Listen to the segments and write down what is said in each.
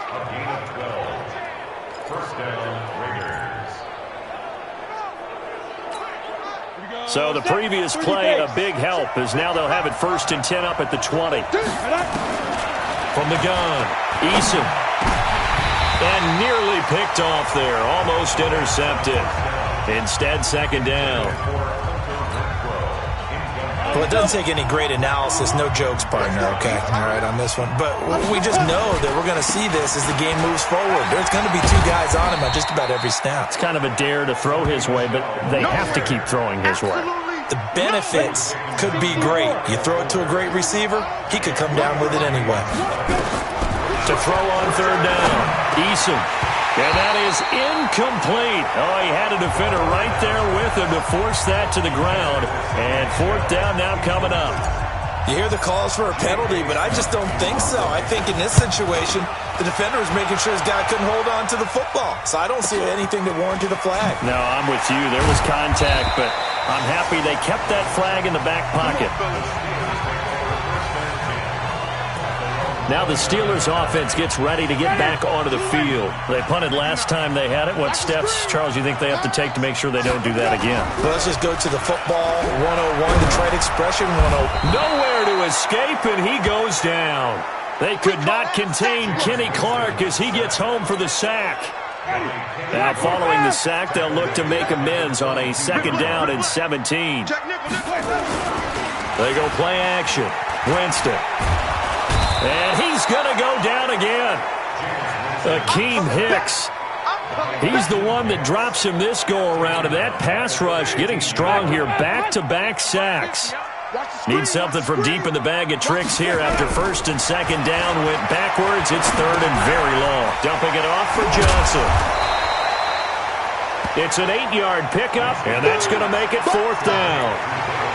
A gain of 12. First down, Raiders. So the previous play, a big help, as now they'll have it 1st and 10 up at the 20. From the gun, Eason. And nearly picked off there, almost intercepted. Instead, 2nd down. Well, it doesn't take any great analysis, no jokes, partner, okay? All right, on this one. But we just know that we're going to see this as the game moves forward. There's going to be 2 guys on him at just about every snap. It's kind of a dare to throw his way, but they have to keep throwing his way. The benefits could be great. You throw it to a great receiver, he could come down with it anyway. To throw on 3rd down, Eason. And that is incomplete. Oh, he had a defender right there with him to force that to the ground. And 4th down now coming up. You hear the calls for a penalty, but I just don't think so. I think in this situation, the defender was making sure his guy couldn't hold on to the football. So I don't see anything that warranted a flag. No, I'm with you. There was contact, but I'm happy they kept that flag in the back pocket. Now the Steelers offense gets ready to get back onto the field. They punted last time they had it. What steps, Charles, you think they have to take to make sure they don't do that again? Well, let's just go to the football 101, the trade expression 101. Nowhere to escape, and he goes down. They could not contain Kenny Clark as he gets home for the sack. Now following the sack, they'll look to make amends on a 2nd down and 17. They go play action. Winston. And he's going to go down again. Akeem Hicks. He's the one that drops him this go-around. And that pass rush getting strong here. Back-to-back sacks. Need something from deep in the bag of tricks here after 1st and 2nd down. Went backwards. It's 3rd and very long. Dumping it off for Johnson. It's an 8-yard pickup, and that's going to make it 4th down.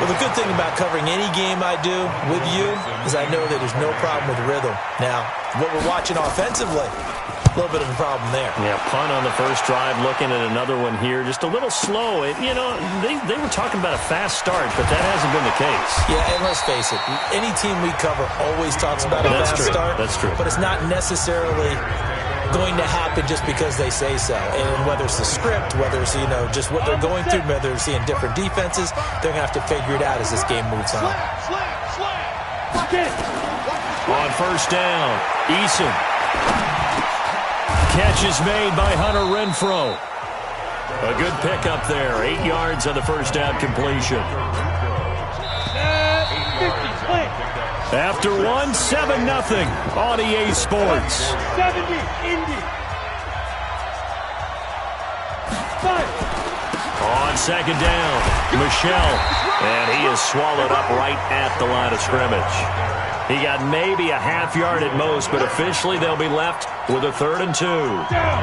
Well, the good thing about covering any game I do with you is I know that there's no problem with rhythm. Now, what we're watching offensively, a little bit of a problem there. Yeah, punt on the first drive, looking at another one here. Just a little slow. They were talking about a fast start, but that hasn't been the case. Yeah, and let's face it, any team we cover always talks about a fast start. That's true. But it's not necessarily going to happen just because they say so. And whether it's the script, whether it's, just what they're going through, whether they're seeing different defenses, they're going to have to figure it out as this game moves on. On 1st down, Eason. Catch is made by Hunter Renfrow. A good pickup there. 8 yards on the 1st down completion. After 7-0 on EA Sports. 70, Indy. 5. On 2nd down, Michelle. And he is swallowed up right at the line of scrimmage. He got maybe a half yard at most, but officially they'll be left with a 3rd and 2. Down.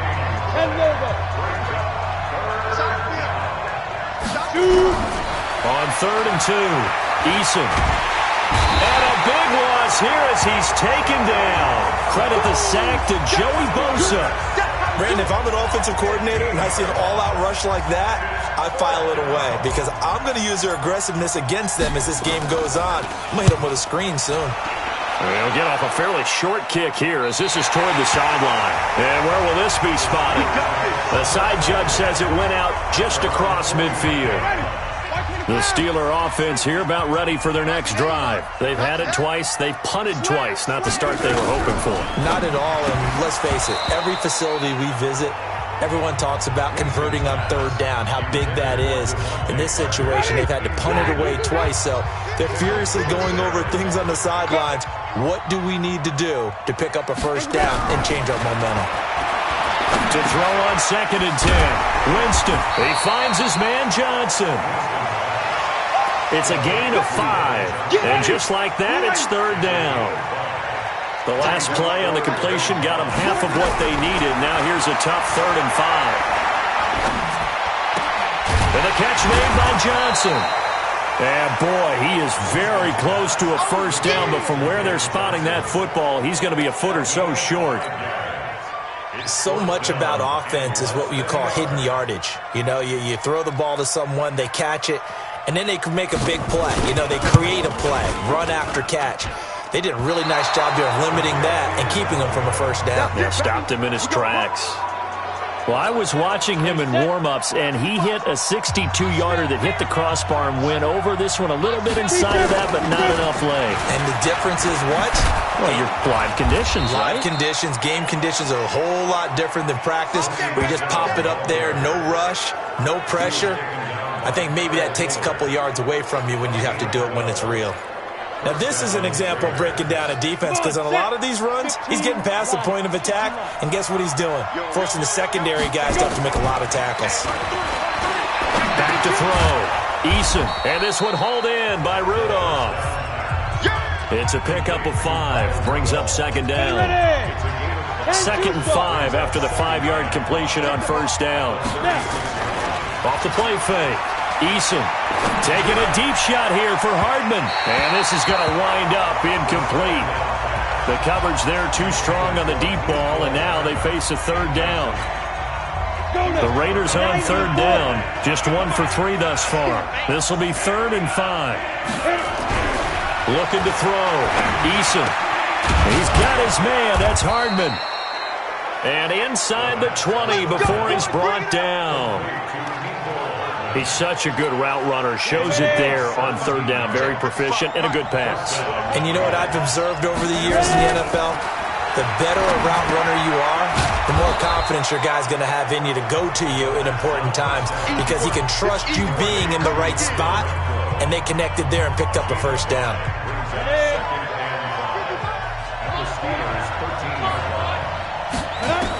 On 3rd and 2, Eason. And a big loss here as he's taken down. Credit the sack to Joey Bosa. Brandon, if I'm an offensive coordinator and I see an all-out rush like that, I file it away because I'm going to use their aggressiveness against them as this game goes on. I'm going to hit them with a screen soon. They'll get off a fairly short kick here as this is toward the sideline. And where will this be spotted? The side judge says it went out just across midfield. The Steeler offense here about ready for their next drive. They've had it twice. They've punted twice. Not the start they were hoping for. Not at all, and let's face it, every facility we visit, everyone talks about converting on 3rd down, how big that is. In this situation, they've had to punt it away twice, so they're furiously going over things on the sidelines. What do we need to do to pick up a 1st down and change our momentum? To throw on 2nd and 10. Winston. He finds his man Johnson. It's a gain of 5. And just like that, it's 3rd down. The last play on the completion got them half of what they needed. Now here's a tough 3rd and 5. And the catch made by Johnson. And boy, he is very close to a 1st down, but from where they're spotting that football, he's going to be a foot or so short. So much about offense is what you call hidden yardage. You throw the ball to someone, they catch it, and then they can make a big play. They create a play, run after catch. They did a really nice job there of limiting that and keeping him from a first down. Yeah, stopped him in his tracks. Well, I was watching him in warm-ups, and he hit a 62-yarder that hit the crossbar and went over this one a little bit inside of that, but not enough leg. And the difference is what? Well, your live conditions, right? Live conditions, game conditions are a whole lot different than practice, where you just pop it up there, no rush, no pressure. I think maybe that takes a couple yards away from you when you have to do it when it's real. Now, this is an example of breaking down a defense, because on a lot of these runs, he's getting past the point of attack, and guess what he's doing? Forcing the secondary guys to have to make a lot of tackles. Back to throw. Eason, and this one hauled in by Rudolph. It's a pickup of 5, brings up second down. 2nd and 5 after the 5-yard completion on first down. Off the play fake. Eason taking a deep shot here for Hardman. And this is going to wind up incomplete. The coverage there too strong on the deep ball, and now they face a third down. The Raiders on third down. Just 1 for 3 thus far. This will be 3rd and 5. Looking to throw. Eason. He's got his man. That's Hardman. And inside the 20 before he's brought down. He's such a good route runner. Shows it there on third down. Very proficient and a good pass. And you know what I've observed over the years in the NFL? The better a route runner you are, the more confidence your guy's going to have in you to go to you in important times, because he can trust you being in the right spot, and they connected there and picked up the first down.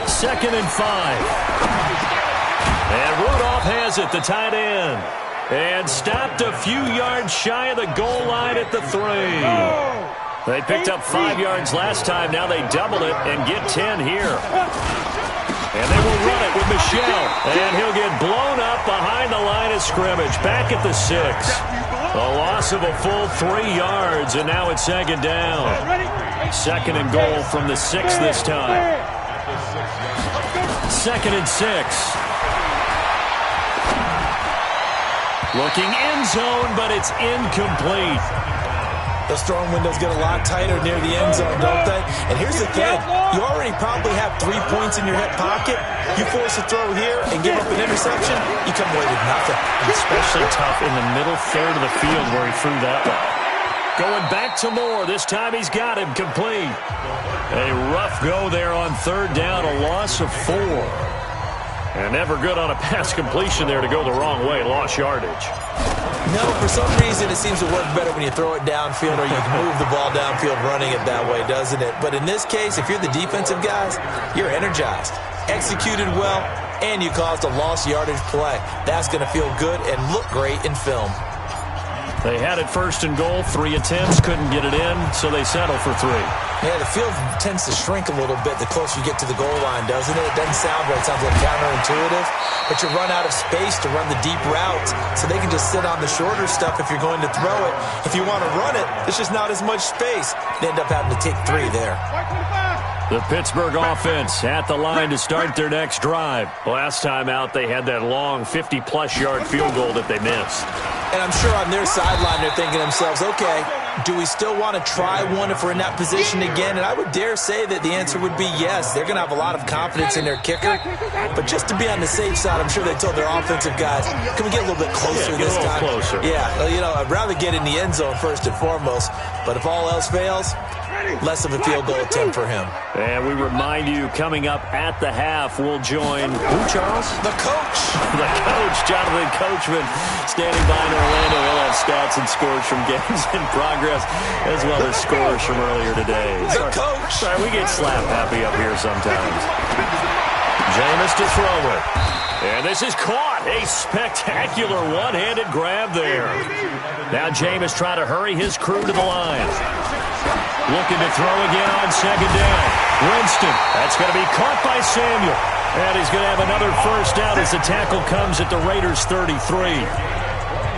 2nd and 5. And Rudolph has it, the tight end. And stopped a few yards shy of the goal line at the 3. They picked up 5 yards last time. Now they double it and get 10 here. And they will run it with Michel. And he'll get blown up behind the line of scrimmage. Back at the 6. A loss of a full 3 yards, and now it's second down. 2nd and goal from the 6 this time. 2nd and 6. Looking end zone, but it's incomplete. Those throwing windows get a lot tighter near the end zone, don't they? And here's the thing. You already probably have 3 points in your hip pocket. You force a throw here and give up an interception, you come away with nothing. Especially tough in the middle third of the field where he threw that one. Going back to Moore. This time he's got him complete. A rough go there on third down, a loss of 4. And never good on a pass completion there to go the wrong way. Lost yardage. No, for some reason it seems to work better when you throw it downfield, or you can move the ball downfield running it that way, doesn't it? But in this case, if you're the defensive guys, you're energized, executed well, and you caused a lost yardage play. That's going to feel good and look great in film. They had it 1st and goal. 3 attempts, couldn't get it in, so they settle for 3. Yeah, the field tends to shrink a little bit the closer you get to the goal line, doesn't it? It doesn't sound right. It sounds a little counterintuitive. But you run out of space to run the deep routes, so they can just sit on the shorter stuff if you're going to throw it. If you want to run it, there's just not as much space. They end up having to take 3 there. The Pittsburgh offense at the line to start their next drive. Last time out, they had that long 50-plus yard field goal that they missed. And I'm sure on their sideline they're thinking to themselves, okay, do we still want to try one if we're in that position again? And I would dare say that the answer would be yes. They're going to have a lot of confidence in their kicker. But just to be on the safe side, I'm sure they told their offensive guys, can we get a little bit closer this time? Closer. Yeah, you know, I'd rather get in the end zone first and foremost. But if all else fails, less of a field goal attempt for him. And we remind you, coming up at the half, we'll join who, Charles? The coach. The coach, Jonathan Coachman, standing by in Orlando. He'll have stats and scores from games in progress, as well as scores from earlier today. The coach. Sorry, we get slap happy up here sometimes. Jameis to throw it. And this is caught. A spectacular one-handed grab there. Now Jameis trying to hurry his crew to the line. Looking to throw again on second down. Winston. That's going to be caught by Samuel. And he's going to have another first down as the tackle comes at the Raiders' 33.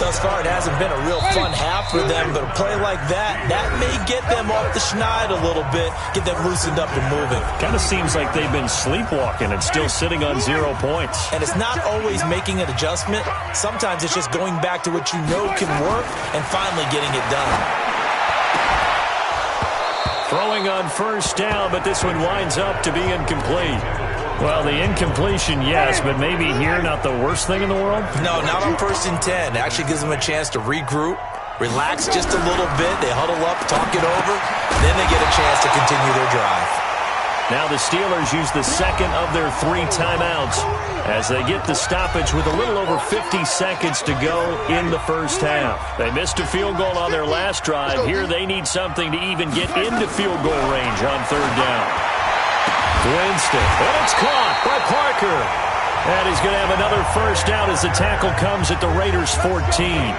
Thus far, it hasn't been a real fun half for them, but a play like that may get them off the schneid a little bit, get them loosened up and moving. Kind of seems like they've been sleepwalking and still sitting on 0 points. And it's not always making an adjustment. Sometimes it's just going back to what you know can work and finally getting it done. on first down, but this one winds up to be incomplete. Well, the incompletion, yes, but maybe here not the worst thing in the world? No, not on 1st and 10. It actually gives them a chance to regroup, relax just a little bit. They huddle up, talk it over. Then they get a chance to continue their drive. Now the Steelers use the second of their 3 timeouts as they get the stoppage with a little over 50 seconds to go in the first half. They missed a field goal on their last drive. Here they need something to even get into field goal range on 3rd down. Winston, and it's caught by Parker. And he's going to have another first down as the tackle comes at the Raiders' 14.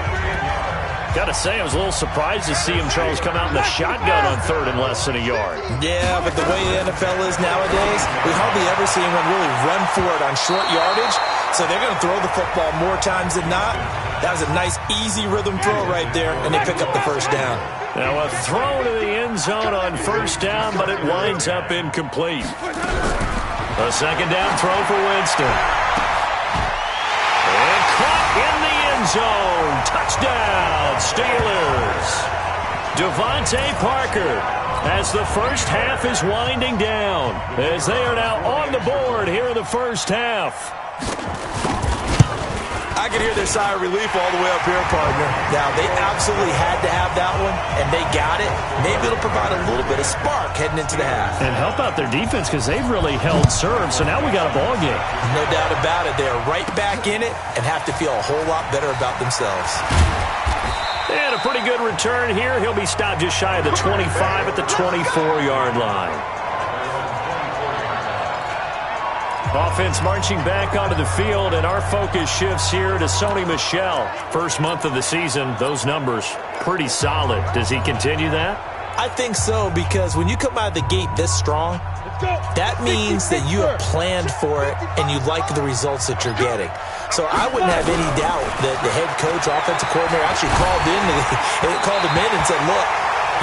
Got to say, I was a little surprised to see him, Charles, come out in the shotgun on 3rd and less than a yard. Yeah, but the way the NFL is nowadays, we hardly ever see anyone really run for it on short yardage. So they're going to throw the football more times than not. That was a nice, easy rhythm throw right there, and they pick up the first down. Now a throw to the end zone on first down, but it winds up incomplete. A second down throw for Winston. And caught in the end zone. Touchdown, Steelers. Devontae Parker as the first half is winding down, as they are now on the board here in the first half. I can hear their sigh of relief all the way up here, partner. Now, they absolutely had to have that one, and they got it. Maybe it'll provide a little bit of spark heading into the half. And help out their defense because they've really held serve, so now we got a ball game. No doubt about it. They are right back in it and have to feel a whole lot better about themselves. And a pretty good return here. He'll be stopped just shy of the 25 at the 24-yard line. Offense marching back onto the field, and our focus shifts here to Sony Michel. First month of the season, those numbers pretty solid. Does he continue that? I think so, because when you come out of the gate this strong, that means that you have planned for it and you like the results that you're getting. So I wouldn't have any doubt that the head coach, offensive coordinator, actually called him in and said, look,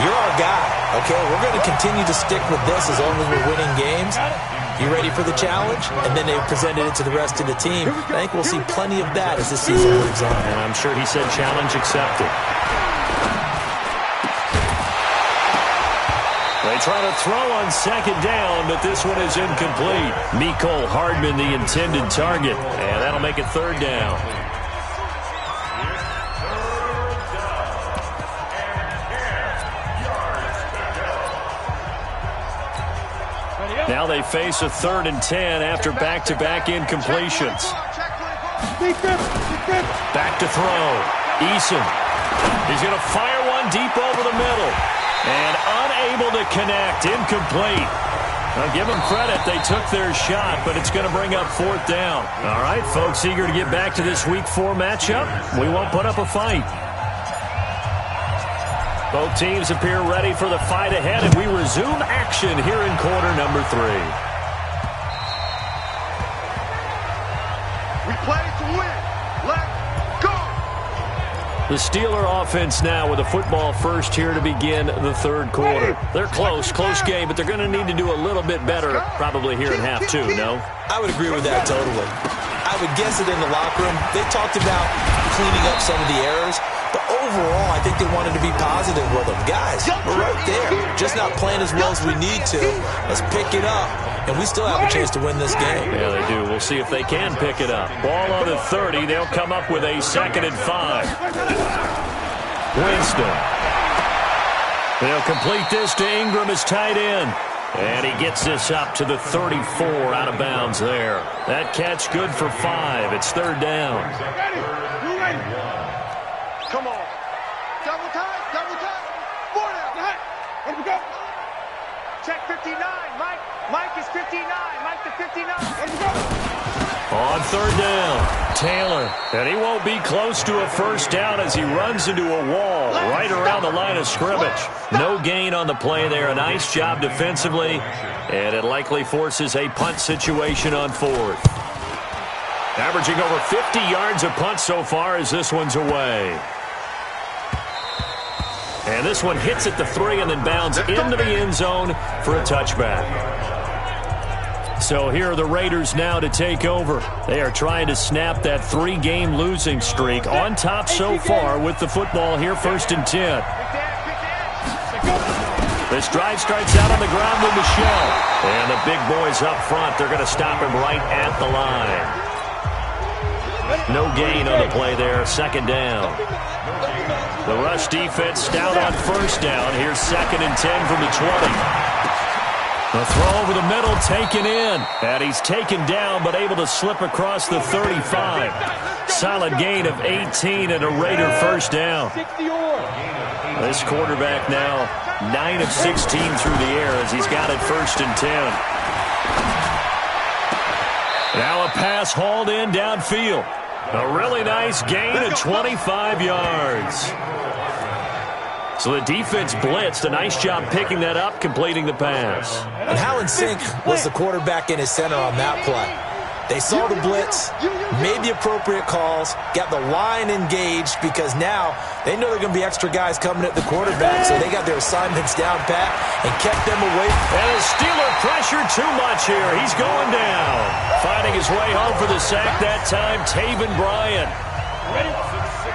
you're our guy, okay? We're going to continue to stick with this as long as we're winning games. You ready for the challenge? And then they presented it to the rest of the team. I think we'll see plenty of that as the season moves on. And I'm sure he said challenge accepted. They try to throw on second down, but this one is incomplete. Mecole Hardman, the intended target, and that'll make it 3rd down. Now they face a 3rd and 10 after back-to-back incompletions. Back to throw. Eason. He's going to fire one deep over the middle. And unable to connect. Incomplete. Now give them credit. They took their shot, but it's going to bring up 4th down. All right, folks, eager to get back to this Week 4 matchup. We won't put up a fight. Both teams appear ready for the fight ahead, and we resume action here in quarter number 3. We play to win. Let's go. The Steeler offense now with a football first here to begin the 3rd quarter. They're close game, but they're going to need to do a little bit better probably here in half 2, no? I would agree with that totally. I would guess it in the locker room. They talked about cleaning up some of the errors. But overall, I think they wanted to be positive with them. Guys, we're right there. Just not playing as well as we need to. Let's pick it up. And we still have a chance to win this game. Yeah, they do. We'll see if they can pick it up. Ball on the 30. They'll come up with a 2nd and 5. Winston. They'll complete this to Ingram as tight end. And he gets this up to the 34 out of bounds there. That catch good for 5. It's 3rd down. Come on. Double time. 4 down. Here we go. Check 59. Mike is 59. Mike to 59. Here we go. On 3rd down, Taylor. And he won't be close to a first down as he runs into a wall right around the line of scrimmage. No gain on the play there. A nice job defensively. And it likely forces a punt situation on 4th. Averaging over 50 yards a punt so far as this one's away. And this one hits at the 3 and then bounds into the end zone for a touchback. So here are the Raiders now to take over. They are trying to snap that 3-game losing streak. On top so far with the football here, 1st and 10. This drive starts out on the ground with Michelle. And the big boys up front, they're going to stop him right at the line. No gain on the play there, second down. The rush defense stout on first down. Here's 2nd and 10 from the 20. The throw over the middle taken in. And he's taken down but able to slip across the 35. Solid gain of 18 and a Raider first down. This quarterback now 9 of 16 through the air as he's got it 1st and 10. Now a pass hauled in downfield. A really nice gain of 25 yards. So the defense blitzed. A nice job picking that up, completing the pass. And how in sync was the quarterback in his center on that play? They saw the blitz, made the appropriate calls, got the line engaged because now they know there are going to be extra guys coming at the quarterback, so they got their assignments down pat and kept them away. And the Steeler pressure too much here. He's going down. Finding his way home for the sack that time, Taven Bryan.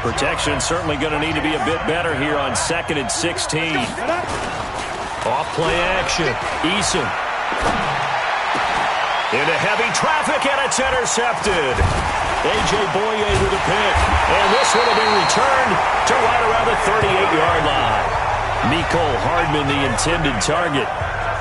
Protection certainly going to need to be a bit better here on 2nd and 16. Off play action. Eason. Into heavy traffic, and it's intercepted. A.J. Boye with a pick. And this one will be returned to right around the 38-yard line. Mecole Hardman, the intended target.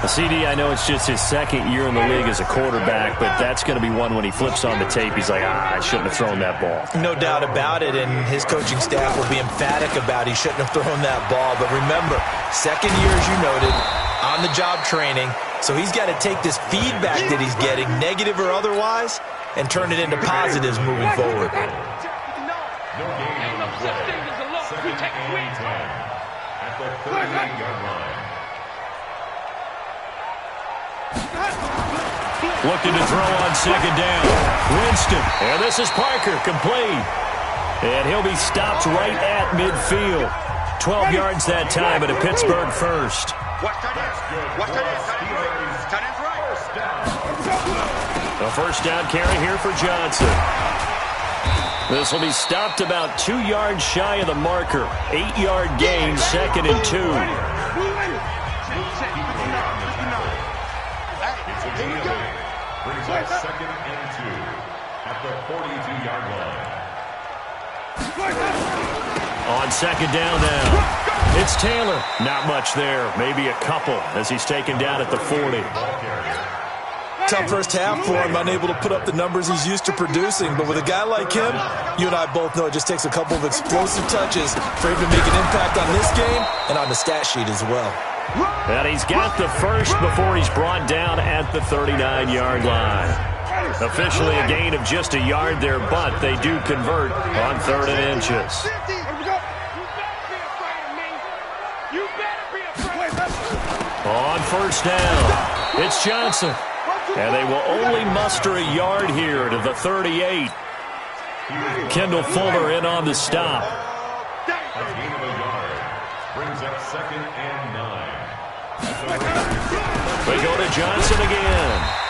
CD, I know it's just his 2nd year in the league as a quarterback, but that's going to be one when he flips on the tape. He's like, I shouldn't have thrown that ball. No doubt about it, and his coaching staff will be emphatic about he shouldn't have thrown that ball. But remember, 2nd year, as you noted, on-the-job training. So he's got to take this feedback that he's getting, negative or otherwise, and turn it into positives moving forward. No gain on the play. 2nd and 10 at the 38-yard line. Looking to throw on 2nd down. Winston. And this is Parker, complete. And he'll be stopped right at midfield. 12 yards that time at a Pittsburgh first. Watch tight ends. Watch tight ends. Tight ends right. A first down carry here for Johnson. This will be stopped about 2 yards shy of the marker. 8-yard gain, 2nd and 2. Brings up 2nd and 2 at the 42-yard line. On 2nd down now. It's Taylor. Not much there. Maybe a couple as he's taken down at the 40. Tough first half for him, unable to put up the numbers he's used to producing. But with a guy like him, you and I both know it just takes a couple of explosive touches for him to make an impact on this game and on the stat sheet as well. And he's got the first before he's brought down at the 39-yard line. Officially a gain of just a yard there, but they do convert on 3rd and inches. On first down, it's Johnson. And they will only muster a yard here to the 38. Kendall Fuller in on the stop. A gain of a yard. Brings up 2nd and 9. They go to Johnson again.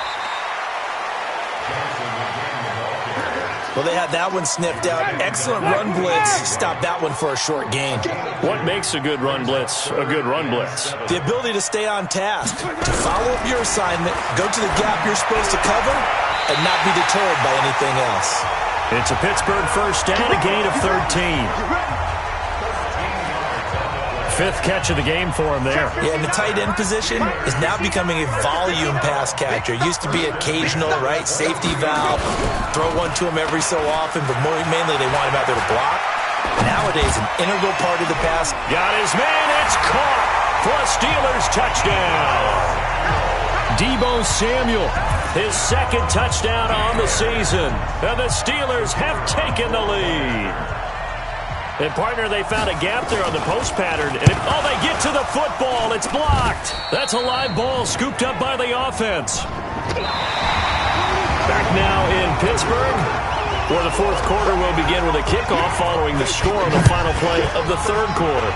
Well, they had that one sniffed out. Excellent run blitz. Stop that one for a short gain. What makes a good run blitz a good run blitz? The ability to stay on task, to follow up your assignment, go to the gap you're supposed to cover, and not be deterred by anything else. It's a Pittsburgh first down, a gain of 13. 5th catch of the game for him there. Yeah, and the tight end position is now becoming a volume pass catcher. Used to be occasional, right? Safety valve. Throw one to him every so often, but mainly they want him out there to block. Nowadays, an integral part of the pass. Got his man. It's caught for a Steelers touchdown. Deebo Samuel, his 2nd touchdown on the season. And the Steelers have taken the lead. And, partner, they found a gap there on the post pattern. And they get to the football. It's blocked. That's a live ball scooped up by the offense. Back now in Pittsburgh, where the 4th quarter will begin with a kickoff following the score on the final play of the 3rd quarter.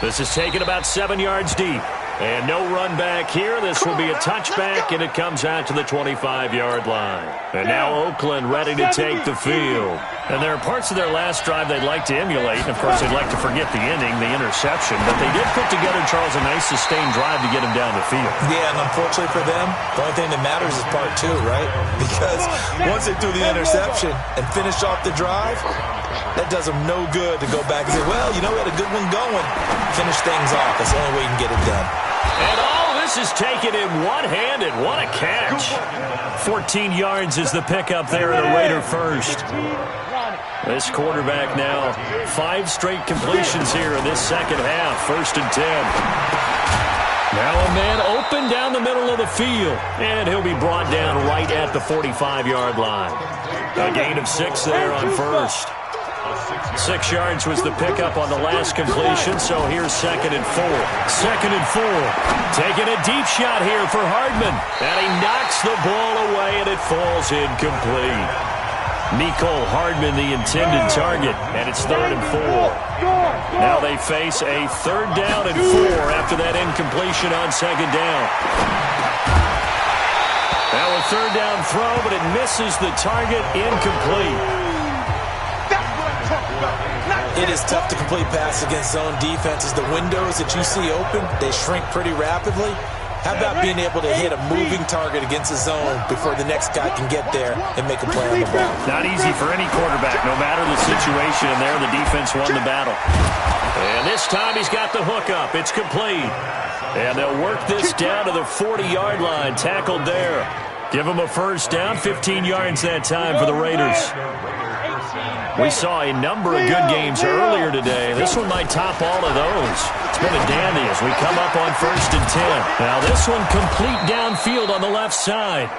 This is taken about 7 yards deep. And no run back here. This will be a touchback, and it comes out to the 25-yard line. And now Oakland ready to take the field. And there are parts of their last drive they'd like to emulate. And, of course, they'd like to forget the inning, the interception. But they did put together, Charles, a nice sustained drive to get him down the field. Yeah, and unfortunately for them, the only thing that matters is part two, right? Because once they threw the interception and finished off the drive, that does them no good to go back and say, well, you know, we had a good one going. Finish things off. That's the only way you can get it done. And all this is taken in one-handed. What a catch. 14 yards is the pickup there at a Raider first. This quarterback now, 5 straight completions here in this second half. 1st and 10. Now a man open down the middle of the field. And he'll be brought down right at the 45-yard line. A gain of 6 there on first. 6 yards was the pickup on the last completion, so here's 2nd and 4. 2nd and 4. Taking a deep shot here for Hardman. And he knocks the ball away, and it falls incomplete. Nicole Hardman, the intended target, and it's 3rd and 4. Now they face a 3rd down and 4 after that incompletion on 2nd down. Now a 3rd down throw, but it misses the target, incomplete. It is tough to complete passes against zone defenses. The windows that you see open, they shrink pretty rapidly. How about being able to hit a moving target against a zone before the next guy can get there and make a play on the ball? Not easy for any quarterback, no matter the situation. And there, the defense won the battle. And this time he's got the hook up. It's complete. And they'll work this down to the 40-yard line. Tackled there. Give him a 1st down. 15 yards that time for the Raiders. We saw a number of good games earlier today. This one might top all of those. It's been a dandy as we come up on 1st and 10. Now this one complete downfield on the left side.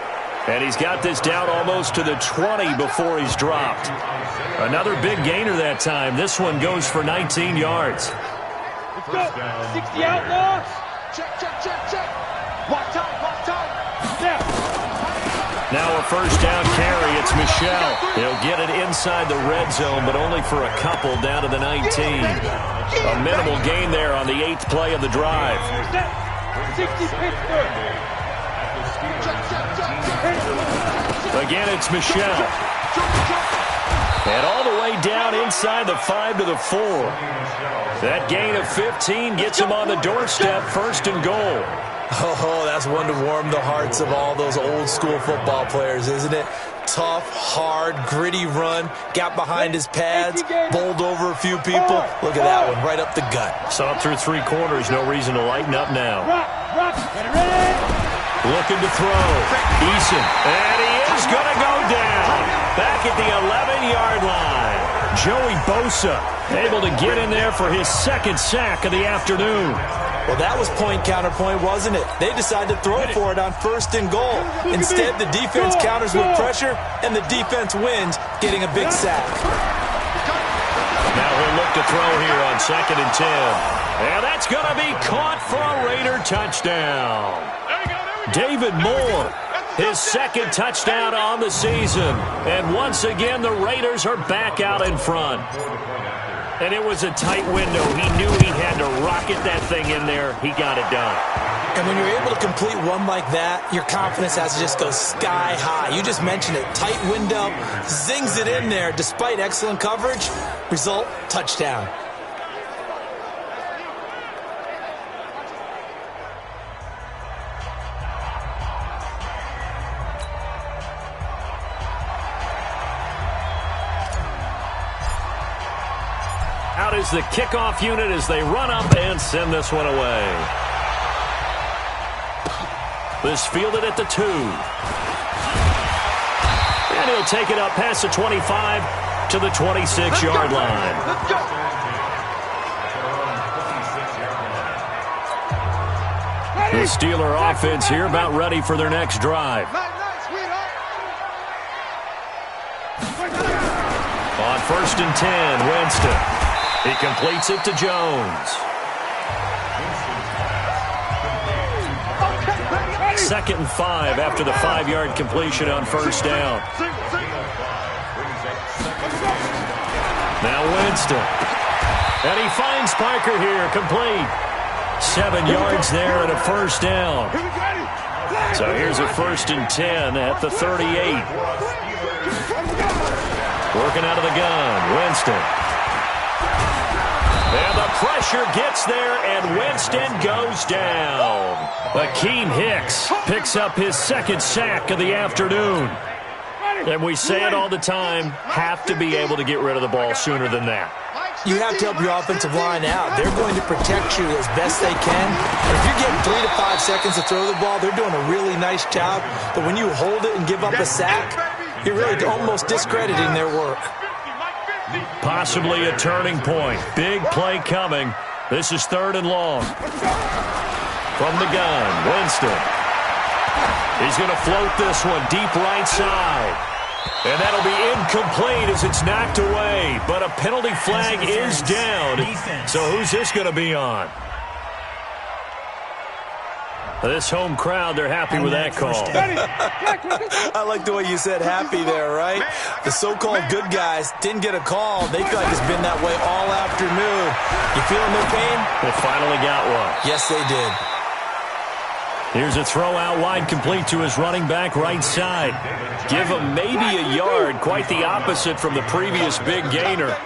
And he's got this down almost to the 20 before he's dropped. Another big gainer that time. This one goes for 19 yards. Let's go. 60 outlaws. Check, check, check, check. Watch time, watch time. Step. Now a 1st down carry. It's Michel. He'll get it inside the red zone, but only for a couple down to the 19. A minimal gain there on the 8th play of the drive. 60 Pittsburgh. Again, it's Michel. And all the way down inside the 5 to the 4. That gain of 15 gets him on the doorstep, 1st and goal. Oh, that's one to warm the hearts of all those old-school football players, isn't it? Tough, hard, gritty run, got behind his pads, bowled over a few people. Look at that one, right up the gut. Saw it through 3 quarters, no reason to lighten up now. Get it ready. Looking to throw. Eason, and he is going to go down. Back at the 11-yard line. Joey Bosa able to get in there for his 2nd sack of the afternoon. Well, that was point-counterpoint, wasn't it? They decided to throw for it on 1st and goal. Instead, the defense counters with pressure, and the defense wins, getting a big sack. Now he'll look to throw here on 2nd and 10. And that's going to be caught for a Raider touchdown. David Moore, his 2nd touchdown on the season. And once again, the Raiders are back out in front. And it was a tight window. He knew he had to rocket that thing in there. He got it done. And when you're able to complete one like that, your confidence has to just go sky high. You just mentioned it. Tight window, zings it in there despite excellent coverage. Result, touchdown. Out is the kickoff unit as they run up and send this one away. This fielded at the 2. And he'll take it up past the 25 to the 26-yard line. Let's go. The Steeler offense here about ready for their next drive. On 1st and 10, Winston. He completes it to Jones. 2nd and 5 after the 5-yard completion on 1st down. Now Winston. And he finds Parker here, complete. 7 yards there and a first down. So here's a 1st and 10 at the 38. Working out of the gun, Winston. And the pressure gets there, and Winston goes down. Akeem Hicks picks up his 2nd sack of the afternoon. And we say it all the time, have to be able to get rid of the ball sooner than that. You have to help your offensive line out. They're going to protect you as best they can. And if you're getting 3 to 5 seconds to throw the ball, they're doing a really nice job. But when you hold it and give up a sack, you're really almost discrediting their work. Possibly a turning point. Big play coming. This is 3rd and long. From the gun, Winston. He's going to float this one deep right side. And that'll be incomplete as it's knocked away. But a penalty flag is down. So who's this going to be on? This home crowd, they're happy with that call. I like the way you said happy there, right? The so-called good guys didn't get a call. They feel like it's been that way all afternoon. You feeling their pain? They finally got one. Yes, they did. Here's a throw out wide, complete to his running back right side. Give him maybe a yard, quite the opposite from the previous big gainer.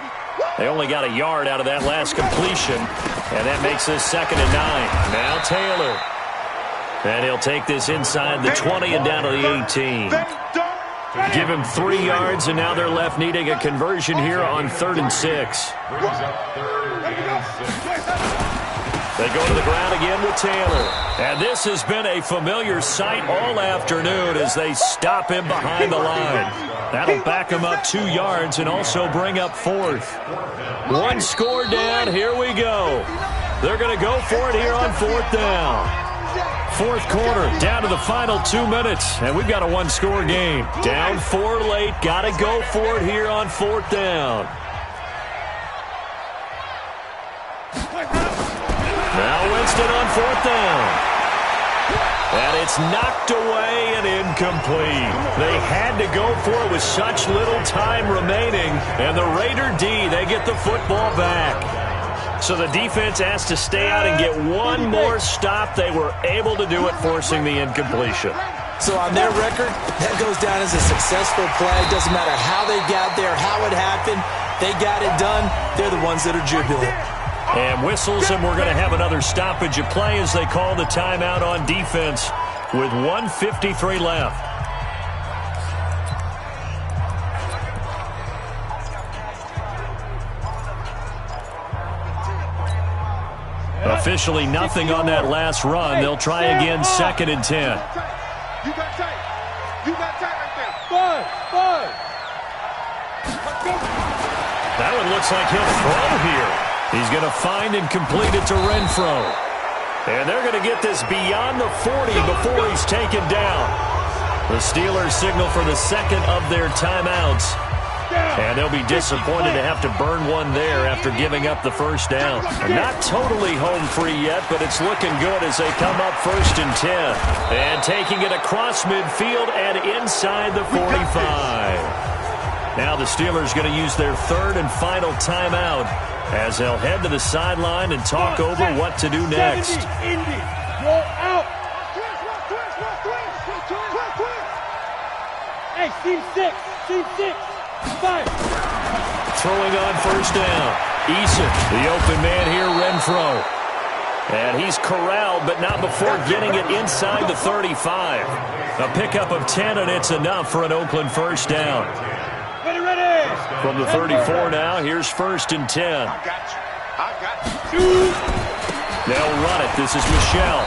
They only got a yard out of that last completion, and that makes this 2nd and 9. Now Taylor. And he'll take this inside the 20 and down to the 18. Give him 3 yards, and now they're left needing a conversion here on 3rd and 6. They go to the ground again with Taylor. And this has been a familiar sight all afternoon as they stop him behind the line. That'll back him up 2 yards and also bring up 4th. 1 score down. Here we go. They're going to go for it here on 4th down. 4th quarter, down to the final 2 minutes, and we've got a 1-score game. Down 4 late, got to go for it here on 4th down. Now Winston on 4th down. And it's knocked away and incomplete. They had to go for it with such little time remaining, and the Raider D, they get the football back. So the defense has to stay out and get one more stop. They were able to do it, forcing the incompletion. So on their record, that goes down as a successful play. Doesn't matter how they got there, how it happened. They got it done. They're the ones that are jubilant. And whistles, and we're going to have another stoppage of play as they call the timeout on defense with 1:53 left. Officially nothing on that last run. They'll try again, 2nd and 10. You got tight. You got tight right there. Five. That one looks like he'll throw here. He's going to find and complete it to Renfro. And they're going to get this beyond the 40 before he's taken down. The Steelers signal for the 2nd of their timeouts. And they'll be disappointed to have to burn one there after giving up the 1st down. Not totally home free yet, but it's looking good as they come up 1st and 10. And taking it across midfield and inside the 45. Now the Steelers going to use their 3rd and final timeout as they'll head to the sideline and talk over what to do next. Roll out. Hey, team 6. 5. Throwing on 1st down. Eason, the open man here, Renfro. And he's corralled, but not before getting it inside the 35. A pickup of 10, and it's enough for an Oakland 1st down. Ready. From the 34 now, here's 1st and 10. I got you. They'll run it. This is Michelle.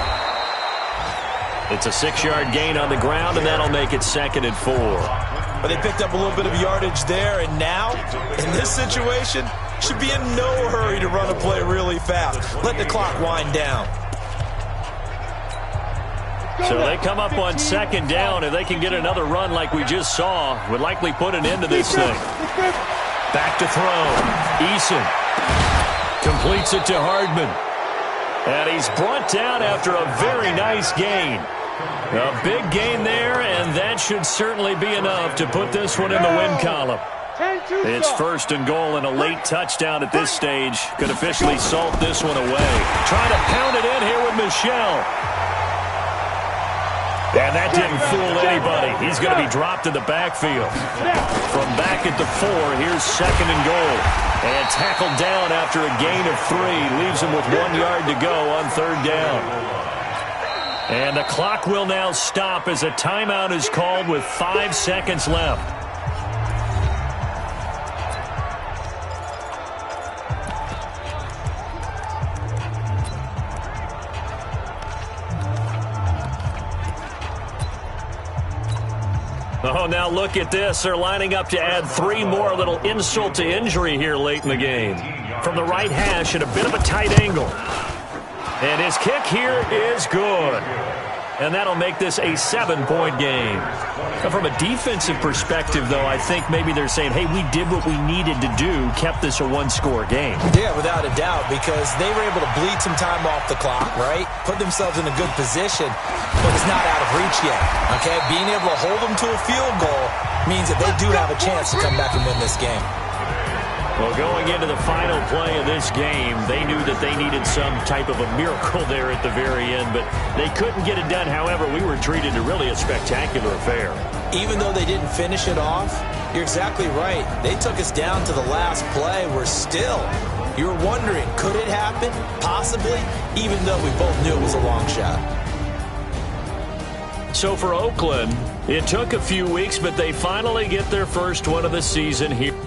It's a 6-yard gain on the ground, and that'll make it 2nd and 4. But they picked up a little bit of yardage there, and now, in this situation, should be in no hurry to run a play really fast. Let the clock wind down. So they come up on 2nd down. If they can get another run like we just saw, would likely put an end to this thing. Back to throw. Eason completes it to Hardman. And he's brought down after a very nice gain. A big gain there, and that should certainly be enough to put this one in the win column. 10 It's first and goal, and a late touchdown at this stage could officially salt this one away. Trying to pound it in here with Michel. And that didn't fool anybody. He's going to be dropped in the backfield. From back at the 4, here's second and goal. And tackled down after a gain of 3. Leaves him with 1 yard to go on third down. And the clock will now stop as a timeout is called with 5 seconds left. Oh, now look at this. They're lining up to add 3 more. A little insult to injury here late in the game. From the right hash at a bit of a tight angle. And his kick here is good. And that'll make this a 7-point game. Now, from a defensive perspective, though, I think maybe they're saying, hey, we did what we needed to do, kept this a 1-score game. Yeah, without a doubt, because they were able to bleed some time off the clock, right? Put themselves in a good position, but it's not out of reach yet, okay? Being able to hold them to a field goal means that they do have a chance to come back and win this game. Well, going into the final play of this game, they knew that they needed some type of a miracle there at the very end, but they couldn't get it done. However, we were treated to really a spectacular affair. Even though they didn't finish it off, you're exactly right. They took us down to the last play. We're still, you're wondering, could it happen? Possibly, even though we both knew it was a long shot. So for Oakland, it took a few weeks, but they finally get their first one of the season here.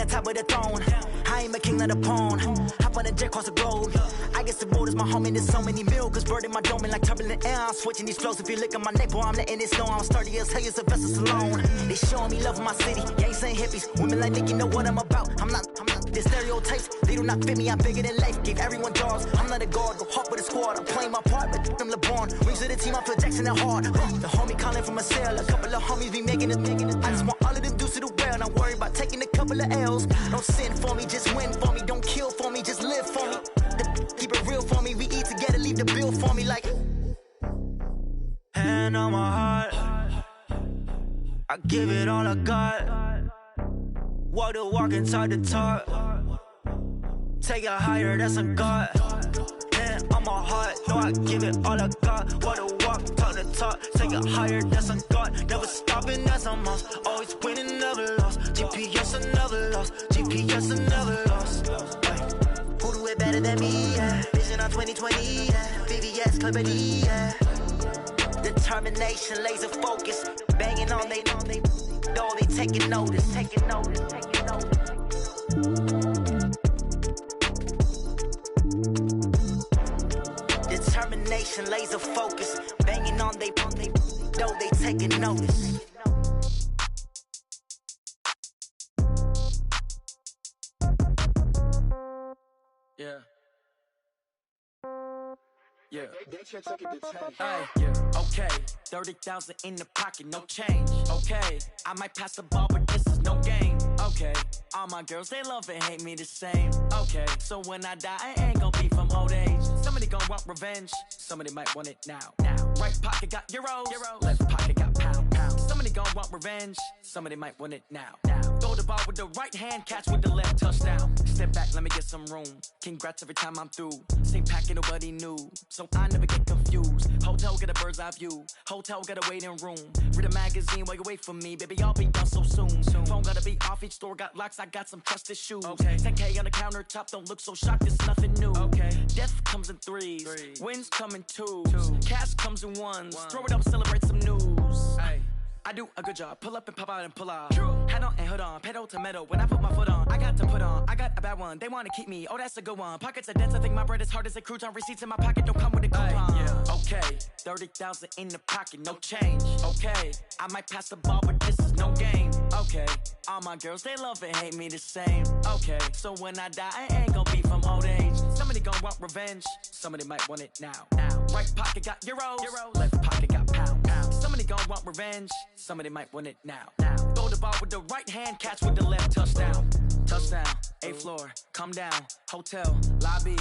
on top of the throne. I ain't a king of the pawn. Hop on a jet across the globe. I guess the road is my home and there's so many milk. Bird in my dome and like turbulent air. I'm switching these flows. If you look at my neck, boy, I'm letting it snow. I'm sturdy as hell, it's a vessel alone. They showing me love in my city. Gangs and hippies. Women like Nick, you know what I'm about. I'm not the stereotypes. They do not fit me. I'm bigger than life. Gave everyone jobs. I'm not a guard. Go hard with a squad. I'm playing my part, but I'm LeBron. Rings of the team, I feel Jackson and hard. The homie calling from a cell. A couple of homies be making it. I just want all of them dudes to do well. Not worry about taking a couple of L's. Don't sin for me, just win for me. Don't kill for me, just live for me. Keep it real for me. We eat together, leave the bill for me like. Hand on my heart, I give it all I got. Walk the walk and talk the talk. Take it higher, that's a God. Hand on my heart, no, I give it all I got. Walk the walk, talk the talk. Take it higher, that's a God. Never stopping, that's a must. Always winning, never lost. GPS, I never lost. GPS, I never lost. Who do it better than me? Yeah. Vision on 2020. Yeah. VVS, clarity. Yeah. Determination, laser focus. Banging on they know they taking notice. Taking notice. Determination, laser focus. Banging on they know they taking notice. Yeah. Yeah. Hey, yeah. Okay. 30,000 in the pocket, no change. Okay. I might pass the ball, but this is no game. Okay. All my girls, they love and hate me the same. Okay. So when I die, I ain't gon' be from old age. Somebody gon' want revenge. Somebody might want it now. Right pocket got euros. Left pocket got pound. Somebody gon' want revenge. Somebody might want it now. Throw the ball with the right hand, catch with the left, touchdown. Step back, let me get some room. Congrats every time I'm through. Same packet, nobody knew. So I never get confused. Hotel get a bird's eye view. Hotel got a waiting room. Read a magazine while you wait for me. Baby, I'll be done so soon. Phone gotta be off, each store got locks. I got some trusted shoes. Okay. 10K on the countertop, don't look so shocked, it's nothing new. Okay. Death comes in threes. Wins come in twos. Cash comes in ones. Throw it up, celebrate some news. Ay. I do a good job, pull up and pop out and pull off. Head on and hood on, pedal to metal. When I put my foot on, I got to put on. I got a bad one, they wanna keep me, oh that's a good one. Pockets are dense, I think my bread is hard as a crouton. Receipts in my pocket don't come with a coupon. Okay, 30,000 in the pocket, no change. Okay, I might pass the ball, but this is no game. Okay, all my girls, they love and hate me the same. Okay, so when I die, I ain't gon' be from old age. Somebody gon' want revenge, somebody might want it now. Right pocket got euros. Left pocket got pound. Somebody gon' want revenge, somebody might want it now. Throw the ball with the right hand, catch with the left, touchdown. Touchdown, 8th floor, come down, hotel, lobby.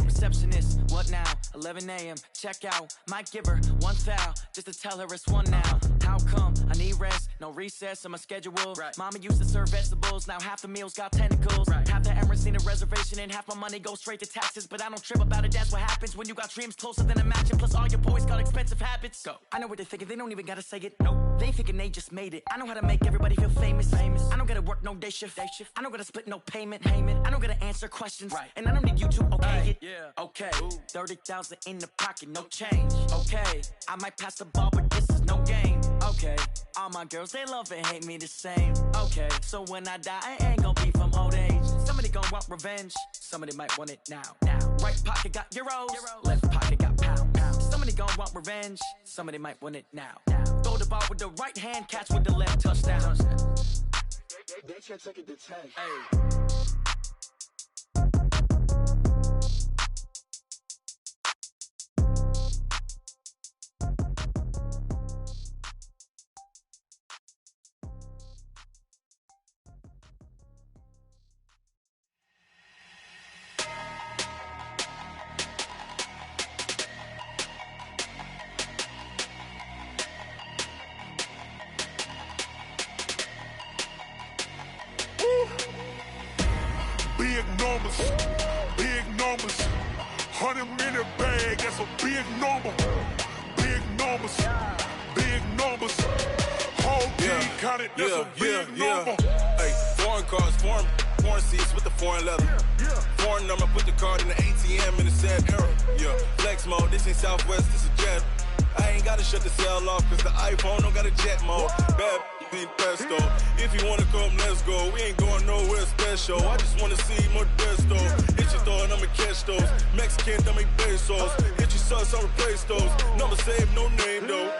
Receptionist, what now? 11 a.m., check out. Might give her one foul, just to tell her it's one now. How come? I need rest, no recess in my schedule. Mama used to serve vegetables, now half the meals got tentacles. Half the Emirates need a reservation and half my money goes straight to taxes. But I don't trip about it, that's what happens when you got dreams closer than a match. And plus all your boys got expensive habits. Go. I know what they're thinking, they don't even gotta say it. Nope. They ain't thinking they just made it. I know how to make everybody feel famous. I don't gotta work no day shift. I don't gotta split no payment. I don't gotta answer questions. And I don't need you to okay it. Okay, 30,000 in the pocket, no change. Okay, I might pass the ball, but this is no game. Okay, all my girls, they love and hate me the same. Okay, so when I die, I ain't gon' be from old age. Somebody gon' want revenge, somebody might want it now. Right pocket got euros. Left pocket got pound. Somebody gon' want revenge, somebody might want it now. Throw the ball with the right hand, catch with the left, touchdown. They can't take it to 10. Hey. Big numbers, 100-minute bag, that's a big number. Big numbers, whole team counted, that's a big number. Hey, foreign cars, foreign seats with the foreign leather. Foreign number, put the card in the ATM in the sad era. Flex mode, this ain't Southwest, this is jet. I ain't gotta shut the cell off, cause the iPhone don't got a jet mode. Bad Pesto. If you wanna come, let's go. We ain't going nowhere special. I just wanna see Modesto. Hit your thought, I'ma catch those. Mexican, I'ma make pesos. Hit your sus, I'll replace those. Number save, no name though.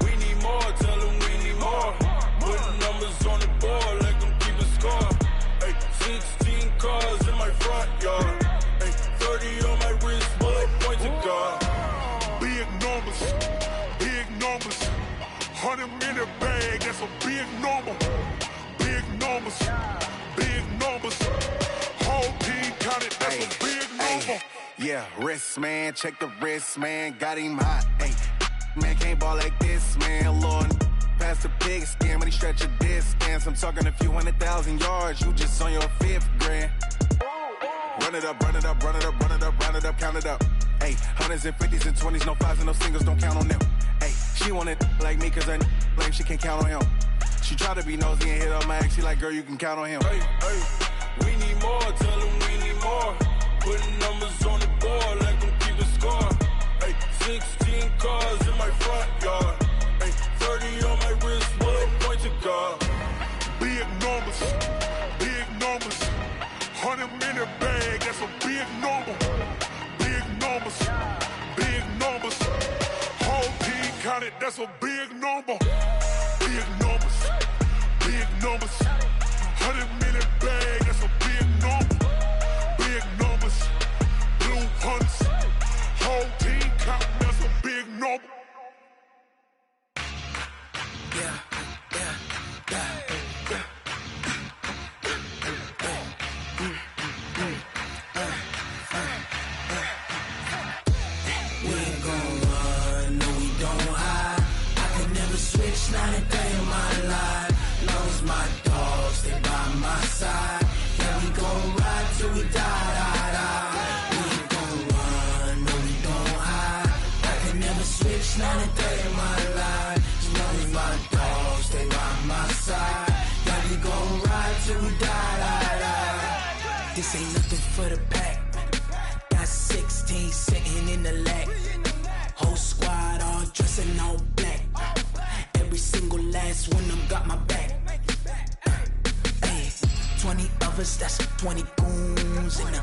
We need more, tell them we need more. Put numbers on the board, let them keep a score. Ay, 16 cars in my front yard. Ay, 30 on my wrist, bullet point to God. Big numbers, big numbers. 100 in the bag, that's a big number. Big numbers, big numbers. Whole team counted, that's a big number. Yeah, wrist man, check the wrist man, got him hot. Ay, man can't ball like this, man. Lord, past the pig skin when he stretch a distance. I'm talking a few 100,000 yards, you just on your 5th grand. Run it up, run it up, run it up, run it up, run it up, count it up. Ay, 100s and 50s and 20s, no 5s and no singles, don't count on them. Ay, she want it like me cause her blame, she can't count on him. She try to be nosy and hit up my ex, she like, girl, you can count on him. Hey, hey, we need more, tell them we need more. Putting numbers on the board, let them keep the score. Hey, 16 cars in my front yard. Hey, 30 on my wrist, bullet point to God. Big numbers, big numbers. 100 in the bag, that's a big number. Big numbers, big numbers. Whole team counted, that's a big number. Big numbers, big numbers. 100 in the bag, that's a big number. Big numbers, blue hunts. Whole team counting, that's a big number. Yeah, yeah, yeah, yeah. We ain't gon' run, no we don't hide. I could never switch, not a day in my life. Long as my dogs stay by my side. Yeah, we gon' ride till we die. We ain't gon' run, no we don't hide. I could never switch, not a day in my life. As long as my dogs stay by my side. Yeah, we gon' ride till we die. This ain't nothing for the pack. Got 16 sitting in the lag. Whole squad all dressing all black. Every single last one of them got my back. Ay, 20 of us, that's 20 goons. And a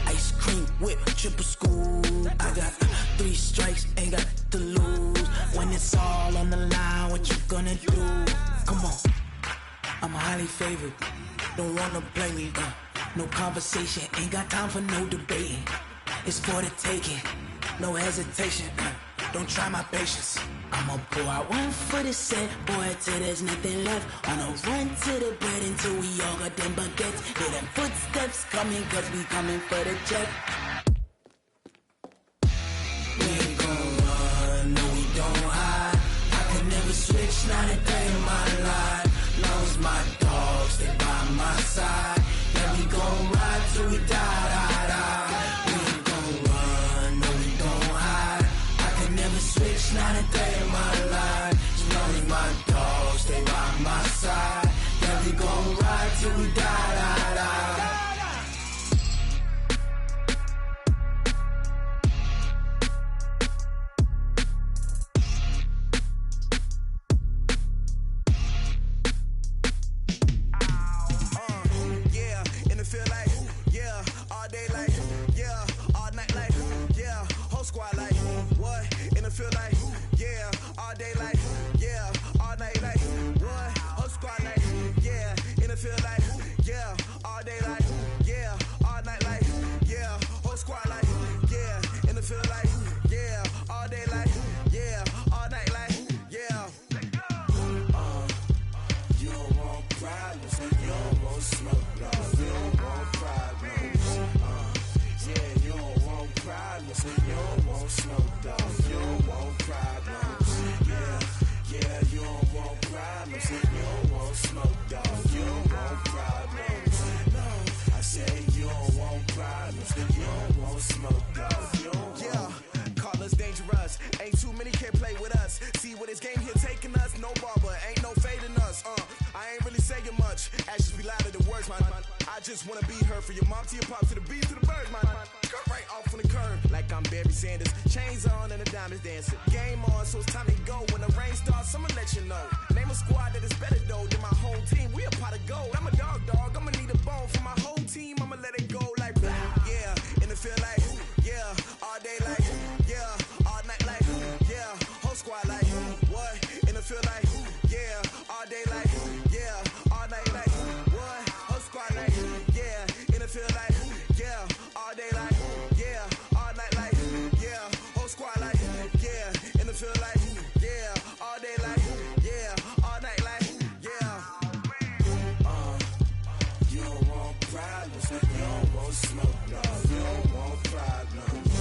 ice cream whip, triple scoop. I got 3 strikes, ain't got to lose. When it's all on the line, what you gonna do? Come on, I'm highly favored. Don't wanna play me, no conversation, ain't got time for no debating. It's for the taking, no hesitation. Don't try my patience. I'ma pour out one for the set, boy, till there's nothing left. On a run to the bread until we all got them baguettes. Hear them footsteps coming, cause we coming for the check. We ain't gon' run, no we don't hide. I could never switch, not a day in my life. Long as my dogs stay by my side. Yeah, we gon' ride till we die. We ain't gon' run, no we don't hide. I could never switch, not a day in my life. As long as my dogs stay by my side. Yeah, we gon' ride till we die. I just wanna be her for your mom to your pop to the beat to the bird, man. Cut right off on the curb like like I'm Barry Sanders. Chains on and the diamonds dancing. Game on, so it's time to go. When the rain starts, I'ma let you know. Name a squad that is better though than my whole team. We a pot of gold. I'm a dog. I'ma need a bone for my whole team. I'ma let it go like yeah. In the field like yeah. All day like yeah. All night like yeah. Whole squad like what? In the field like yeah. All day like yeah. All night like what? Whole squad like yeah. In the field like yeah. All day like yeah. All night like yeah. Whole squad like yeah. In the field like yeah. All day like yeah. All night like yeah. You don't want problems. You don't want smoke, no. You don't want problems.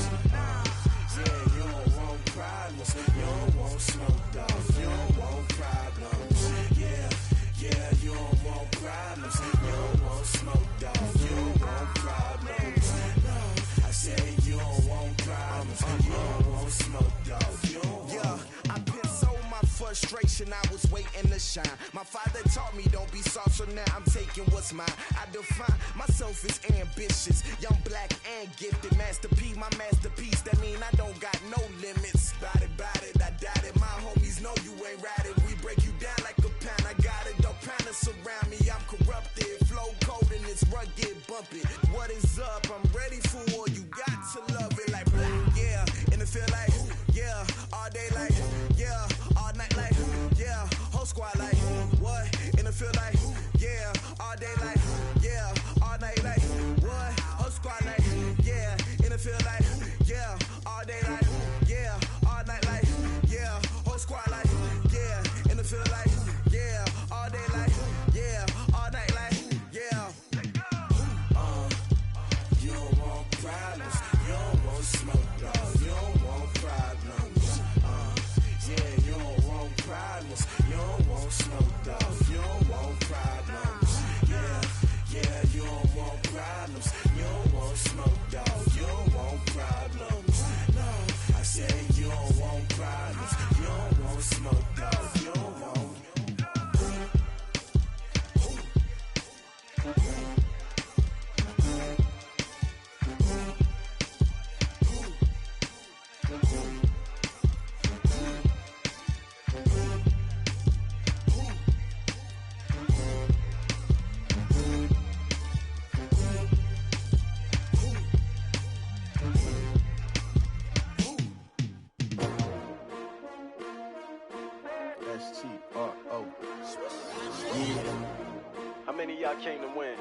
Yeah, you don't want problems. You don't want smoke, dog. You don't want problems. Yeah, you don't want problems. You don't want smoke, dog. You don't want problems. No, I said you don't want problems. You don't want smoke, dog. You don't want. Yeah, I've been so my frustration, I was waiting to shine. My father taught me don't be soft, so now I'm taking what's mine. I define myself as ambitious, young, black, and gifted. Master P, my masterpiece. That mean I don't got no limits. Bout it, I doubt it. My homies know you ain't ratted. We break you down like a pound. I got it, don't pound to surround me. I'm corrupted, flow cold and it's rugged, bumpy. What is up? I'm ready for war. You got to love it like black, yeah. In the field like yeah. All day like yeah. All night like yeah. Whole squad like what? In the field like yeah. All day like yeah. All night like what? Whole squad like yeah. In the field like yeah. All day like yeah. All night like yeah. Whole squad like yeah. In the field like yeah. All day like yeah. All night like yeah. You don't want problems. You don't want smoke, dog. You don't want problems. Yeah, you don't want problems. You don't want smoke, dog. You don't want problems. Yeah, you don't want problems. You don't want smoke, dog. You don't want problems. No, I said you don't want problems. You don't want smoke, dog. You don't want. How many of y'all came to win?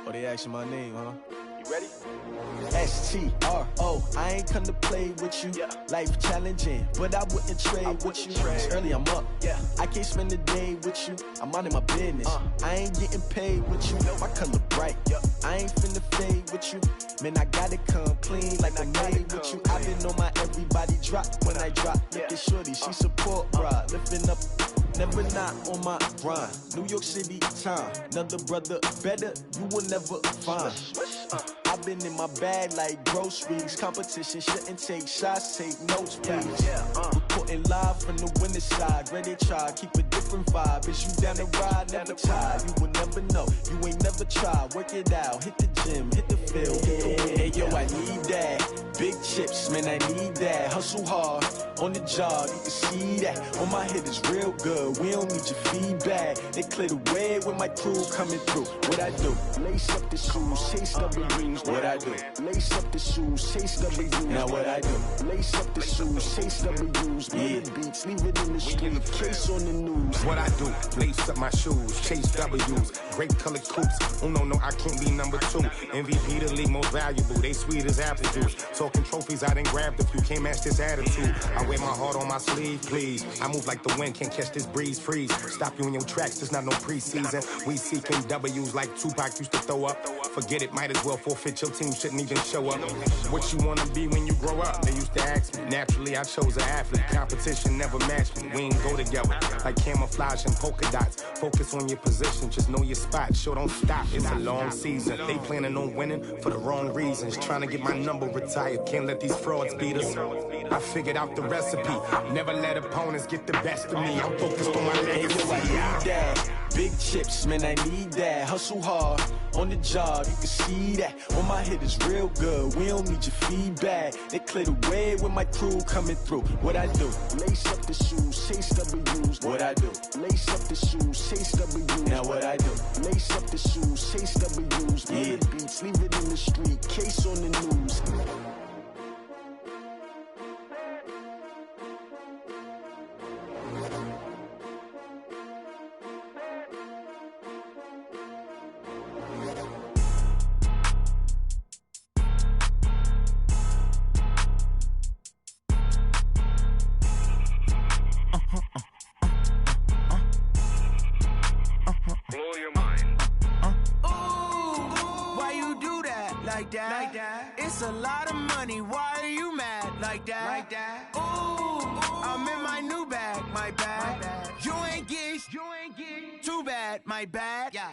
Oh, they asking my name, huh? You ready? STRO, I ain't come to play with you. Yeah. Life challenging, but I wouldn't trade with you. It's early, I'm up. Yeah. I can't spend the day with you. I'm out of my business. I ain't getting paid with you. My color bright. Yeah. I ain't finna fade with you. Man, I gotta come clean like I made with you. I've been on my everybody drop when I drop. Look at shorty, she support bra. Lifting up, never not on my grind. New York City time, another brother better, you will never find. I've been in my bag like groceries. Competition shouldn't take shots, take notes, please. Reporting live from the winter side. Ready to try, keep a different vibe. Is you down the ride, never tired. You will never know, you ain't never tried. Work it out, hit the gym, hit the field. Hey yo, I need that. Big chips, man, I need that. Hustle hard, on the job, you can see that. On my head is real good, we don't need your feedback. They clear the way with my crew coming through. What I do? Lace up the shoes, chase W's. What I do? Lace up the shoes, chase W's. Now what I do? Lace up the shoes, chase W's. Yeah, beats, leave it in the street, case on the news. What I do? Lace up my shoes, chase W's. Great colored coops. Oh no, I can't be number 2. MVP the league most valuable. They sweet as apple juice. Talking trophies, I done grabbed a few. Can't match this attitude. I wear my heart on my sleeve, please. I move like the wind, can't catch this breeze, freeze. Stop you in your tracks, there's not no preseason. We seeking W's like Tupac used to throw up. Forget it, might as well forfeit. Your team shouldn't even show up. What you wanna be when you grow up? They used to ask me. Naturally, I chose an athlete. Competition never matched me. We ain't go together like camouflage and polka dots. Focus on your position, just know your spot. Sure, don't stop. It's a long season. They planning on winning for the wrong reasons. Trying to get my number retired. Can't let these frauds beat us. I figured out the rest. recipe. Never let opponents get the best of me. I'm focused on my legacy. I need that. Big chips, man, I need that. Hustle hard on the job, you can see that. On my hit is real good. We don't need your feedback. They clear the way with my crew coming through. What I do? Lace up the shoes, chase W's. What I do? Lace up the shoes, chase W's. Now what I do? Lace up the shoes, chase W's. Yeah. Beats, leave it in the street, case on the news. It's a lot of money, why are you mad like that? Ooh, I'm in my new bag, my bad. You ain't get too bad, my bad. Yeah.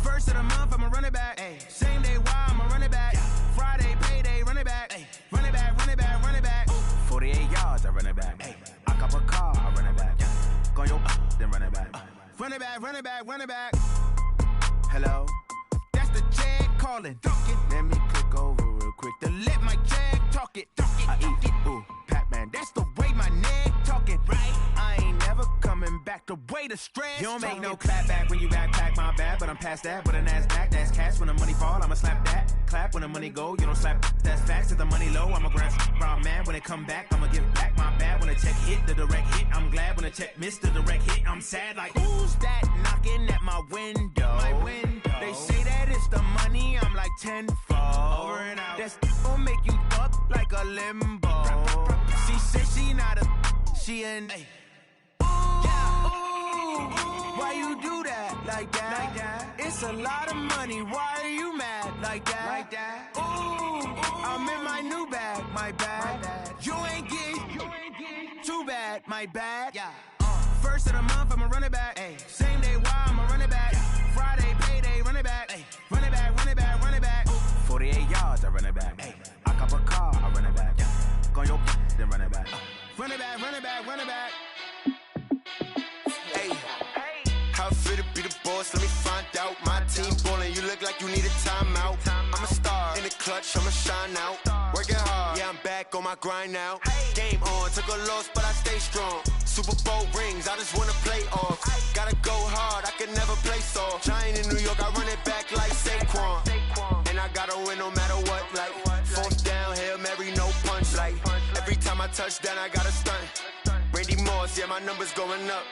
First of the month, I'ma run it back. Ay. Same day, why I'ma run it back. Yeah. Friday, payday, run it back. Ay. Run it back, run it back, run it back. Ooh. 48 yards, I run it back. Ay. I cop a car, I run it back. Yeah. Go your then run it back. Run it back, run it back, run it back. Hello? That's the jag calling. Let me click over real quick to let my jag talk it. I eat it, ooh, Pac-Man. That's the way my neck talking, right? I ain't never coming back the way the stress. You don't make no clap back when you backpack, my bad, but I'm past that. But a NASDAQ, that's cash. When the money fall, I'ma slap that. Clap when the money go, you don't slap. That's facts. If the money low, I'ma grab brown man. When it come back, I'ma give back my bad. When the check hit, the direct hit, I'm glad. When the check missed the direct hit, I'm sad. Like, who's that knocking at my window? My window. They say that it's the money, I'm like tenfold. Over and out. That's gon' make you up like a limbo. She said she not a, she an. Ooh, why you do that like that? It's a lot of money, why are you mad like that? Ooh, I'm in my new bag, my bad. You ain't get too bad, my bad. Yeah. First of the month, I'ma run it back. Ay. Same day, why I'ma run it back. Friday, payday, run it back. Ay. Run it back, run it back, run it back. Ooh. 48 yards, I run it back. Ay. I cop a car, I run it back. Go your then run it back. Run it back, run it back, run it back. Hey, how fit to be the boss? Let me find out. My team ballin', you look like you need a timeout. I'm a star in the clutch, I'ma shine out. Working hard, yeah, I'm back on my grind now. Game on, took a loss, but I stay strong. Super Bowl rings, I just wanna play off. Gotta go hard, I can never play soft. Giant in New York, I run it back like Saquon. And I gotta win no matter what, like fourth down, Hail Mary, no punch. Like every time I touch down, I gotta stunt. Randy Moss, yeah, my numbers going up.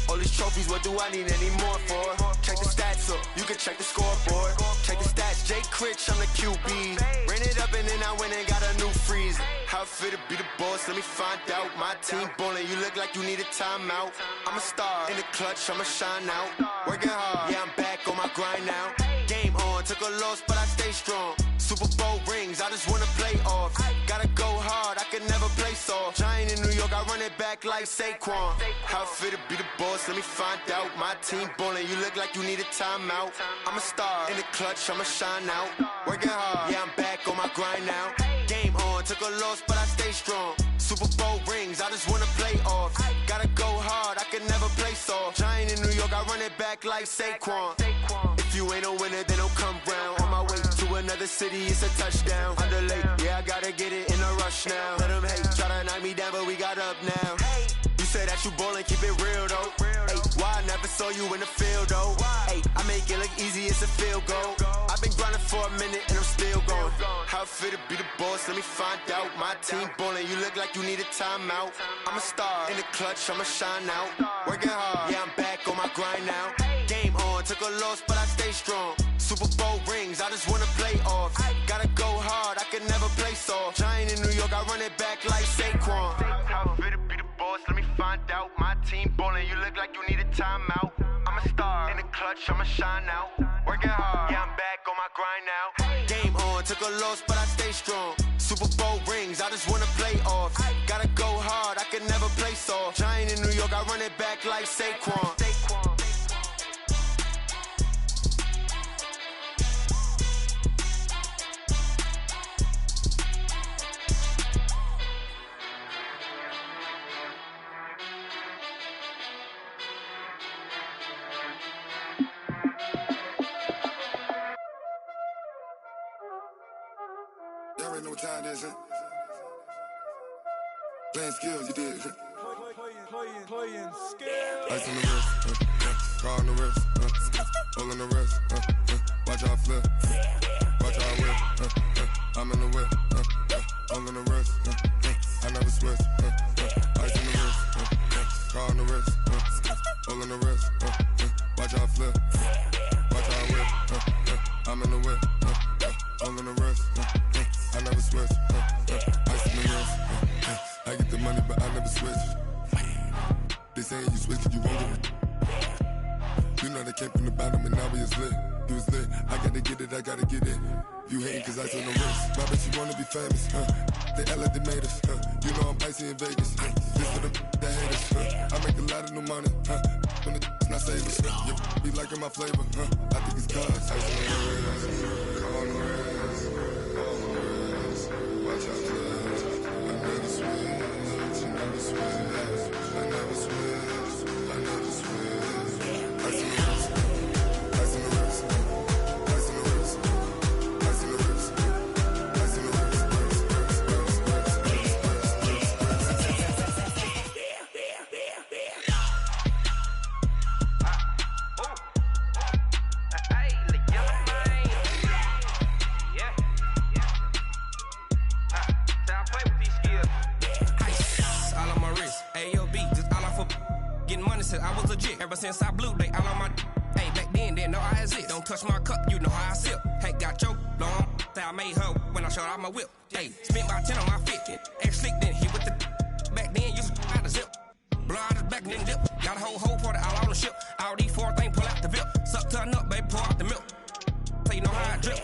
All these trophies, what do I need any more for? Check the stats up, you can check the scoreboard. Check the stats, Jay Critch, I'm the QB. Ran it up and then I went and got a new freeze. How fit to be the boss, let me find out. My team ballin', you look like you need a timeout. I'm a star in the clutch, I'ma shine out. Working hard, yeah, I'm back on my grind now. Game on, took a loss, but I stay strong. Super Bowl rings, I just wanna play off. Gotta go hard, I can never play soft. Giant in New York, I run it back like Saquon. How fit to be the boss, let me find out. My team ballin', you look like you need a timeout. I'm a star in the clutch, I'ma shine out. Working hard, yeah, I'm back on my grind now. Game on, took a loss, but I stay strong. Super Bowl rings, I just wanna play off. Gotta go hard, I can never play soft. Giant in New York, I run it back like Saquon. If you ain't a winner, then don't come round. On my way to another city, it's a touchdown. Underlay, yeah, I gotta get it in a rush now. Let them hate, try to knock me down, but we got up now. You say that you ballin', keep it real though. Ay, why I never saw you in the field though? Ay, I make it look easy, it's a field goal. I've been grinding for a minute and I'm still going. How fit to be the boss, let me find out. My team ballin', you look like you need a timeout. I'm a star in the clutch, I'ma shine out. Working hard, yeah, I'm back on my grind now. Game on, took a loss, but I stay strong. Super Bowl rings, I just wanna play off. Gotta go hard, I can never play soft. Giant in New York, I run it back like Saquon. How fit to be the boss, let me find out. My team ballin', you look like you need a timeout. I'm a star in the clutch, I'ma shine out. Working hard, yeah, I'm back on my grind now. Game on, took a loss, but I stay strong. Super Bowl rings, I just wanna play off. Gotta go hard, I can never play soft. Giant in New York, I run it back like Saquon. saying? Playing skills, you did. Playing skills. Ice on the wrist, car on the wrist, hole in the wrist, watch how I flip, watch how I whip, I'm in the whip, hole in the wrist, I never switch, ice on the wrist, car on the wrist, hole in the wrist, watch how I flip, watch how I whip, I'm in the whip, hole in the wrist, I never switch, ice on the wrist, I get the money but I never switch. They saying you switch, you won't get it. You know they came from the bottom and now we is lit. You was lit, I gotta get it, I gotta get it. You hating cause I on the wrist. My bitch, you wanna be famous, They Ella, they made us, You know I'm icy in Vegas, This for the that hate us, I make a lot of new money, When the not savers, You be liking my flavor, I think it's cause ice on the wrist, on the wrist, on the wrist. Watch out, cuz I never switch, you never switch. I never switch, I never switch. Ice in the wrist, ice in the wrist, ice in the wrist, ice in the wrist, ice in the wrist, I was legit ever since I blew they all on my hey back then didn't know I exist. Don't touch my cup, you know how I sip. Hey, got your long I made her when I showed out my whip. Hey, spent about 10 on my fit. Ex slick then hit with the back then used to out the zip. Blow out his back then dip. Got a whole party all on the ship. All these four things pull out the VIP. Suck to a nut, baby, pour out the milk. So you know how I drip.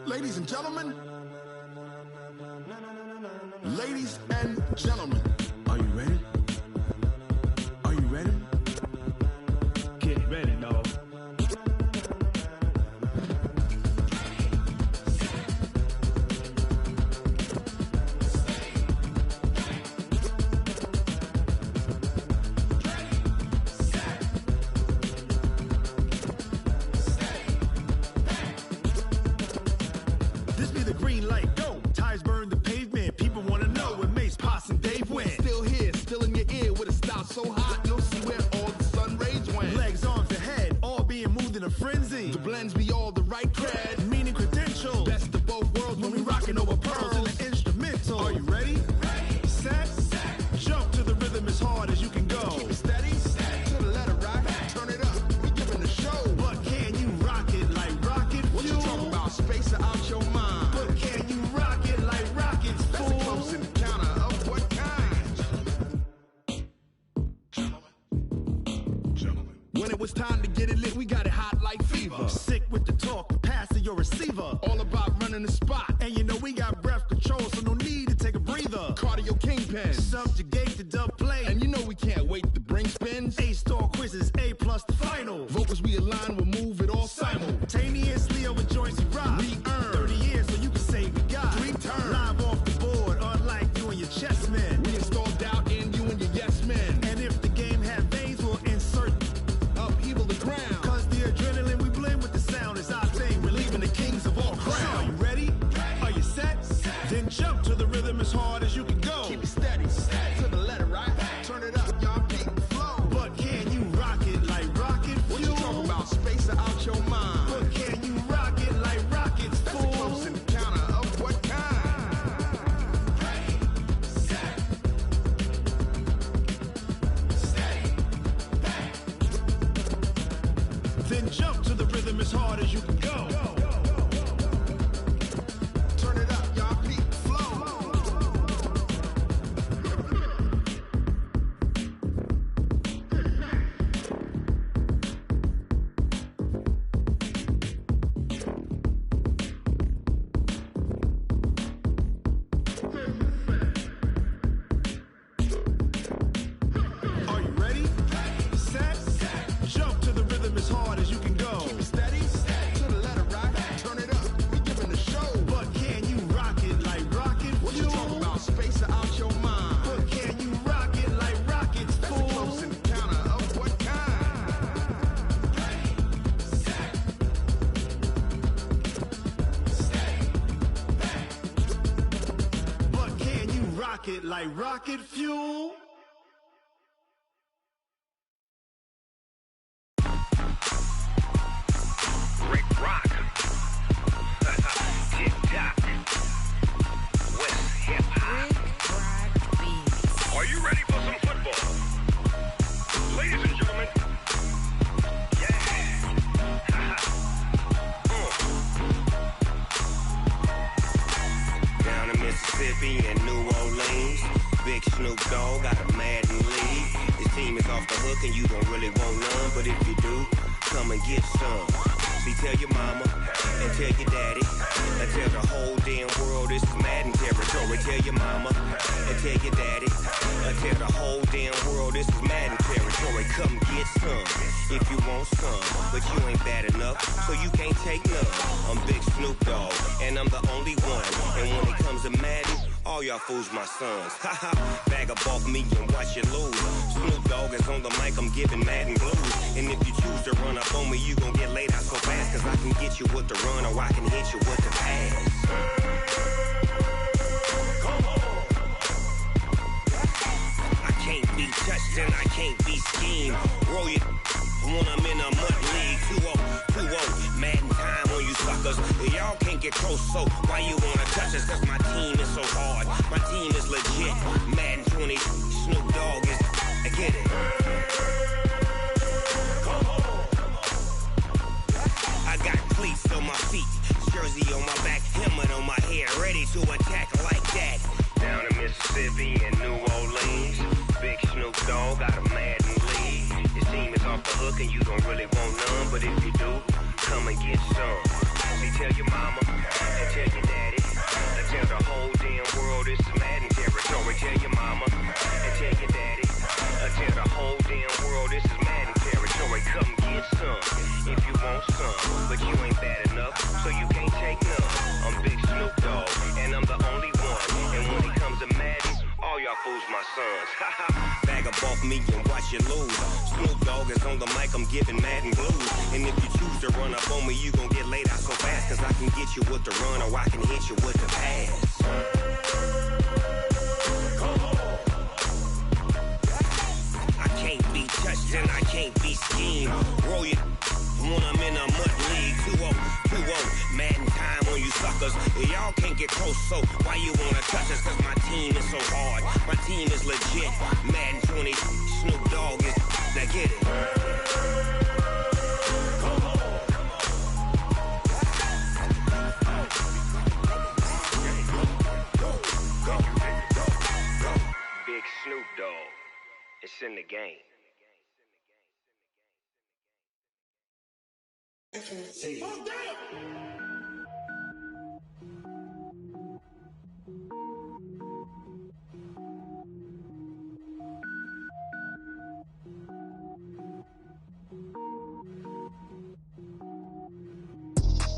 Ladies and gentlemen, ladies and gentlemen, are you ready? Are you ready? Get ready, dog. So hot, you'll see where all the sun rays went. Legs, arms, ahead, all being moved in a frenzy. The blends be all the right cred, meaning credentials. Best of both worlds when we rocking over pearls in the instrumental. Are you ready? Ready. Set. Jump to the rhythm as hard as you can go. Keep it steady. To the letter right. Turn it up. We giving the show. But can you rock it like rocket fuel? What you talking about? Space out your mind. But can you rock it like rockets, fool? That's a close encounter of what kind? When it was time to get it lit, we got it hot like fever. Sick with the talk, pass to your receiver. All about running the spot. And you know we got breath control, so no need to take a breather. Cardio kingpin, subjugate the dub play. And you know we can't wait to bring spins. A-star quizzes, A+ the final. Vocals we align, we'll move it all simultaneously over joints we rock. We earn 30 years so you can say we got 3 turns. Live off the board, unlike you and your chess men. We install doubt in you and your yes men. And if the game had veins, we'll insert upheaval the ground. Cause the adrenaline we blend with the sound is our thing. We're leaving the kings of all crowns. So are you ready? Are you set? Then jump to the rhythm as hard as you can go. Keep it steady. To the letter, right? Turn it up, y'all. Keep the flow. But can you rock it like Jump to the rhythm as hard as you can go. Turn it up, y'all. Peak flow. Are you ready? Set. Jump to the rhythm as hard as you can go. Keep it steady. To the letter, right? Turn it up. We giving the show. But can you rock it like rocket? What you talking about? Space out your mind. But can you rock it like rockets, fool? That's a close encounter of what kind? But can you rock it like rocket fuel? Rick Rock. Tick-tock. West hip-hop. Are you ready for some football? Ladies and gentlemen. Yeah. Down in Mississippi and New Orleans, Big Snoop Dogg got a Madden league. His team is off the hook and you don't really want none, but if you do, come and get some. See, tell your mama and tell your daddy and tell the whole damn world this is Madden territory. Tell your mama and tell your daddy and tell the whole damn world this is Madden territory. Come get some if you want some, but you ain't bad enough, so you can't take none. I'm Big Snoop Dogg and I'm the only one. And when it comes to Madden, all y'all fools my sons. Haha, bag up off me and watch you lose. Snoop Dogg is on the mic, I'm giving Madden blues. And if you choose to run up on me, you gon' get laid out so fast. Cause I can get you with the run or I can hit you with the pass. Come on. I can't be touched and I can't be schemed. Roll you when I'm in a mud league. 2-0, Madden time on you suckers. Y'all can't get close, so why you wanna touch us? Cause my team is so hard, my team is legit. Madden 20, Snoop Dogg is, I get it. Come on. I got cleats on my feet, jersey on my back, helmet on my head, ready to attack like that. Down in Mississippi and New Orleans, Big Snoop Dogg got a Madden league. His team is off the hook and you don't really want none, but if you do, come and get some. See, tell your mama and tell your daddy and tell the whole damn world this is Madden territory. Tell your mama and tell your daddy and tell the whole damn world this is Madden territory. Come get some if you want some, but you ain't bad enough, so you can't take none. I'm Big Snoop Dogg and I'm the only one. And when it comes to Madden, all y'all fools my sons. Bag up off me and watch you lose. Snoop Dogg is on the mic, I'm giving Madden blues. And if you choose to run up on me, you gon' get laid out so fast. Cause I can get you with the run or I can hit you with the pass. Come on. I can't be touched and I can't be schemed. Roll you when I'm in a mud league. 2-0, Madden time on you suckers. Y'all can't get close, so why you wanna touch us? Cause my team is so hard, my team is legit. Madden 20, Snoop Dogg is, now get it. Come on. Big Snoop Dogg, it's in the game.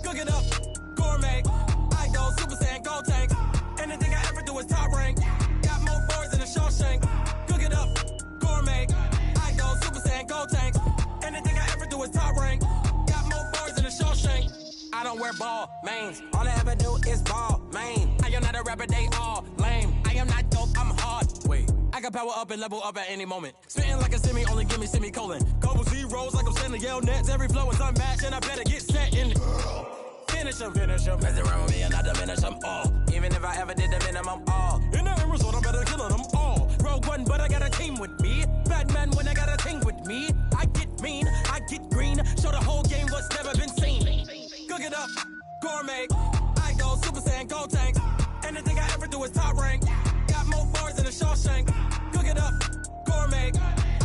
Cook it up, gourmet. I go Super Saiyan, go tank. Anything I ever do is top rank. Got more boys than a Shawshank. Cook it up, gourmet. I go Super Saiyan, go tank. Anything I ever do is top rank. Got more boys than a Shawshank. I don't wear ball mains. All I ever do is ball main. I am not a rapper, they all lame. I am not dope, I'm hard. Wait, I can power up and level up at any moment. Spitting like a semi, only give me semicolon. Couple zeros like I'm sending Yale Nets. Every flow is unmatched and I better get set in. Finish them. Mess around with me and I diminish them all. Even if I ever did the minimum all. In the end result, I'm better killing them all. Rogue One, but I got a team with me. Batman when I got a team with me. I get mean, I get green. Show the whole game what's never been seen. Cook it up, gourmet. I go Super Saiyan, gold tanks. Anything I ever do is top rank. Got more bars than a Shawshank. Cook it up, gourmet.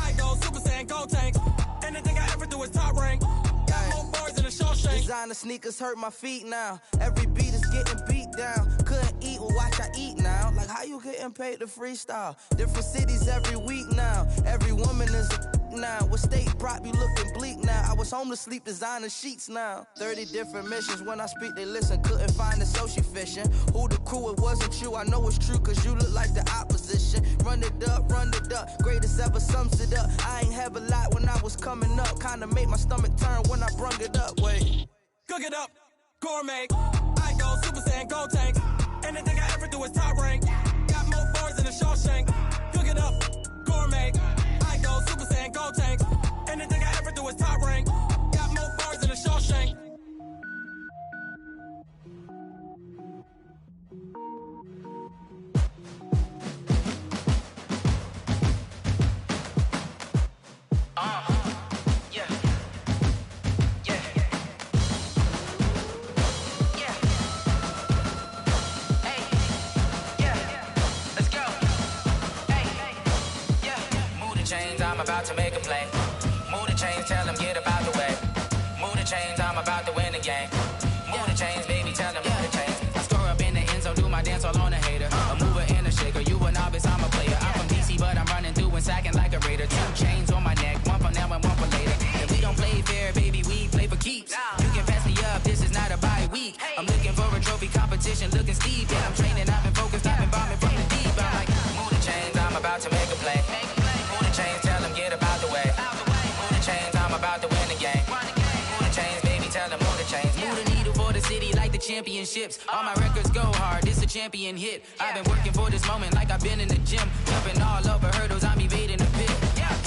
I go Super Saiyan, gold tanks. Anything I ever do is top rank. Got more bars than a Shawshank. Designer sneakers hurt my feet now. Every beat is getting beat down. Couldn't eat, well watch I eat now. Like how you getting paid to freestyle? Different cities every week now. Every woman is a now. What state brought me looking bleak now? I was home to sleep designer sheets now. 30 different missions. When I speak they listen. Couldn't find the social fishing. Who the crew? It wasn't you. I know it's true cause you look like the opposition. Run it up. Greatest ever sums it up. I ain't have a lot when I was coming up. Kinda made my stomach turn when I brung it up. Wait. Cook it up, gourmet. I go Super Saiyan, gold tank. Anything I ever do is top rank. Got more bars than a Shawshank. Cook it up, gourmet. I go Super Saiyan, gold tank. Anything I ever do is top rank. Got more bars than a Shawshank. I'm about to make a play. Move the chains, tell them get about the way. Move the chains, I'm about to win the game. Move the chains, baby, tell them move the chains. I score up in the end zone, do my dance all on a hater. A mover and a shaker, you a novice, I'm a player. I'm from DC, but I'm running through and sacking like a raider. 2 chains on my neck, one for now and one for later. If we don't play fair, baby, we play for keeps. You can pass me up, this is not a bye week. I'm looking for a trophy competition, looking steep. Yeah, I'm training, I've been focused, I've been bombing from the deep. I'm like, move the chains, I'm about to make a play. Move the chains, tell them get about the way. Move the chains, I'm about to win the game. Move the chains, baby, tell them move the chains. Move the needle for the city like the championships. All my records go hard, this a champion hit. I've been working for this moment like I've been in the gym. Jumping all over hurdles, I'm evading the pit.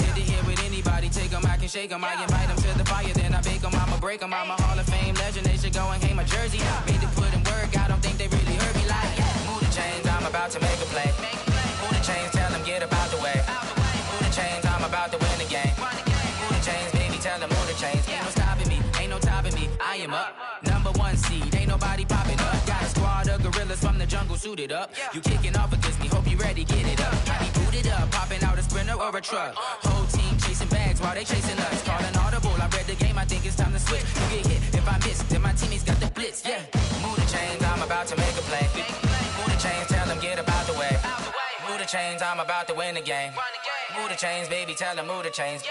Hit to hit with anybody, take them, I can shake them. I invite them to the fire, then I bake them, I'ma break them. I'm a Hall of Fame legend, they should go and hang my jersey. Made to put in work, I don't think they really heard me like. Move the chains, I'm about to make a play. Move the chains, tell them get about the way. Move the chains, I'm about to win the game. Move the chains, baby, tell them move the chains. Ain't no stopping me, ain't no topping me, I am up. Number 1 seed, ain't nobody popping up. Got a squad of gorillas from the jungle suited up. You kicking off against me, hope you ready, get it up. I be booted up, popping out a Sprinter or a truck. Whole team chasing bags while they chasing us. Calling audible, I read the game, I think it's time to switch. You get hit, if I miss, then my teammates got the blitz, yeah. Move the chains, I'm about to make a play. Move the chains, tell them get about the way. Move the chains, I'm about to win the game. Move the chains, baby, tell them move the chains.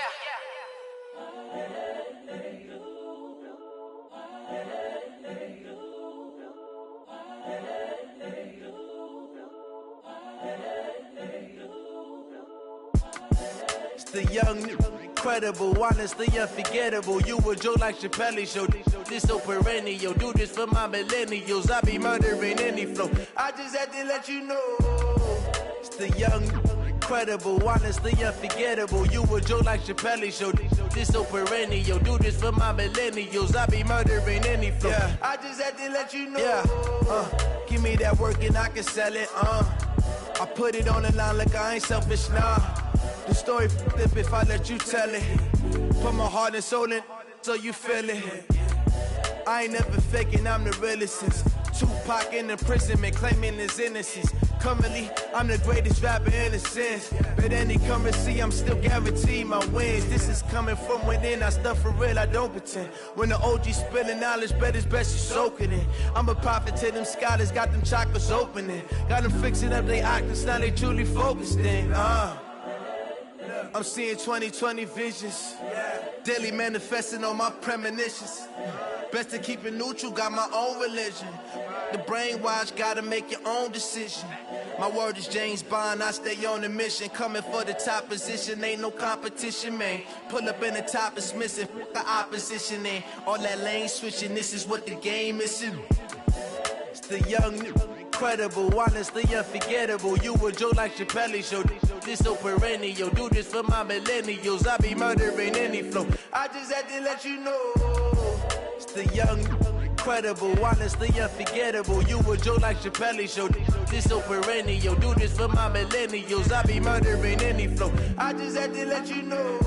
It's the young, incredible, honestly unforgettable. You a joke like Chappelle show. This so perennial. Do this for my millennials. I be murdering any flow. I just had to let you know. It's the young, incredible, honestly unforgettable. You a joke like Chappelle show. This so perennial. Do this for my millennials. I be murdering any flow. Yeah. I just had to let you know. Yeah. Give me that work and I can sell it. I put it on the line like I ain't selfish, nah. The story flip if I let you tell it. Put my heart and soul in so you feel it. I ain't never faking, I'm the realest since Tupac in imprisonment, claiming his innocence. Currently, I'm the greatest rapper in a sense. But any currency, I'm still guaranteed my wins. This is coming from within, I stuff for real, I don't pretend. When the OG spilling knowledge, bet it's best you soak it in. I'm a prophet to them scholars, got them chakras opening. Got them fixing up their octaves, now they truly focused in. I'm seeing 2020 visions. Daily manifesting on my premonitions. Best to keep it neutral, got my own religion. The brainwash, gotta make your own decision. My word is James Bond, I stay on the mission. Coming for the top position, ain't no competition, man. Pull up in the top, it's missing, the opposition in. All that lane switching, this is what the game is. It's the young, incredible, honestly unforgettable. You a joke like Chappelle show. This so perennial. Do this for my millennials. I be murdering any flow. I just had to let you know. It's the young, incredible, honestly unforgettable. You a joke like Chappelle show. This so perennial. Do this for my millennials. I be murdering any flow. I just had to let you know.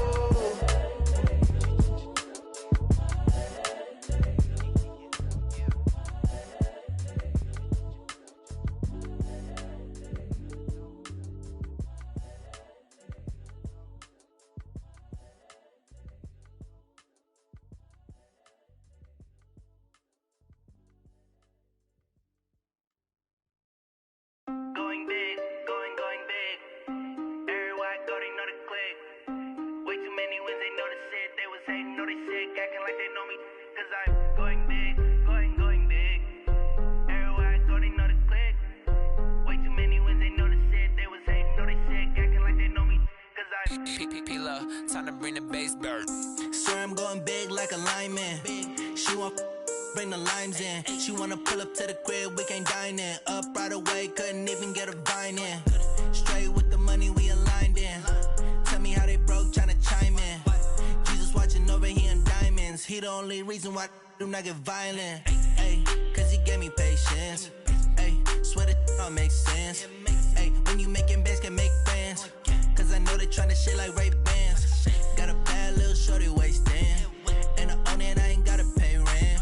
know they sick, acting like they know me. Cause I'm going big, going big. Everywhere I go, they know the click. Way too many wins, they know the shit. They was hating, know they sick, acting like they know me. Cause I'm P-P-P-Love, time to bring the bass bird. Swear I'm going big like a lineman. She want bring the limes in. She wanna pull up to the crib, we can't dine in. Up right away, couldn't even get a vine in. Straight with the money we aligned in. Tell me how they broke, tryna chime in. Jesus watching over here in diamonds. He the only reason why I do not get violent. Ay, cause he gave me patience. Ay, swear that all makes sense. Ay, when you making bands, can make friends. Cause I know they tryna shit like Ray-Bans. Got a bad little shorty wasting. And I own it, I ain't gotta pay rent.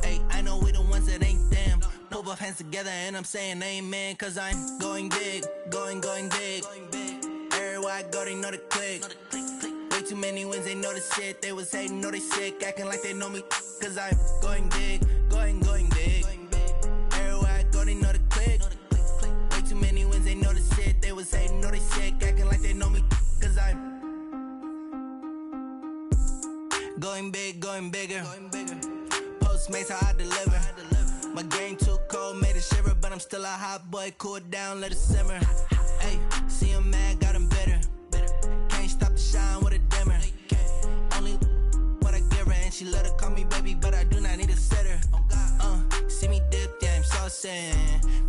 Ay, I know we the ones that ain't them. Move our hands together and I'm saying amen. Cause I'm going big, going big. Everywhere I go, they know the click. Way too many wins, they know the shit. They was hating, know they sick, acting like they know me. Cause I'm going big, going big. Everywhere I go, they know the click. Way too many wins, they know the shit. They was hating, know they sick, acting like they know me. Cause I'm going big, going bigger. Postmates, how I deliver. My game too cold, made it shiver. But I'm still a hot boy, cool it down, let it simmer. Hey, see him mad, got him bitter. Can't stop the shine with a dimmer. Only what I give her, and she let her call me baby, but I do not need a sitter. See me dip, yeah, I'm saucing.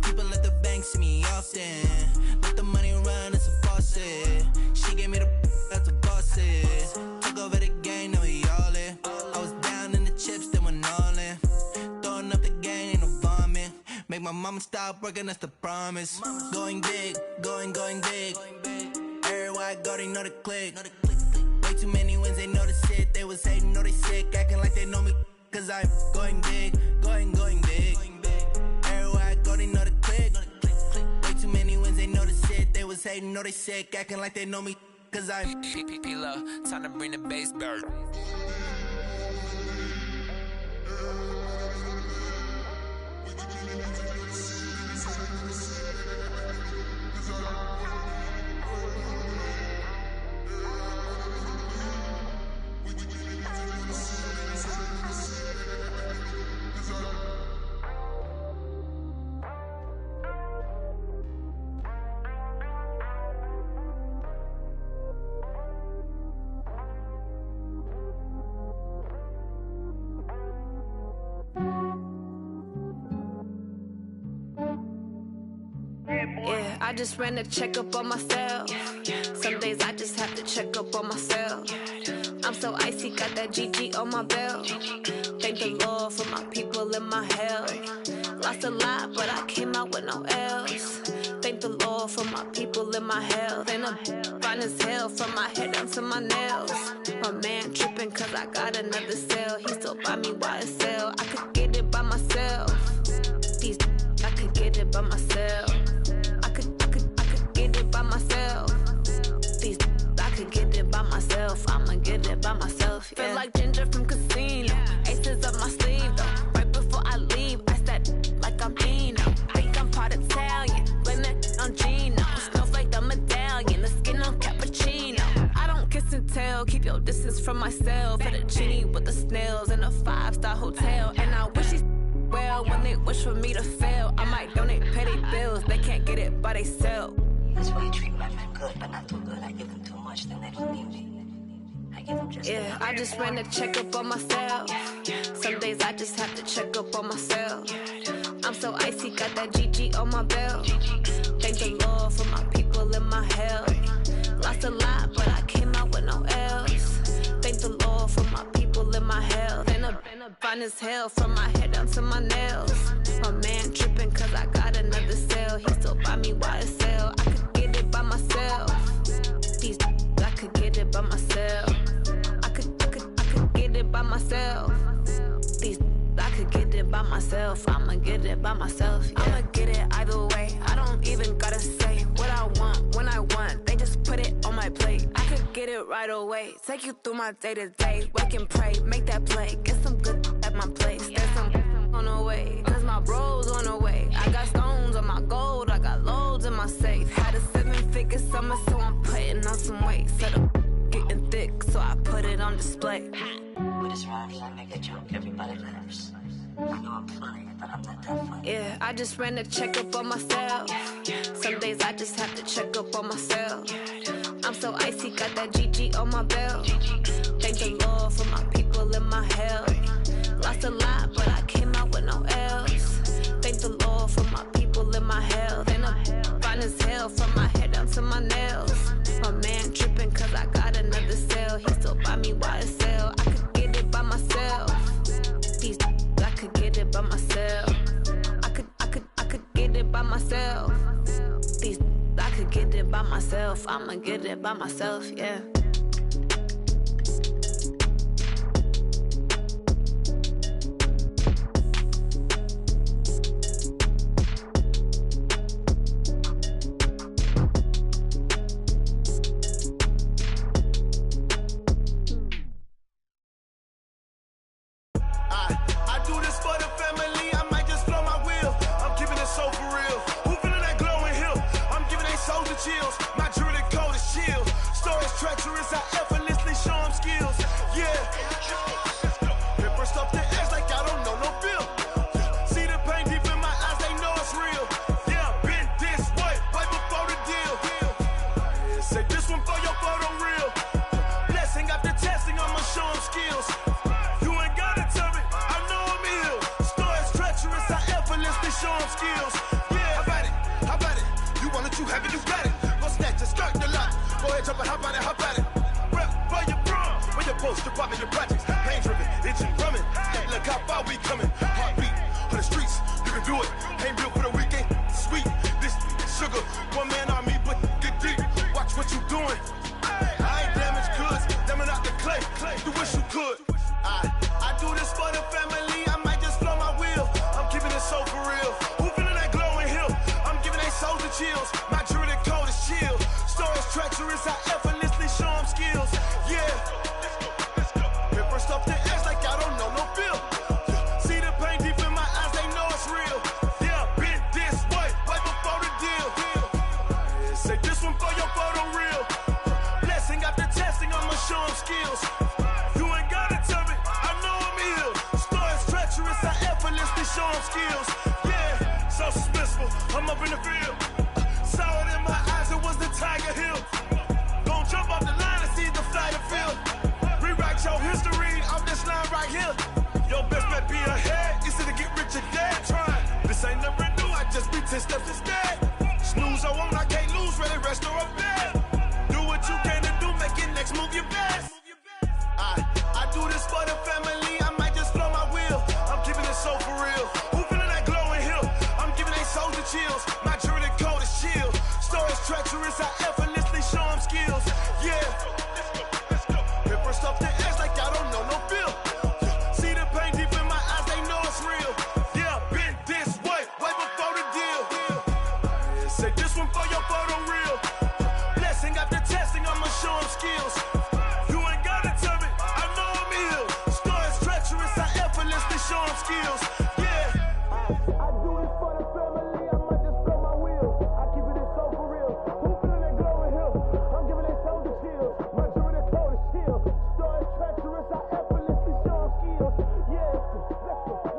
People at the bank see me often. Let the money run, it's a faucet. She gave me the that's a bosses. Took over the game, now we all in. I was down in the chips, then went all in. Throwing up the game, ain't no vomit. Make my mama stop working, that's the promise. Going big, going big. Everywhere I go, they know the click. Way too many wins, they know the shit. They was hating, know they sick, acting like they know me. Cause I'm going big, going big. Everywhere I go, they know the click. Way too many wins, they know the shit. They was hating, know they sick, acting like they know me. Cause I'm P-P-P-Love, time to bring the bass bird. Yeah, I just ran a checkup on myself. Some days I just have to check up on myself. I'm so icy, got that GG on my belt. Thank the Lord for my people in my health. Lost a lot, but I came out with no L's. Thank the Lord for my people in my health. And I'm fine as hell from my head down to my nails. My man tripping cause I got another cell. He still buy me YSL. I could get it by myself. These I could get it by myself. I could get it by myself. These I could get it by myself. I'ma get it by myself. Yeah. Feel like Ginger from Casino. Aces up my sleeve though. Right before I leave, I said like I'm Eno. Think I'm part Italian. Blame that on Gino. Snowflake the medallion. The skin on cappuccino. I don't kiss and tell. Keep your distance from myself. Fettuccine with the snails in a 5-star hotel. And I wish he's well when they wish for me to fail. I might donate petty bills. They can't get it by themselves. That's why you treat my men good, but not too good. I give them too much, then they don't need me. I give them just yeah, I just ran a checkup on myself. Some days I just have to check up on myself. I'm so icy, got that GG on my belt. Thank the Lord for my people in my health. Lost a lot, but I came out with no L's. Thank the Lord for my people in my health. And I'm fine as hell from my head down to my nails. My man tripping cause I got another cell. He still buy me YSL. I could get it by myself. These I could get it by myself. I could get it by myself. These I could get it by myself. I'ma get it by myself. Yeah. I'ma get it either way. I don't even gotta say what I want when I want. They just put it on my plate. I could get it right away. Take you through my day to day. Wake and pray, make that play. Get some good at my place. There's some on the way. Cause my bro's on the way. I got stones on my gold. I got loads in my safe. Had a 7-figure summer, so I'm putting on some weight. Set up getting thick, so I put it on display. this round here, I make a joke, everybody laughs. I know I'm funny, but I'm not that funny. Yeah, I just ran a checkup on myself. Some days I just have to check up on myself. I'm so icy, got that GG on my belt. Thank the Lord for my people in my health. Lost a lot, but I came out with no L's. Thank the Lord for my people in my health. And I'm fine as hell from my head down to my nails. My man tripping cause I got another cell. He still buy me YSL. I could get it by myself. These I could get it by myself. I could get it by myself. These I could get it by myself. I'ma get it by myself, yeah. Chills. My jewelry code is chill. Storage treacherous, I effortlessly show them skills. Yeah. Paper stuff to edge like I don't know no bill. See the pain deep in my eyes, they know it's real. Yeah, been this way, way before the deal. Say this one for your photo real. Blessing after testing, I'ma show them skills. You ain't gotta tell me, I know I'm ill. Storage treacherous, I effortlessly show them skills. Yeah, how about it? How about it? You want it, you have it, you got it. Just start the lot. Go ahead, jump it, hop on it, hop on it. Rep for your prom, for your poster, popping your projects. Pain driven, itching, drumming. Look how far we coming. Heartbeat on the streets, you can do it. Ain't built for the weekend. Sweet, this sugar, one man army, but get deep. Watch what you doing. I ain't damaged goods, damn it out the clay. You wish you could. I do this for the family. I might just blow my wheel. I'm keeping it so for real. Who feeling that glowing hill? I'm giving they souls the chills. My jewelry code is chill. Storage treacherous, I effortlessly show them skills. Yeah. Paper stuff to edge like I don't know no bill. See the pain deep in my eyes, they know it's real. Yeah, been this way, way before the deal. Say this one for your photo real. Blessing after testing, I'ma show them skills. You ain't gotta tell me, I know I'm ill. Storage treacherous, I effortlessly show them skills. Yeah, so suspenseful, I'm up in the field. Saw it in my eyes, it was the Tiger Hill. Gon' jump off the line and see the flyer field. Rewrite your history off this line right here. Your best bet be ahead, easy to get rich or dead trying. This ain't never new, I just be 10 steps instead. Snooze I won't, I can't lose, ready, rest or a bed. Do what you can to do, make your next move your best. I do this for the family, I might just blow my wheel. I'm keeping it so for real. Who feeling that glowing hill? I'm giving they souls the chills. My jewelry code is chill. Storage treacherous, I effortlessly show them skills. Yeah. Paper stuff to edge like I don't know no bill. See the pain deep in my eyes, they know it's real. Yeah, been this way, way before the deal. Say this one for your photo real. Blessing after testing, I'ma show them skills. You ain't gotta tell me, I know I'm ill. Storage treacherous, I effortlessly show them skills. Yeah. I do this for the family, I might just blow my wheel. I keep it so for real. Who feeling that glowing hill? I'm giving they souls the chills. My jewelry code is chill. Storage treacherous, I effortlessly show them skills. Yeah,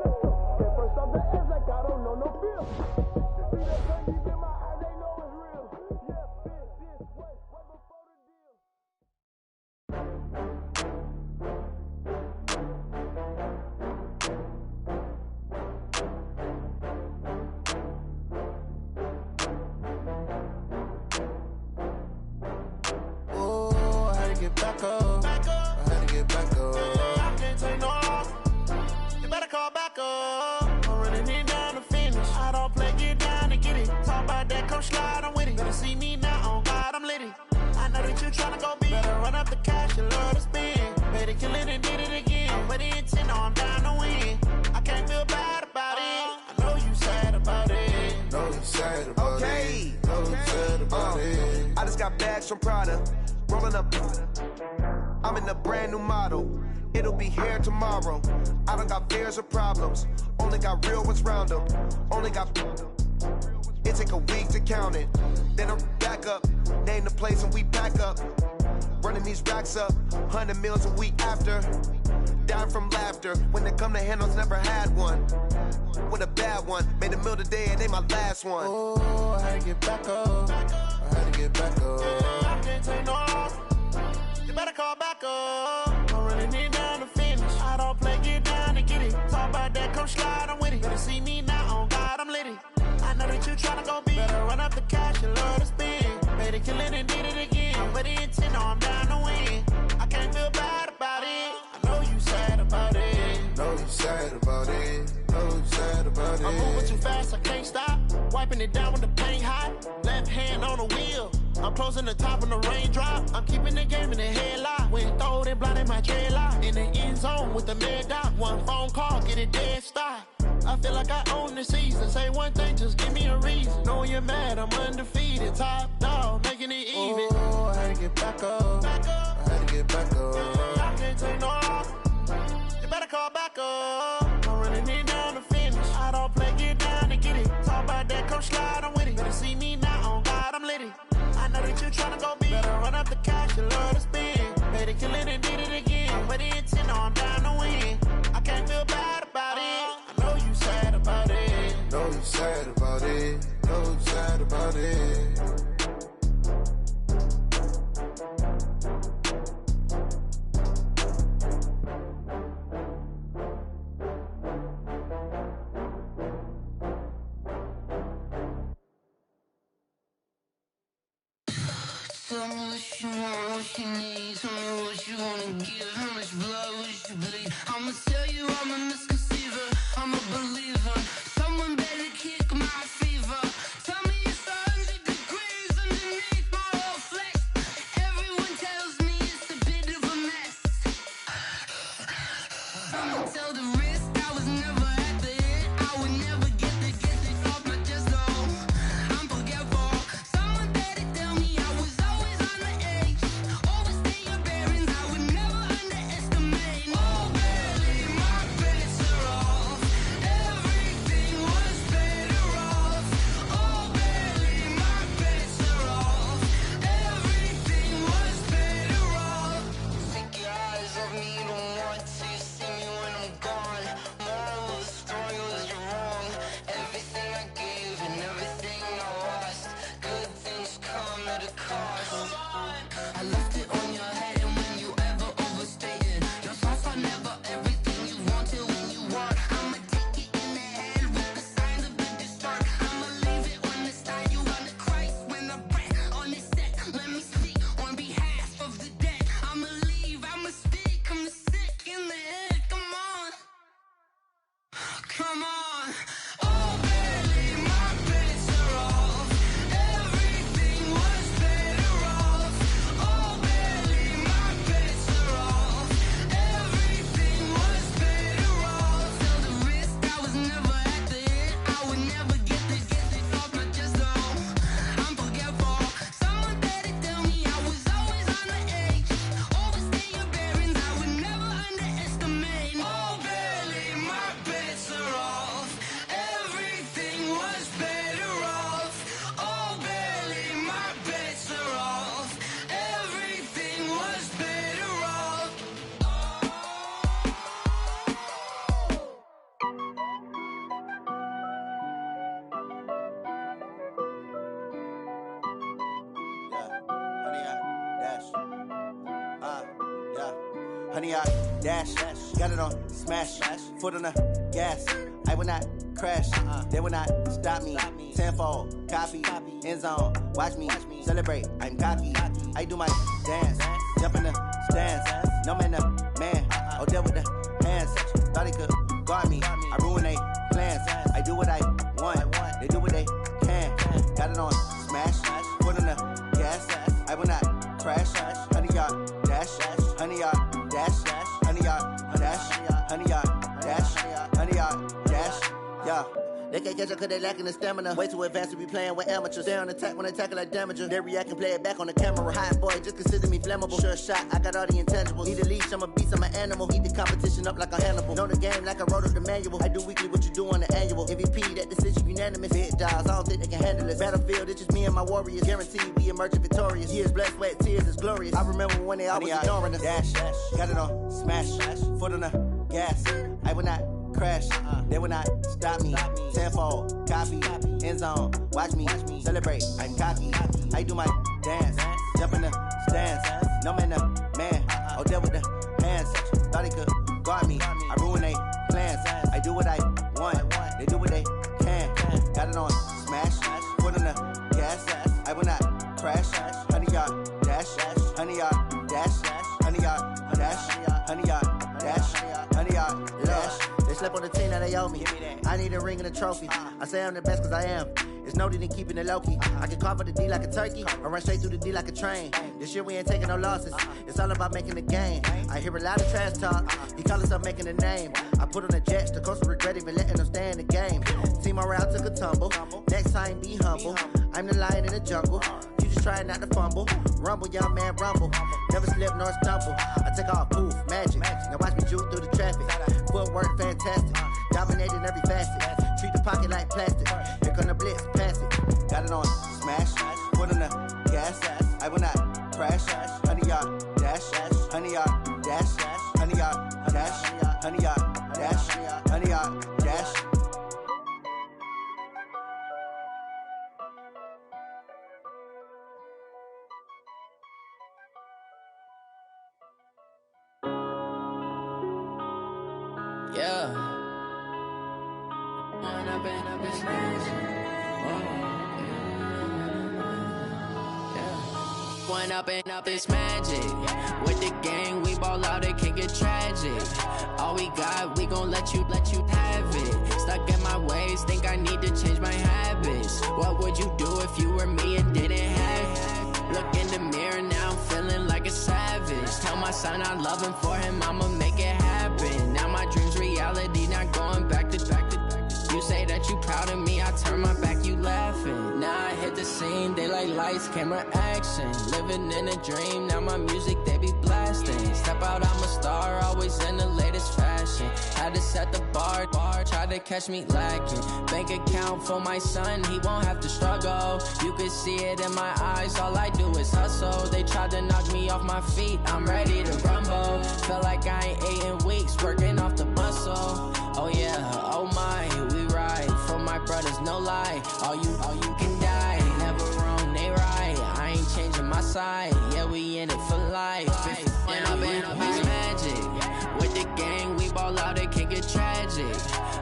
let's go. Get first off the edge like I don't know no feel. See that pain deep in my eyes, they know it's real. Yeah, been this way, way before the deal. Oh, I had to get back up. I had to get back up. I can't take no loss. You better call back up. I'm running it down to finish. I don't play, get down to get it. Talk about that, come slide, I'm with it. Better see me now, on God, I'm litty. I know that you tryna go big. Better run up the cash, you love to spend. Better kill it and did it again. I'm with the intent, no, I'm down to win. I can't feel bad about it. I know you sad about it. Know you sad about it. Know you sad about it. I just got bags from Prada. Rolling up. I'm in a brand new model. It'll be here tomorrow. I don't got fears or problems. Only got real ones round them. Only got. It take a week to count it. Then I'm back up. Name the place and we pack up. Running these racks up. 100 meals a week after. die from laughter. When it come to handles, never had one. With a bad one, made a meal today and ain't my last one. Oh, I had to get back up. I had to get back up. I can't take no loss. You better call back up. I'm running it down to finish. I don't play, get down to get it. Talk about that, come slide, I'm with it. Better see me now, on God, I'm litty. I know that you tryna go big. Better run up the cash, you love to spend. Made it, kill it, and did it again. I'm with the intent, no, I'm down to win. I can't feel bad about it. I know you sad about it. Know you sad about it. Know you sad about it. I'm moving too fast, I can't stop. Wiping it down with the paint hot. Left hand on the wheel. I'm closing the top on the raindrop. I'm keeping the game in the headlock. When throwed and blinded my dreadlock. In the end zone with the mad dot. One phone call, get it dead stop. I feel like I own the season. Say one thing, just give me a reason. Knowing you're mad, I'm undefeated. Top dog, making it even. Oh, I had to get back up. I had to get back up. I can't take no loss. You better call back up. I'm running it down to finish. I don't play, get down to get it. Talk about that, come slide, I'm with it. Better see me now, on God, I'm litty. I know that you tryna go big. Better run up the cash, you love to spend. Made it, kill it, and did it again. But the intent, no, I'm down to win. I can't feel bad about it. I know you sad about it. Know you sad about it. Know you sad about it. Tell me what you want, what you need. Tell me what you wanna give. How much blood would you bleed? I'ma tell you I'm a misconceiver. I'm a believer. Someone better kick my fever. Tell me it's 100 degrees underneath my whole flesh. Everyone tells me it's a bit of a mess. I'ma tell the risk I was never at the end. I would never get it off my chest though. I'm forgetful. Someone better tell me I was always on the edge. Overstay your bearings, I would never underestimate. Oh baby, my bets are off. Everything was better off. Oh baby, my bets are off. Everything was better off. Take your eyes off me, don't want to see me when I'm gone. Moral of the story was you're wrong. Everything I gave and everything I lost. Good things come at a cost. I left it on your head, and when you ever overstated, your thoughts are never everything you wanted when you want. I'ma take it in the head with the signs of the distort. I'ma leave it on the side. You on the Christ when I breath on this set. Let me speak on behalf of the dead. I'ma leave, I'ma speak. I'm sick in the head. Come on, come on. Oh baby, my bets are off. Everything was better off. Oh baby, my bets are off. Everything was better off. Tell the risk I was never at the end. I would never get it off my chest though. I'm forgetful. Someone better tell me I was always on the edge. Overstay your bearings, I would never underestimate. Oh baby, my bets are off. Everything was better off. Oh baby, my bets are off. Everything was better off. Honey, I dash, got it on smash, foot on the gas. I will not crash, they will not stop me. Tenfold, copy, end zone, watch me celebrate. I'm cocky, I do my dance, jump in the stands. No man, man, oh deal with the hands. Thought he could guard me, I ruin they plans. I do what I want, they do what they can. Got it on smash, foot on the gas. I will not crash, honey, y'all dash, honey, y'all dash, honey, y'all dash, honey, y'all dash, honey, y'all dash, yeah. They can't catch up cause they lacking the stamina. Way too advanced to be playing with amateurs. Stay on attack when they tackle like damager. They react and play it back on the camera. Hot boy, just consider me flammable. Sure shot, I got all the intangibles. Need a leash, I'm a beast, I'm an animal. Eat the competition up like a Hannibal. Know the game like I wrote up the manual. I do weekly what you do on the annual. MVP, that decision unanimous. Big dogs, I don't think they can handle it. Battlefield, it's just me and my warriors. Guaranteed we emerging victorious. Years, blood, sweat, tears, is glorious. I remember when they always ignoring us. Dash, got it on, smash, foot on the gas. I will not crash, they will not stop me. Tenfold, copy, end zone, watch me celebrate. I'm cocky, I do my dance, jump in the stands. No man, the man, oh, deal with the hands. Thought he could guard me, I ruin they plans. I do what I want, they do what they can. Got it on, smash, foot on the gas. I will not crash, 100 yard dash, 100 yard dash, 100 yard dash, 100 yard dash, 100 yard dash. They slept on the team that they owe me. I need a ring and a trophy. I say I'm the best cause I am. It's no need in keeping it low-key. I can carve up the D like a turkey or run straight through the D like a train. This year we ain't taking no losses. It's all about making the game. I hear a lot of trash talk. He call himself making a name. I put on the Jets. The coach will regret even letting them stay in the game. Team morale took a tumble. Next time be humble. I'm the lion in the jungle. You just trying not to fumble. Rumble, young man, rumble. Never slip nor stumble. I take off, poof, magic. Now watch me juke through the traffic. Footwork fantastic. Dominating every facet. Treat the pocket like plastic. Here come the blitz, pass it. Got it on, smash. Foot on the gas. I will not crash. 100 yard dash. 100 yard dash. 100 yard dash. 100 yard dash. 100 yard dash. Yeah. When I've been up this When up and up it's magic. With the gang, we ball out, it can get tragic. All we got, we gon' let you have it. Stuck in my ways, think I need to change my habits. What would you do if you were me and didn't have it? Look in the mirror, now I'm feeling like a savage. Tell my son I love him, for him I'ma make it happen. Now my dream's reality, not going back to. You say that you proud of me, I turn my back, you laughing. Now I hit the scene, they like lights, camera, action. Living in a dream, now my music, they be blasting. Step out, I'm a star, always in the latest fashion. Had to set the bar, try to catch me lacking. Bank account for my son, he won't have to struggle. You can see it in my eyes, all I do is hustle. They tried to knock me off my feet, I'm ready to rumble. Feel like I ain't ate in weeks, working off the muscle. Oh yeah, oh my, we ride for my brothers, no lie. All you can die, never wrong, they right. I ain't changing my side, yeah, we in it for life. When I've been up, it's magic. With the gang, we ball out, it can get tragic.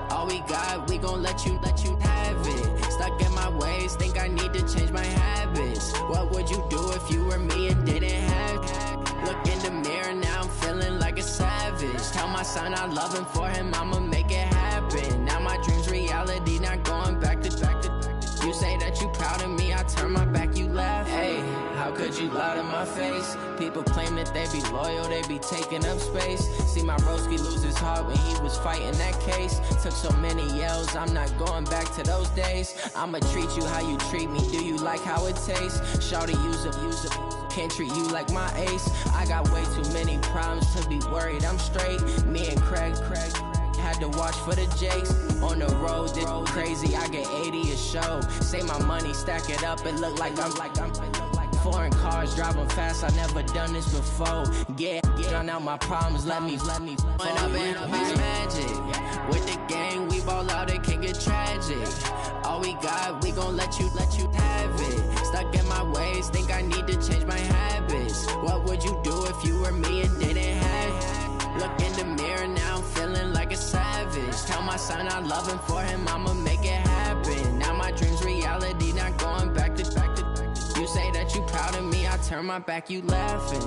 All we got, we gon' let you have it. Stuck in my ways, think I need to change my habits. What would you do if you were me and didn't have it? Look in the mirror, now I'm feeling like a savage. Tell my son I love him, for him I'ma make it happen. Now my dream's reality, not going back to. You say that you proud of me, I turn my back, you laugh. Hey, how could you lie to my face? People claim that they be loyal, they be taking up space. See my broski lose his heart when he was fighting that case. Took so many yells, I'm not going back to those days. I'ma treat you how you treat me, do you like how it tastes? Shawty, use it. Can't treat you like my ace. I got way too many problems to be worried, I'm straight. Me and Craig had to watch for the Jakes. On the road, this crazy, I get 80 a show. Say my money, stack it up, it look like I'm foreign cars, driving fast, I never done this before. Yeah, drown out my problems, let me. When I've been up, it's magic. With the gang, we ball out, it can get tragic. All we got, we gon' let you have it. Stuck in my ways, think I need to change my habits. What would you do if you were me and didn't have it? Look in the mirror, now I'm feeling like a savage. Tell my son I love him, for him I'ma make it happen. Now my dream's reality, not going back to. You say that you proud of me, I turn my back, you laughing.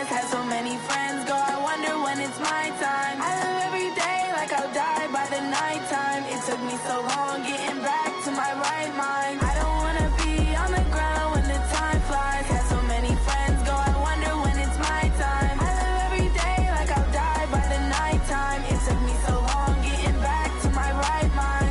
flies. Had so many friends go, I wonder when it's my time. I live every day like I'll die by the nighttime. It took me so long getting back to my right mind. I don't wanna be on the ground when the time flies. Had so many friends go, I wonder when it's my time. I live every day like I'll die by the nighttime. It took me so long getting back to my right mind.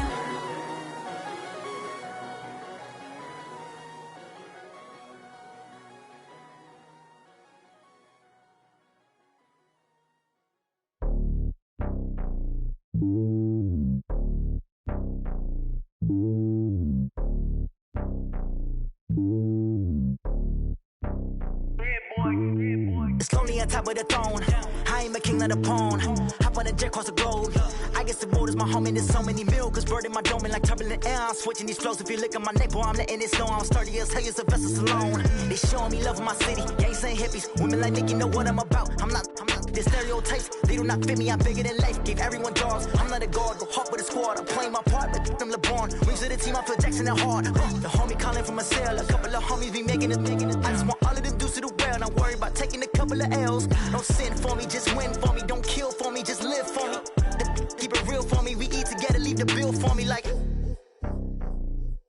It's lonely on top of the throne. I ain't a king, not a pawn. Hop on a jet across the globe. I guess the world is my home and there's so many milkers bird in my dome and like turbulent air. I'm switching these flows. If you look at my neck, boy, I'm letting it snow. I'm sturdy as hell as a vessel alone. They showing me love in my city. Gangs ain't hippies. Women like Nicki know what I'm about. I'm not the stereotypes. They do not fit me. I'm bigger than life. Gave everyone dogs. I'm not a guard. Go hard with a squad. I'm playing my part, but them LeBron. Rings to the team. I feel Jackson and hard. The homie calling from a cell. A couple of homies be making it. I just want all of them dudes to do well. Not worry about taking a couple of L's. Don't sin for me, just win for me. Don't kill for me, just live for me. Keep it real for me. We eat together, leave the bill for me like.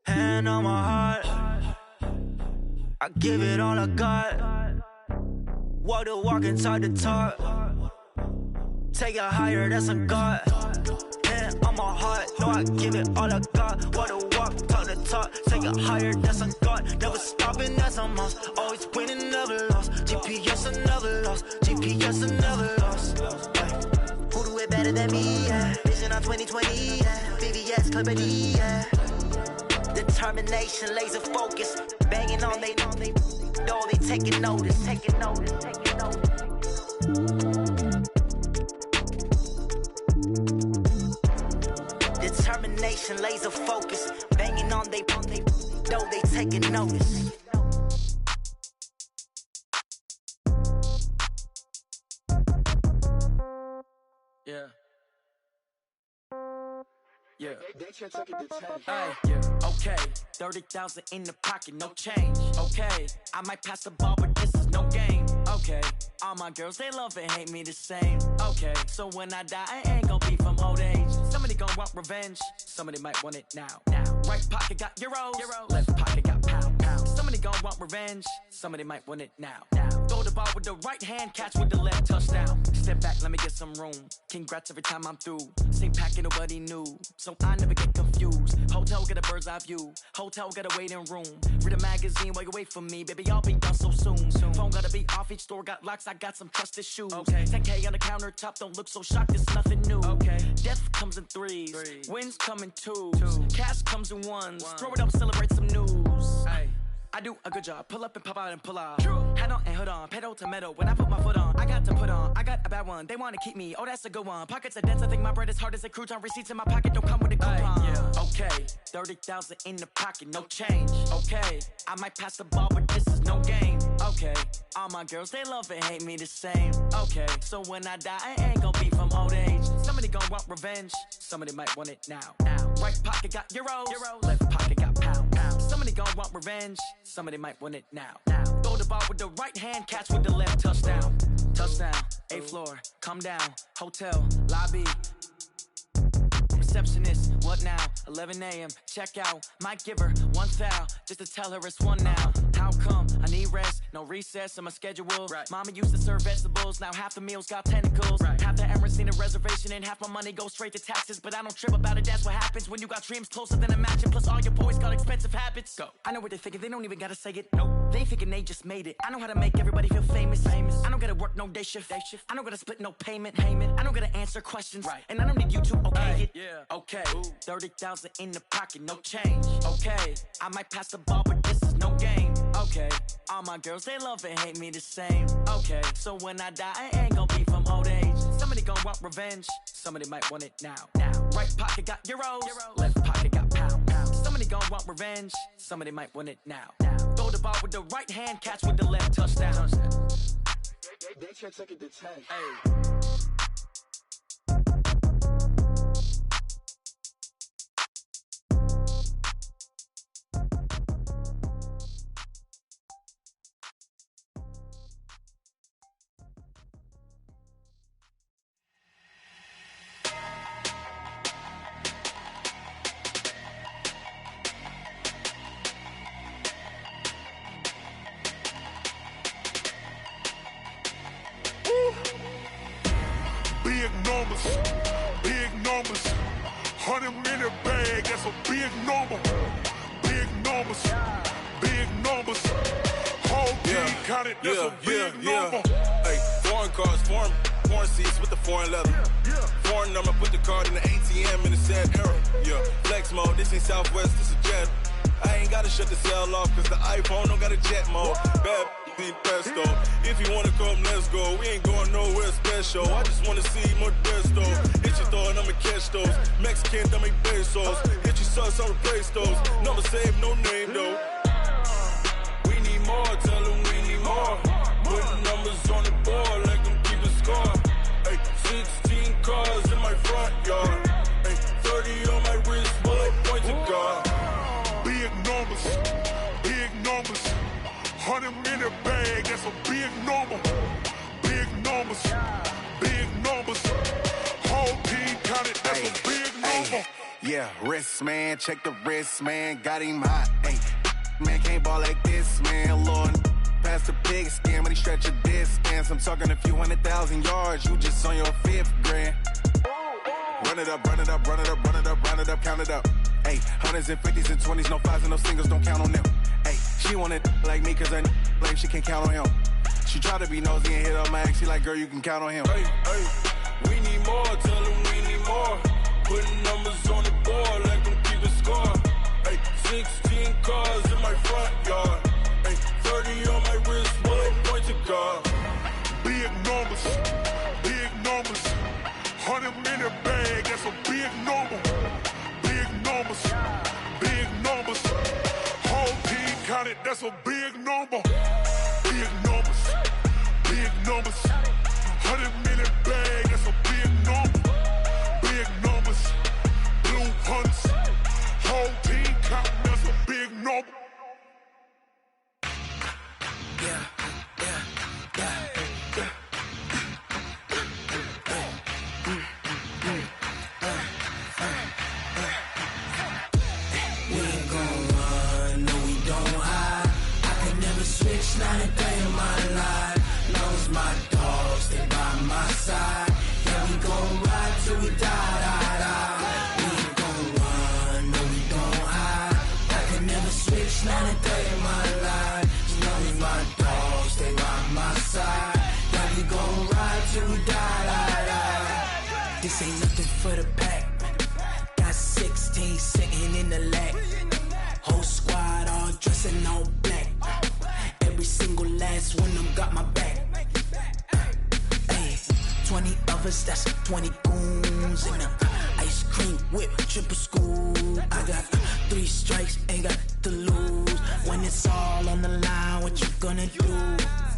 Hand on my heart, I give it all I got. Walk the walk and talk the talk. Take it higher, that's a God. Hand on my heart, no, I give it all I got. Walk the walk, talk the talk. Take it higher, that's a God. Never stopping, that's a must. Always winning, never lost. GPS, I never lost. GPS, I never lost. Who do it better than me? Yeah. Vision on 2020. Yeah. VVS, Clippity. Yeah. Determination, laser focus. Banging on they know they taking notice. Taking notice. Taking notice. Determination, laser focus. Banging on they know they taking notice. Yeah. Yeah. Hey, yeah. Okay. 30,000 in the pocket, no change. Okay. I might pass the ball, but this is no game. Okay. All my girls, they love and hate me the same. Okay. So when I die, I ain't gon' be from old age. Somebody gon' want revenge. Somebody might want it now. Right pocket got euros. Left pocket got pound. Somebody gon' want revenge. Somebody might want it now. Throw the ball with the right hand, catch with the left, touchdown. Step back, let me get some room. Congrats every time I'm through. Same packet, nobody knew. So I never get confused. Hotel get a bird's eye view. Hotel got a waiting room. Read a magazine while you wait for me. Baby, I'll be done so soon. Phone gotta be off, each store got locks. I got some trusted shoes. Okay. 10K on the countertop, don't look so shocked, it's nothing new. Okay. Death comes in threes. Wins come in twos. Cash comes in ones. Throw it up, celebrate some news. Ay. I do a good job. Pull up and pop out and pull off. Head on and hood on. Pedal to metal. When I put my foot on, I got to put on. I got a bad one. They want to keep me. Oh, that's a good one. Pockets are dense. I think my bread is hard as a crouton. Receipts in my pocket don't come with a coupon. Yeah. Okay. 30,000 in the pocket. No change. Okay. I might pass the ball, but this is no game. Okay. All my girls, they love and hate me the same. Okay. So when I die, I ain't gonna be from old age. Somebody gon' want revenge. Somebody might want it now. Right pocket got euros. Left pocket got pound. Somebody gon' want revenge. Somebody might want it now. Throw the ball with the right hand, catch with the left, touchdown. Touchdown, 8th floor, come down. Hotel, lobby. Receptionist, what now? 11 a.m., check out. Might give her one foul, just to tell her it's one now. How come? I need rest, no recess in my schedule. Mama used to serve vegetables, now half the meals got tentacles. Half the Emirates need a reservation and half my money goes straight to taxes. But I don't trip about it, that's what happens when you got dreams closer than a mansion. Plus all your boys got expensive habits. Go. I know what they're thinking, they don't even gotta say it. Nope. They thinking they just made it. I know how to make everybody feel famous. I don't gotta work no day shift. I don't gotta split no payment. I don't gotta answer questions. And I don't need you to okay it. Okay. 30,000 in the pocket, no change. Okay. I might pass the ball, but this is no game. Okay. All my girls, they love and hate me the same. Okay. So when I die, I ain't gonna be from old age. Somebody gon' want revenge. Somebody might want it now. Right pocket got euros. Left pocket got pound. Somebody gon' want revenge. Somebody might want it now. Throw the ball with the right hand, catch with the left, touchdown. They can't take it to 10. big numbers, big numbers. 100-minute bag, that's a big number. Big numbers, big numbers. Whole team counted, that's a big number. Hey, foreign cars, foreign seats with the foreign leather. Foreign number, put the card in the ATM in the sad era. Yeah, flex mode, this ain't Southwest, this is jet. I ain't gotta shut the cell off, cause the iPhone don't got a jet mode. Bad need pesto. If you wanna come, let's go. We ain't going nowhere special. I just wanna see Modesto. Hit your throw and I'ma catch those. Mexican, I make pesos. Hit your sauce, I'll replace those. Number save, no name though. We need more, tell them we need more. Putting numbers on the board, like them keep a score. Hey, 16 cars in my front yard. Hey, 30 on my wrist, bullet point to God. Big numbers, big numbers. 100-minute bag, that's a big number. Big numbers, big numbers. Whole team counted, that's a big number. Yeah, wrist man, check the wrist man, got him hot. Ay, man can't ball like this, man. Lord, past the pig skin when he stretch a distance. I'm talking a few 100,000 yards, you just on your 5th grand. Run it up, run it up, run it up, run it up, run it up, count it up. Ay, 100s and 50s and 20s, no 5s and no singles, don't count on them. Ay, she want it like me cause her blame, she can't count on him. She try to be nosy and hit up my ex, she like, girl, you can count on him. Hey, we need more, tell them we need more. Putting numbers on the board, like them keep a score. Hey, 16 cars in my front yard. Hey, 30 on my wrist, bullet point to God. Big numbers, big numbers. 100-minute bag, that's a big number. Big numbers, big numbers. Whole team counted, that's a big number. Big numbers, big numbers. 100-minute bag, that's a big number. Big numbers, blue hunts. Whole team counting, that's a big number. Not a day in my life. Knows my dogs, stay by my side. Yeah, we gon' ride till we die, die, die. We ain't gon' run, no, we don't hide. I can never switch, not a day in my life. Knows my dogs, stay by my side. Yeah, we gon' ride till we die, die, die. This ain't nothing for the pack. Got 16 sitting in the lap. Whole squad all dressing all black. Every single last one of them got my back. Ay, 20 of us, that's 20 goons. And ice cream whip, triple scoop. I got 3 strikes, ain't got to lose. When it's all on the line, what you gonna do?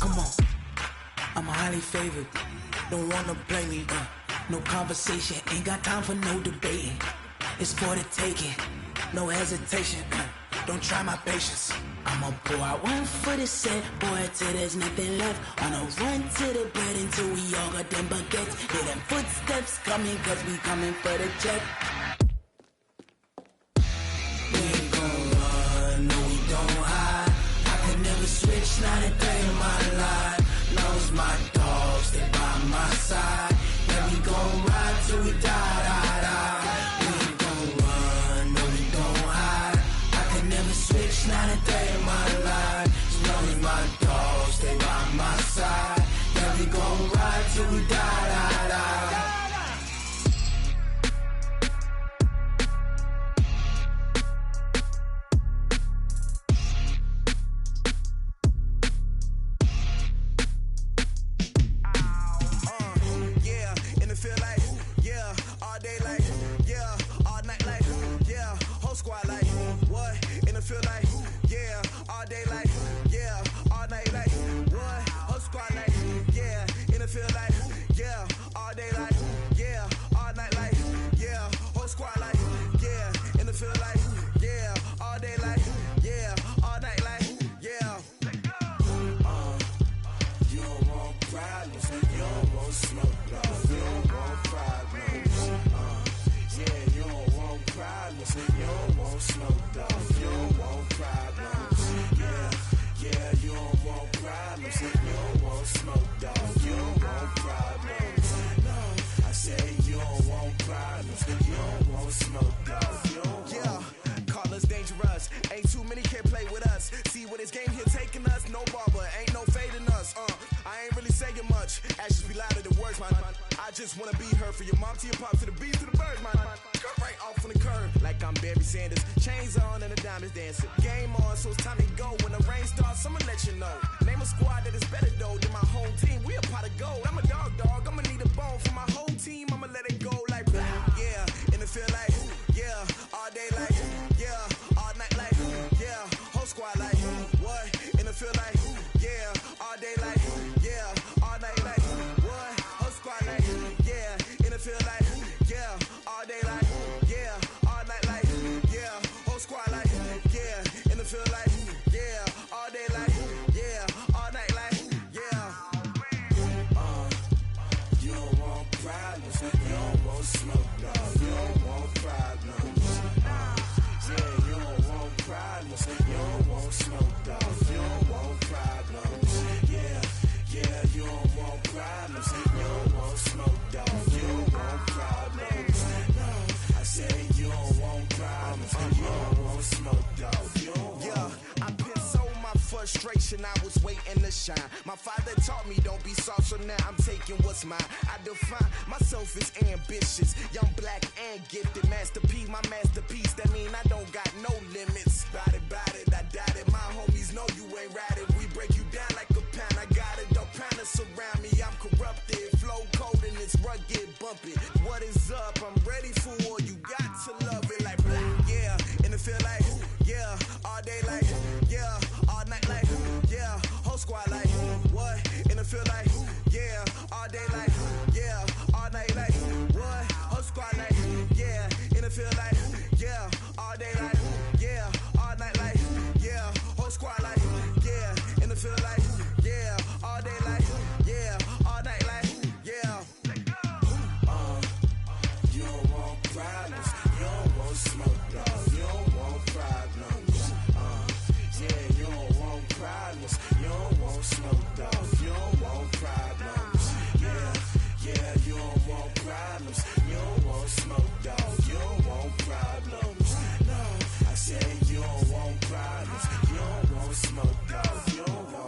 Come on, I'm highly favored. Don't wanna play me, no conversation. Ain't got time for no debating. It's for the taking, no hesitation. Don't try my patience. I'ma pour out one for the set, boy, till there's nothing left. On a run to the bed until we all got them baguettes. Hear them footsteps coming, cause we coming for the check. We ain't gon' run, no, we don't hide. I can never switch, not a day in my life. Knows my dogs, stay by my side. Yeah, we gon' ride till we die, die, die. We ain't gon' run, no, we don't hide. I can never switch, not a day in my life. Knows my dogs, stay by my side. Yeah, we gon' ride till we die, die, die. Feel like, yeah, actions be louder than words, man. I just wanna be her, from your mom to your pop to the beat to the bird, man. Cut right off on the curb, like I'm Barry Sanders. Chains on and the diamonds dancing. Game on, so it's time to go. When the rain starts, I'ma let you know. Name a squad that is better though than my home team. We a pot of gold. I'm a dog, I'ma need a bone for my whole team. I'ma let it go like yeah, and it feel like yeah, all day like yeah, all night like yeah, whole squad like what? And it feel like yeah, all day like yeah, all night like what? Whole squad like yeah, and it feel like yeah, all day like yeah, all night like yeah, whole squad like yeah, and it feel like yeah, all day like yeah, all night like yeah. You don't want problems, you don't want smoke, dog. You don't want problems. Yeah, you don't want problems, you don't want smoke, dog. You don't want problems. Yeah, you don't want problems, you don't want smoke, dog. You don't want problems. No, I said you don't want problems, you don't want smoke, dog. You don't want. I put so my frustration, I was waiting to shine. My father taught me don't be soft, so now I'm taking what's mine. I define myself as ambitious, young, black, and gifted. Masterpiece, my masterpiece, that mean I don't got no limits. Bout it, I doubt it. My homies know you ain't ratted. We break you down like a pound. I got it, don't pound to surround me. I'm corrupted, flow cold and it's rugged, bumpy. What is up? I'm ready for war. You got to love it like yeah, and it feel like yeah, all day like yeah, all night like yeah, whole squad like what? And it feel like yeah, all day like yeah, all night like what? Whole squad like yeah, and it feel like yeah, all day like yeah, all night like yeah, whole squad like yeah, and it feel like yeah, all day like yeah, all night like yeah. You don't want problems, you don't want smoke, dog. You don't want problems. Yeah, you don't want problems, you don't want smoke, dog. You don't want problems. Yeah, you don't want problems, you don't want smoke, dog. You don't want problems. No, I said you don't want problems, you don't want smoke, dog. You don't want.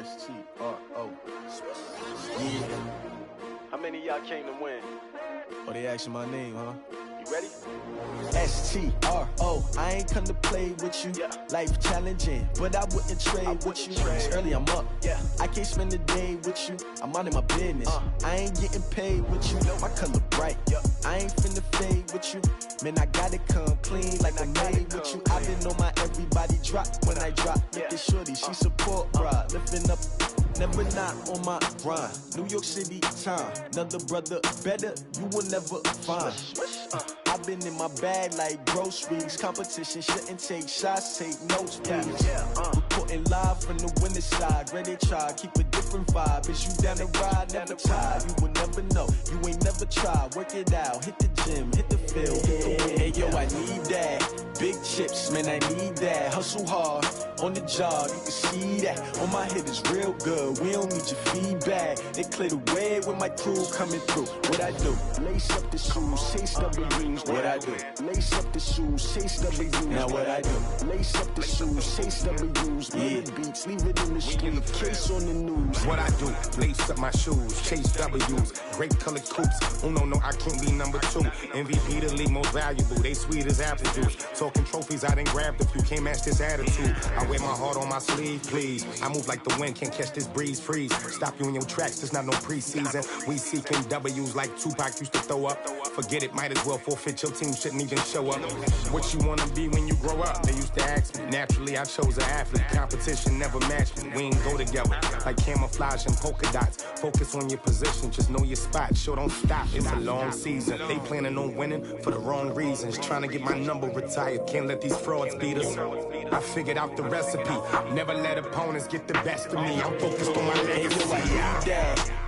STRO. Yeah. How many of y'all came to win? Oh, they asking my name, huh? You ready? STRO. I ain't come to play with you. Life challenging, but I wouldn't trade with you. It's early, I'm up. I can't spend the day with you. I'm out of my business. I ain't getting paid with you. My color bright. I ain't finna fade with you. Man, I gotta come clean like I made with you. I been on my everybody drop when I drop. Look at shorty, she support, bruh. Lifting up. Never not on my grind. New York City time. Another brother better, you will never find. I've been in my bag like groceries. Competition shouldn't take shots, take notes, please. Reporting live from the winter side. Ready to try, keep a different vibe. Is you down the ride, never tired. You will never know, you ain't never tried. Work it out, hit the gym, hit the field. Hey yo, I need that. Big chips, man, I need that. Hustle hard, on the job, you can see that. On my head is real good, we don't need your feedback. They clear the way with my crew coming through. What I do? Lace up the shoes, chase W's. What I do? Lace up the shoes, chase W's. Now what I do? Lace up the shoes, chase W's. Yeah, beats, leave it in the street, case on the news. What I do? Lace up my shoes, chase W's. Great colored coops. Oh no, I can't be number 2. MVP the league most valuable. They sweet as apple juice. Talking trophies, I done grabbed a few. Can't match this attitude. I wear my heart on my sleeve, please. I move like the wind, can't catch this breeze. Freeze. Stop you in your tracks. There's not no preseason. We seeking W's like Tupac used to throw up. Forget it, might as well forfeit. Your team shouldn't even show up. What you wanna be when you grow up? They used to ask me. Naturally, I chose an athlete. Competition never matched me. We ain't go together like camouflage and polka dots. Focus on your position, just know your spot. Sure, don't stop. It's a long season. They planning on winning for the wrong reasons. Trying to get my number retired. Can't let these frauds beat us. I figured out the recipe. Never let opponents get the best of me. I'm focused on my legacy.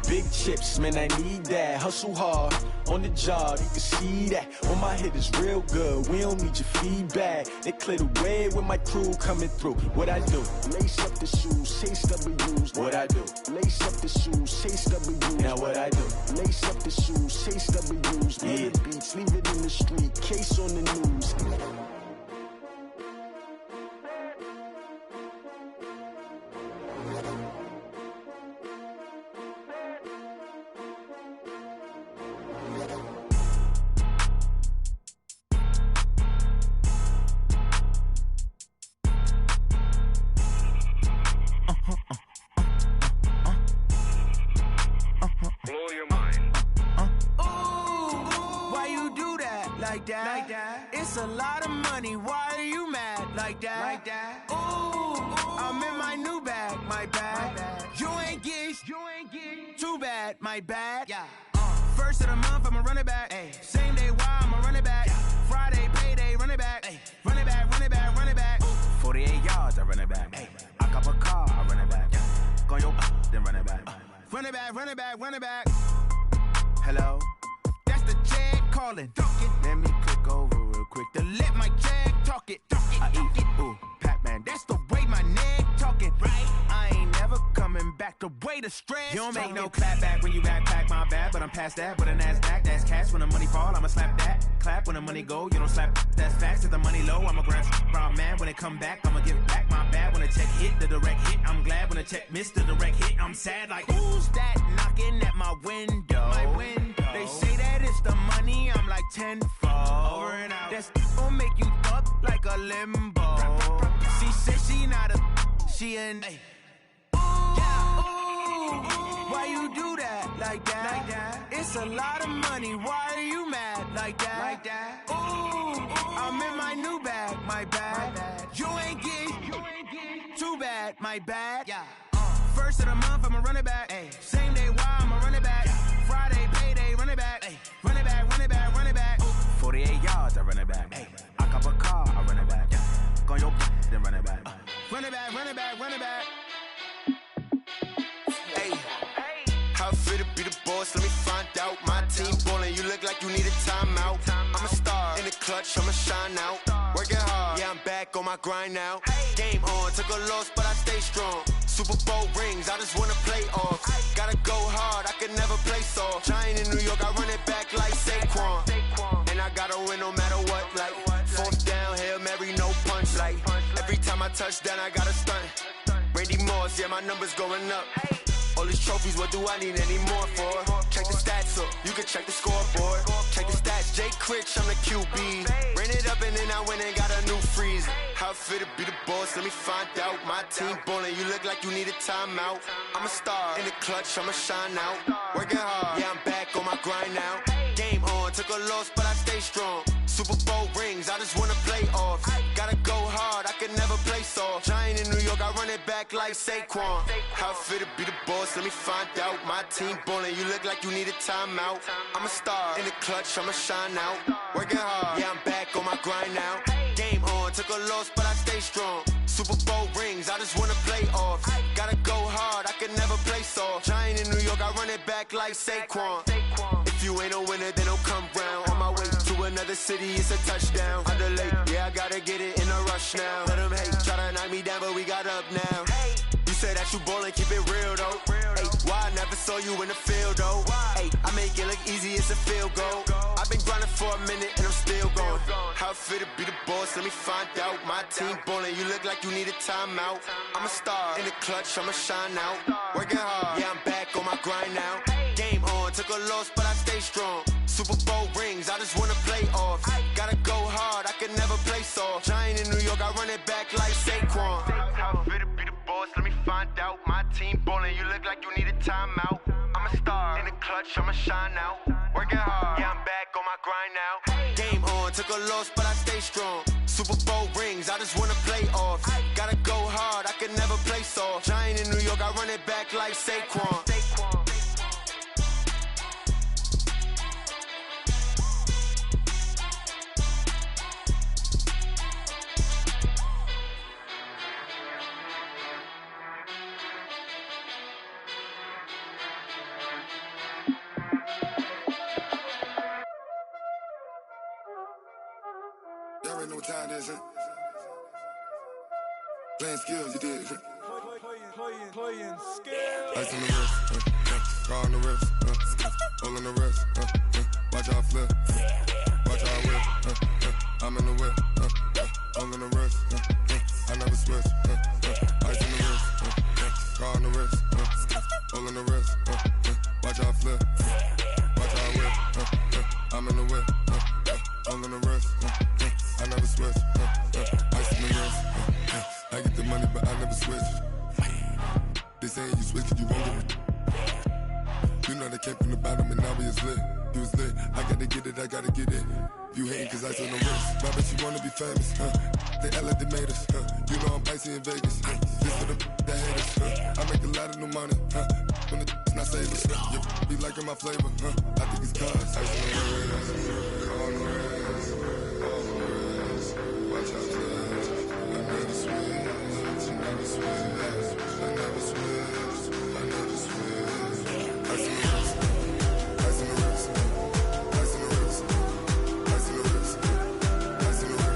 Big chips, man, I need that. Hustle hard, on the job, you can see that. On my head is real good, we don't need your feedback. They clear the way with my crew coming through. What I do? Lace up the shoes, chase W's. What I do? Lace up the shoes, chase W's. Now what I do? Lace up the shoes, chase W's. Yeah. The beats, leave it in the street, case on the news. It's a lot of money, why are you mad like that? Ooh, I'm in my new bag, my bad. You ain't get too bad, my bad. First of the month, I'ma run it back. Same day, why I'ma run it back. Friday, payday, run it back. Run it back, run it back, run it back. 48 yards, I run it back. I cop a car, I run it back. Go your then run it back. Run it back, run it back, run it back. Hello? That's the jag calling. Let me click over real quick to let my jag talk it. I eat it, ooh, Pac-Man. That's the way my neck talking. Right? I ain't never coming back the way the stress. You don't make no clap back when you backpack, my bad. But I'm past that with a NASDAQ. That's cash when the money fall. I'ma slap that. Clap when the money go. You don't slap. That's facts. If the money low, I'ma grab brown man. When it come back, I'ma give back my bad. When the check hit, the direct hit. I'm glad when the check missed the direct hit. I'm sad like who's that knocking at my window? My window. They say that it's the money. I'm like tenfold. Over and out. That's gon' make you up like a limbo. She said she not a. She an. Why you do that like that? It's a lot of money. Why are you mad like that? Ooh, I'm in my new bag, my bad. You ain't get too bad, my bad. First of the month, I'ma run it back. Same day, why I'ma run it back. Friday, payday, run it back. Run it back, run it back, run it back. 48 yards, I run it back. I cop a car, I run it back. Go your then run it back. Run it back, run it back, run it back. How fit to be the boss, let me find out. My team ballin', you look like you need a timeout. I'm a star, in the clutch, I'ma shine out. Working hard, yeah, I'm back on my grind now. Game on, took a loss, but I stay strong. Super Bowl rings, I just wanna play off. Gotta go hard, I can never play soft. Giant in New York, I run it back like Saquon. And I gotta win no matter what, like fourth down, Hail Mary, no punch. Like every time I touch down, I gotta stunt. Randy Moss, yeah, my numbers going up. All these trophies, what do I need any more for? Check the stats up, you can check the scoreboard. Check the stats, Jay Critch, I'm the QB. Ran it up and then I went and got a new freeze. How fit to be the boss, let me find out. My team ballin', you look like you need a timeout. I'm a star, in the clutch, I'ma shine out. Working hard, yeah, I'm back on my grind now. Game on, took a loss, but I stay strong. Super Bowl rings, I just wanna play off. Gotta go hard, I can never play soft. Giant in New York, I run it back like Saquon. How fit to be the boss, let me find out. My team ballin', you look like you need a timeout. I'm a star, in the clutch, I'ma shine out. Working hard, yeah, I'm back on my grind now. Game on, took a loss, but I stay strong. Super Bowl rings, I just wanna play off. Gotta go hard, I can never play soft. Giant in New York, I run it back like Saquon. If you ain't a winner, then don't come round. On my way to another city, it's a touchdown. Underlay, yeah, I gotta get it in a rush now. Let them hate, try to knock me down, but we got up now. You say that you ballin', keep it real though. Hey, why I never saw you in the field though? Hey, I make it look easy, it's a field goal. I've been grinding for a minute and I'm still going. How fit to be the boss, let me find out. My team ballin', you look like you need a timeout. I'm a star, in the clutch, I'ma shine out. Working hard, yeah, I'm back on my grind now. Game on, took a loss, but I stay strong. Super Bowl rings, I just wanna play off. Gotta go hard, I can never play soft. Giant in New York, I run it back like Saquon. How fit to be the boss, let me find out. My team ballin', you look like you need a timeout. I'm a star, in the clutch, I'ma shine out. Working hard, yeah, I'm back on my grind now. Game on, took a loss, but I stay strong. Super Bowl rings, I just wanna play off. Gotta go hard, I can never play soft. Giant in New York, I run it back like Saquon. know what time it is, huh? Playing skills, you did. Playing skills. Ice on the wrist, car on the wrist, hole in the wrist, watch how I flip, watch how I whip, I'm in the whip, hole in the wrist, I never switch, ice on the wrist, car on the wrist, hole in the wrist, watch how I flip, watch how I whip, I'm in the whip, hole in the wrist, I never switch, ice on the wrist, I get the money but I never switch. They say you switch it, you won't get it. You know they came from the bottom and now we is lit. You was lit, I gotta get it, I gotta get it. You hating cause ice on the wrist. My bitch, you wanna be famous, They act like they made us, You know I'm icy in Vegas, This for the that hate us, I make a lot of new money, When the not save us, You be liking my flavor, I think it's cause ice on the wrist, on the wrist, on the wrist. Watch out, flash, I never switch, I never switch. I never switch, I never switch. Ice in the wrist, ice in the wrist, ice in the wrist, ice in the wrist, ice in the wrist,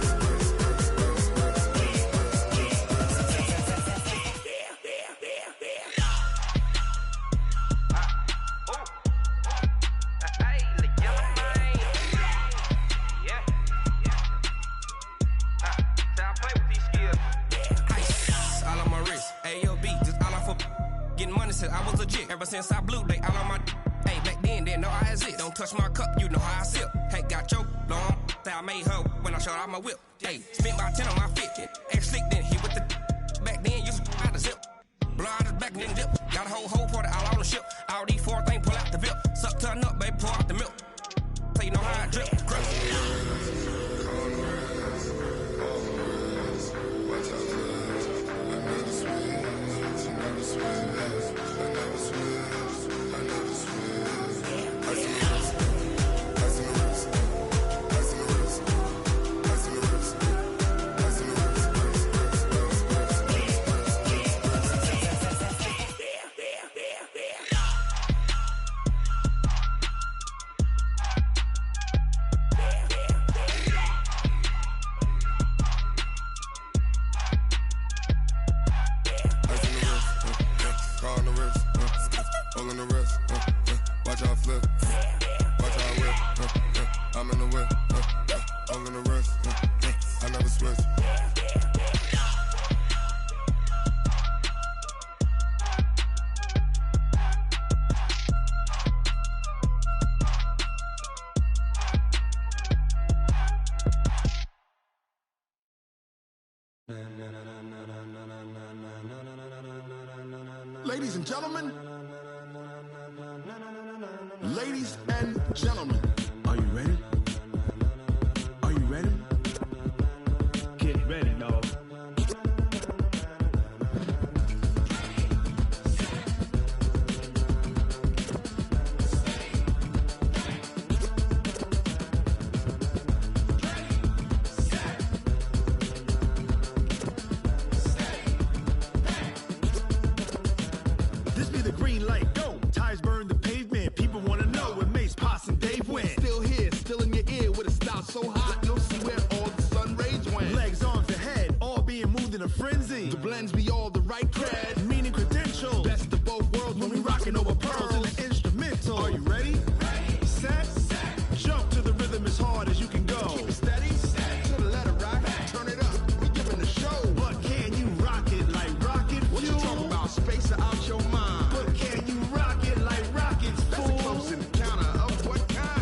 I was legit ever since I blew they all on my hey back then didn't know I exist. Don't touch my cup, you know how I sip. Hey, got your long that I made her when I showed out my whip. Hey, spent about 10 on my fit. Ex slick then hit with the back then used to out the zip. Blow out his back and then dip. Got a whole party all on the ship. All these four things pull out the VIP. Suck turn up, baby, pour out the milk. So you know how I drip. Ladies and gentlemen, ladies and gentlemen, are you ready? Are you ready? Get ready, dog. This be the green light, go. Tires burn the pavement. People wanna know where Mace, Pops, and Dave went. Still here, still in your ear with a style so hot, you'll see where all the sun rays went. Legs, arms, and head, all being moved in a frenzy. The blends be all the right cred, meaning credentials. Best of both worlds when we rockin' over pearls in the instrumental. Are you ready? Set, jump to the rhythm as hard as you can go. Keep it steady, to the letter rock, turn it up. We giving the show, but can you rock it like rocket fuel? What you talking about? Space out your mind. But can you rock it like rockets, fool? That's a close encounter of what kind?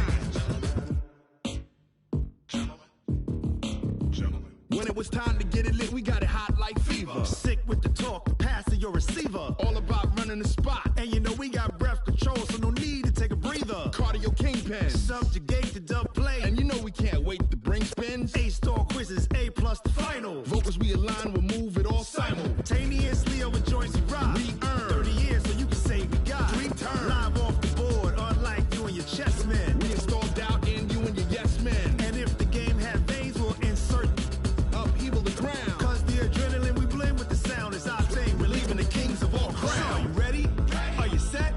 When it was time to get it lit, we got it hot like fever. Sick with the talk, pass to your receiver. All about running the spot. And you know we got breath control, so no need to take a breather. Cardio kingpin, subjugate the dub play. And you know we can't wait to bring spins. A-star quizzes, A+ the final. Vocals we align, we'll move it all simultaneously over joints we rock. We earn 30 years, so you can say we got 3 turns. Live off the board, unlike you and your chess men. We install doubt in you and your yes men. And if the game had veins, we'll insert upheaval the ground. Cause the adrenaline we blend with the sound is our thing. We're leaving the kings of all crowns. So are you ready? Are you set?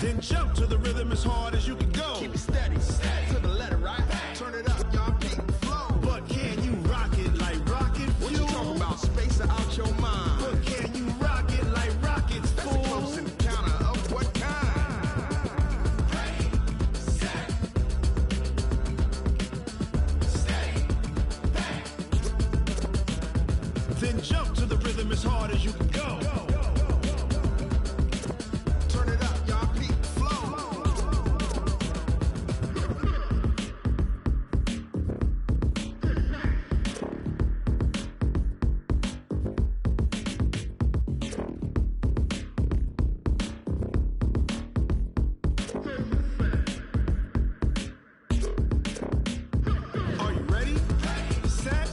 Then jump to the rhythm as hard as you can go. Keep it steady, to the letter right. Turn it up, y'all keep the flow. But can you rock it as you can go. Turn it up, y'all. Peak flow. Are you ready? Set.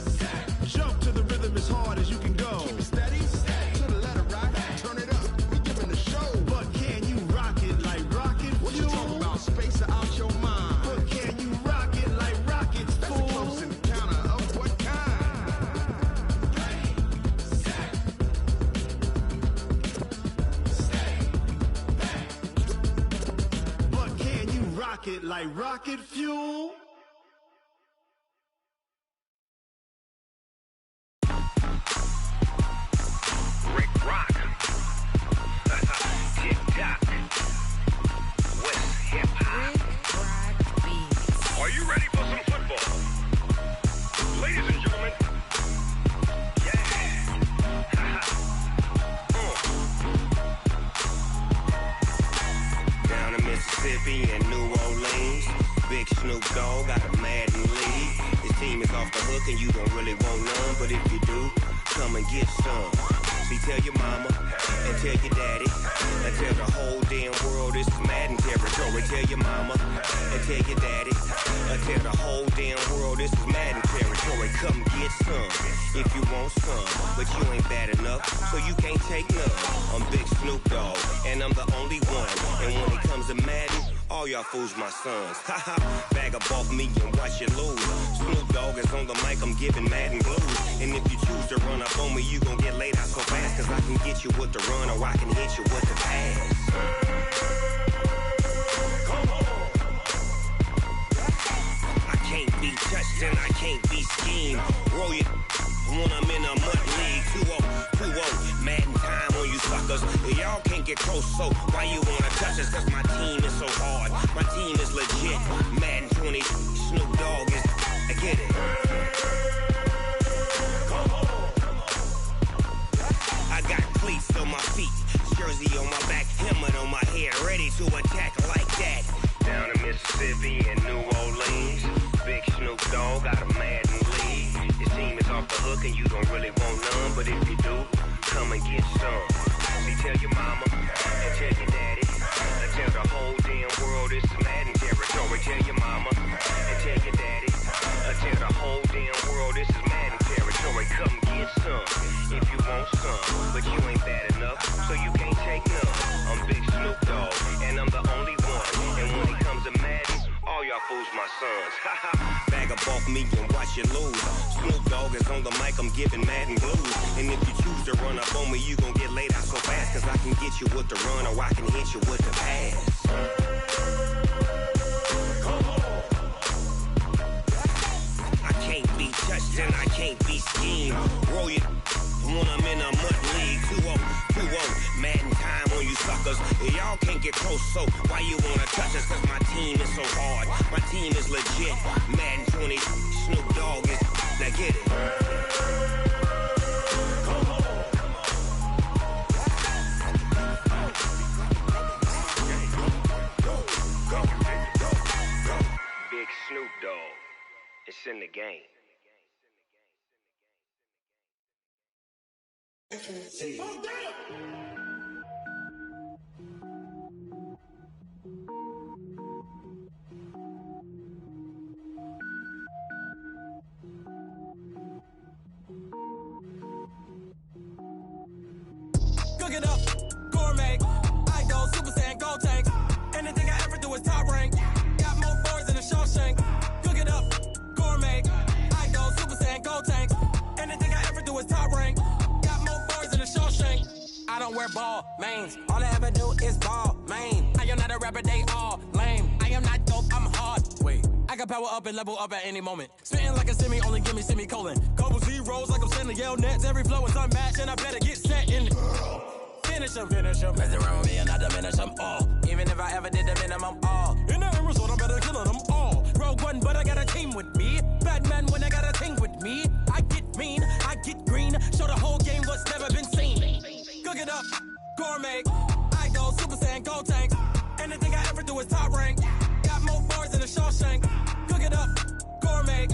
Jump to the rhythm as hard as you can go. Keep it steady. To the letter right. Turn it up. We giving the show. But can you rock it like rocket? What you talking about? Space out your mind. But can you rock it like rockets? That's a close encounter of what kind? But can you rock it like rocket fuel? Rick Rock. TikTok. West Hip Hop. Are you ready for some football? Ladies and gentlemen. Yeah. Down in Mississippi and New Orleans, Big Snoop Dogg got a Madden lead. His team is off the hook and you don't really want none, but if you do, come and get some. See, tell your mama and tell your daddy and tell the whole damn world this is Madden territory. Tell your mama and tell your daddy and tell the whole damn world this is Madden territory. Come get some if you want some, but you ain't bad enough, so you can't take none. I'm Big Snoop Dogg and I'm the only one, and when it comes to Madden, all y'all fools my sons. Haha, bag up off me and watch you lose. Snoop Dogg is on the mic, I'm giving Madden blues. And if you choose to run up on me, you gon' get laid out so fast, cause I can get you with the run or I can hit you with the pass. Come on. I can't be touched and I can't be schemed. Roll you when I'm in a mud league. 2-0, Madden time on you suckers. Y'all can't get close, so why you wanna touch us? Cause my team is so hard, my team is legit. Madden 20, Snoop Dogg is, I get it. Come on. I got cleats on my feet, jersey on my back, helmet on my head, ready to attack like that. Down in Mississippi and New Orleans, Big Snoop Dogg got a Madden lead. His team is off the hook and you don't really want none, but if you do, come and get some. See, tell your mama and tell your daddy and tell the whole damn world this is Madden territory. Tell your mama and tell your daddy and tell the whole damn world this is Madden territory. Come get some if you want some, but you ain't bad enough, so you can't take none. I'm Big Snoop Dogg and I'm the only one, and when it comes to Madden, all y'all fools my sons. Haha, bag up off me and watch you lose. Snoop Dogg is on the mic, I'm giving Madden blues. And if you choose to run up on me, you gon' get laid out so fast, cause I can get you with the run or I can hit you with the pass. Come on. I can't be touched and I can't be schemed. Roll you when I'm in a mud league. 2-0, Madden time on you suckers. Y'all can't get close, so why you wanna touch us? Cause my team is so hard, my team is legit. Madden 20, Snoop Dogg is, now get it. Come on. Big Snoop Dogg, it's in the game. Cook it up, gourmet. I go Super Saiyan, gold tank. Anything I ever do is top rank. Got more boys than a Shawshank. Cook it up, gourmet. I go Super Saiyan, gold tank. Anything I ever do is top rank. Got more boys than a Shawshank. I don't wear ball mains. All I ever do is ball main. I am not a rapper, they all lame. I am not dope, I'm hard. Wait, I can power up and level up at any moment. Spitting like a semi, only give me semicolon. Couple zeros like I'm sending yell nets. Every flow is unmatched and I better get set in. Finish them. Mess around with me and I diminish them all. Even if I ever did the minimum all. In the end result, I better kill them all. Rogue One, but I got a team with me. Batman when I got a team with me. I get mean, I get green. Show the whole game what's never been seen. gourmet. I go Super Saiyan, go tank. Anything I ever do is top rank. Got more bars than a Shawshank. Cook it up, gourmet.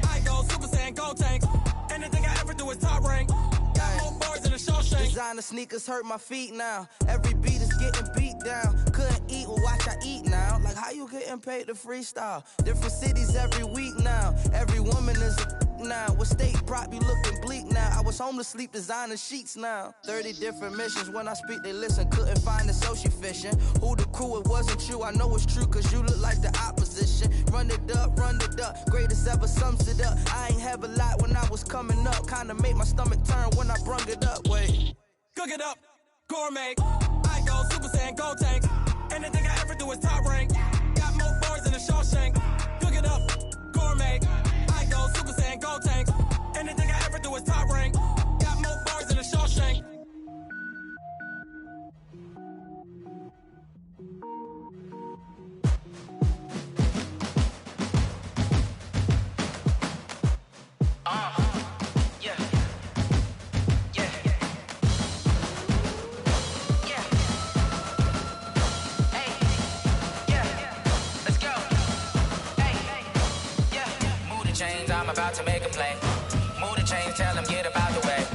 I go Super Saiyan, go tank. Anything I ever do is top rank. Got more bars than a Shawshank. Designer sneakers hurt my feet now. Every beat is getting beat down. Couldn't eat, well watch I eat now. Like how you getting paid to freestyle? Different cities every week now. Every woman is a now. What state prop you looking bleak now? I was home to sleep designer sheets now. 30 different missions. When I speak they listen. Couldn't find it so she fishing. Who the crew? It wasn't you. I know it's true cause you look like the opposition. Run it up, run it up. Greatest ever sums it up. I ain't have a lot when I was coming up. Kinda made my stomach turn when I brung it up. Wait. Cook it up, gourmet. I go Super Saiyan, go tank. Anything I ever do is top rank. Got more bars than a Shawshank. Cook it up, gourmet. I go Super Saiyan, go tank. Anything I ever do is top rank. Got more bars than a Shawshank. I'm about to make a play. Move the chains, tell them get about the way.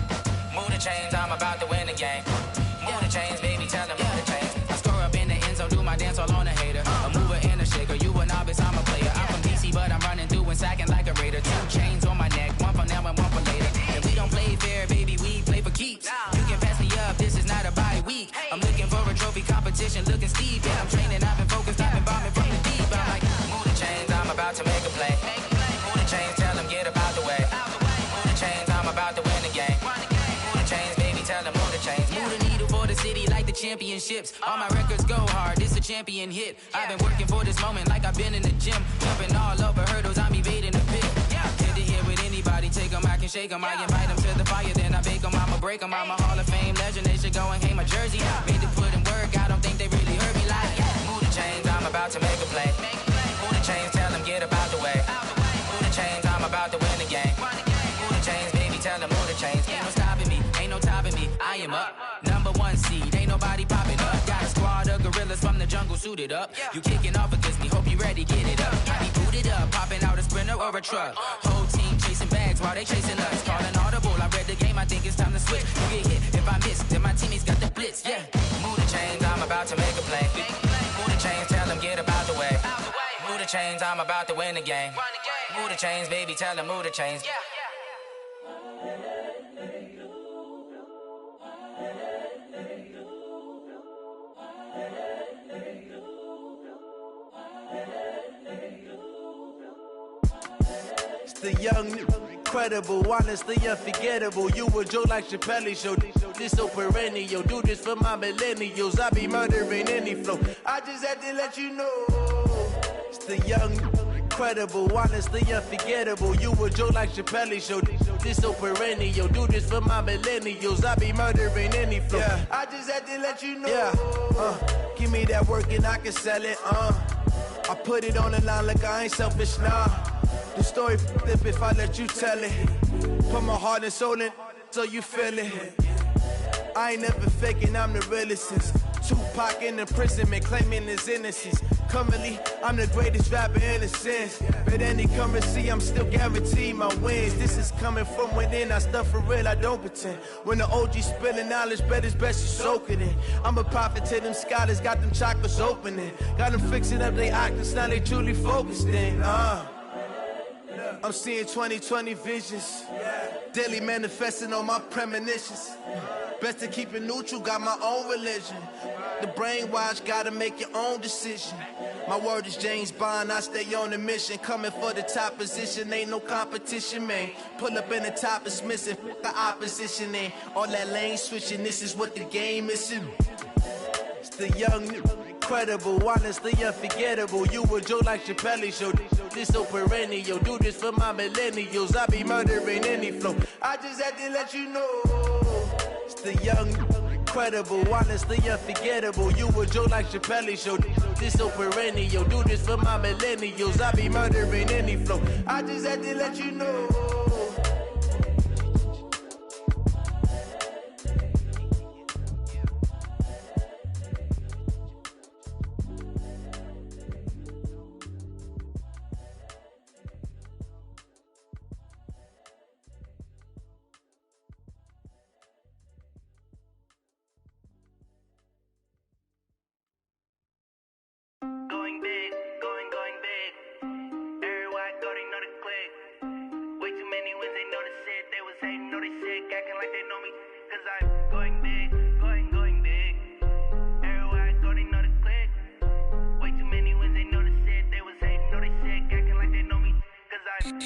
Move the chains, I'm about to win the game. Move the chains, baby, tell them move the chains. I score up in the end zone, do my dance all on a hater. A mover and a shaker, you a novice, I'm a player. I'm from DC, but I'm running through and sacking like a raider. 2 chains on my neck, one for now and one for later. And we don't play fair, baby, we play for keeps. You can pass me up, this is not a bye week. I'm looking for a trophy competition, looking steep. Yeah, I'm training, I've been focused, I've been bombing from the deep. I'm like, move the chains, I'm about to make a play. Move the chains, tell them get about the way. Move the chains, I'm about to win the game. Move the chains, baby, tell them move the chains. Move the needle for the city like the championships. All my records go hard, this a champion hit. I've been working for this moment like I've been in the gym. Jumping all over hurdles, I'm evading the pit. Head to head with anybody, take them, I can shake them. I invite them to the fire, then I bake them, I'ma break them. I'm a Hall of Fame legend, they should go and hang my jersey. Made to put in work, I don't think they really heard me like, move the chains, I'm about to make a play. Move the chains, tell them get about the way. Move the chains, I'm about to win the game. Move the chains, baby, tell them move the chains. Ain't no stopping me, ain't no topping me, I am up. Number 1 seed, ain't nobody popping up. Got a squad of gorillas from the jungle suited up. You kicking off against me, hope you ready, get it up. I be booted up, popping out a Sprinter or a truck. Whole team chasing bags while they chasing us. Calling audible, I read the game, I think it's time to switch. You get hit if I miss, then my teammates got the blitz, yeah. Move the chains, I'm about to make a play. Move the chains, tell them get about the way. Move the chains, I'm about to win the game. Move the chains, baby, tell them move the chains. It's the young, incredible, honestly unforgettable. You a Joe like Chappelle show. This so perennial. Do this for my millennials. I be murdering any flow. I just had to let you know. It's the young, incredible, honestly unforgettable. You a Joe like Chappelle show. This so perennial. Do this for my millennials. I be murdering any flow. Yeah. I just had to let you know. Yeah. Give me that work and I can sell it. I put it on the line like I ain't selfish, nah. The story flip if I let you tell it. Put my heart and soul in so you feel it. I ain't never faking, I'm the realest since Tupac in imprisonment, claiming his innocence. Currently, I'm the greatest rapper in a sense. But any currency, I'm still guaranteed my wins. This is coming from within, I stuff for real, I don't pretend. When the OG spilling knowledge, bet it's best you soak it in. I'm a prophet to them scholars, got them chakras opening. Got them fixing up they octaves, now they truly focused in. I'm seeing 2020 visions. Daily manifesting on my premonitions. Best to keep it neutral, got my own religion. The brainwash, gotta make your own decision. My word is James Bond, I stay on a mission. Coming for the top position, ain't no competition, man. Pull up in the top is missing, the opposition ain't. All that lane switching, this is what the game is. It's the young, incredible, honestly unforgettable. You a Joe like Chappelle show. This so perennial. Do this for my millennials. I be murdering any flow. I just had to let you know. It's the young, incredible, honestly unforgettable. You a Joe like Chappelle show. This so perennial. Do this for my millennials. I be murdering any flow. I just had to let you know.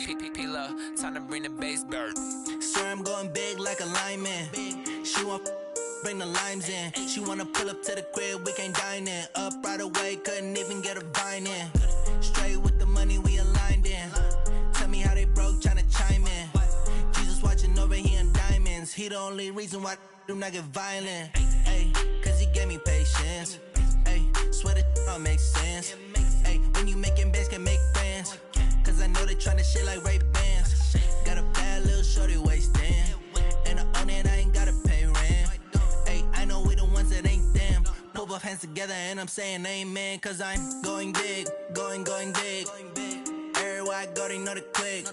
Time to bring the bass bird. Swear I'm going big like a lineman. She want bring the limes in. She wanna pull up to the crib, we can't dine in. Up right away, couldn't even get a vine in. Straight with the money we aligned in. Tell me how they broke, tryna chime in. Jesus watching over here in diamonds. He the only reason why I do not get violent. Ay, cause he gave me patience. Ay, swear that all makes sense. Ay, when you making bands, can make friends. Cause I know they tryna shit like Ray-Bans. Got a bad little shorty wasting. And I own it, I ain't gotta pay rent. Ay, I know we the ones that ain't them. Pull both hands together and I'm saying amen. Cause I'm going big, going big. Everywhere I go, they know the click.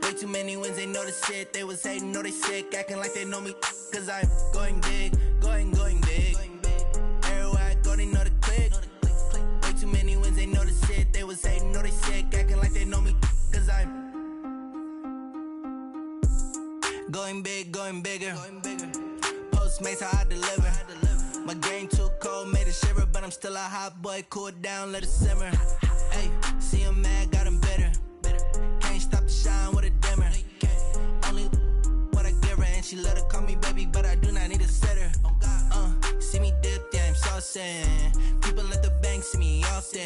Way too many wins, they know the shit. They was hating, know they sick, acting like they know me. Cause I'm going big, going big. Everywhere I go, they know the click. Way too many wins, they know the shit. They was hating, know they sick, acting like they know me. Cause I'm going big, going bigger. Postmates, how I deliver. My game too cold, made it shiver. But I'm still a hot boy, cool it down, let it simmer. Hey, see him mad, got him bitter. Can't stop the shine with a dimmer. Only what I give her, and she let her call me baby, but I do not need a sitter. See me dip, yeah, I'm saucing. People at the bank see me often.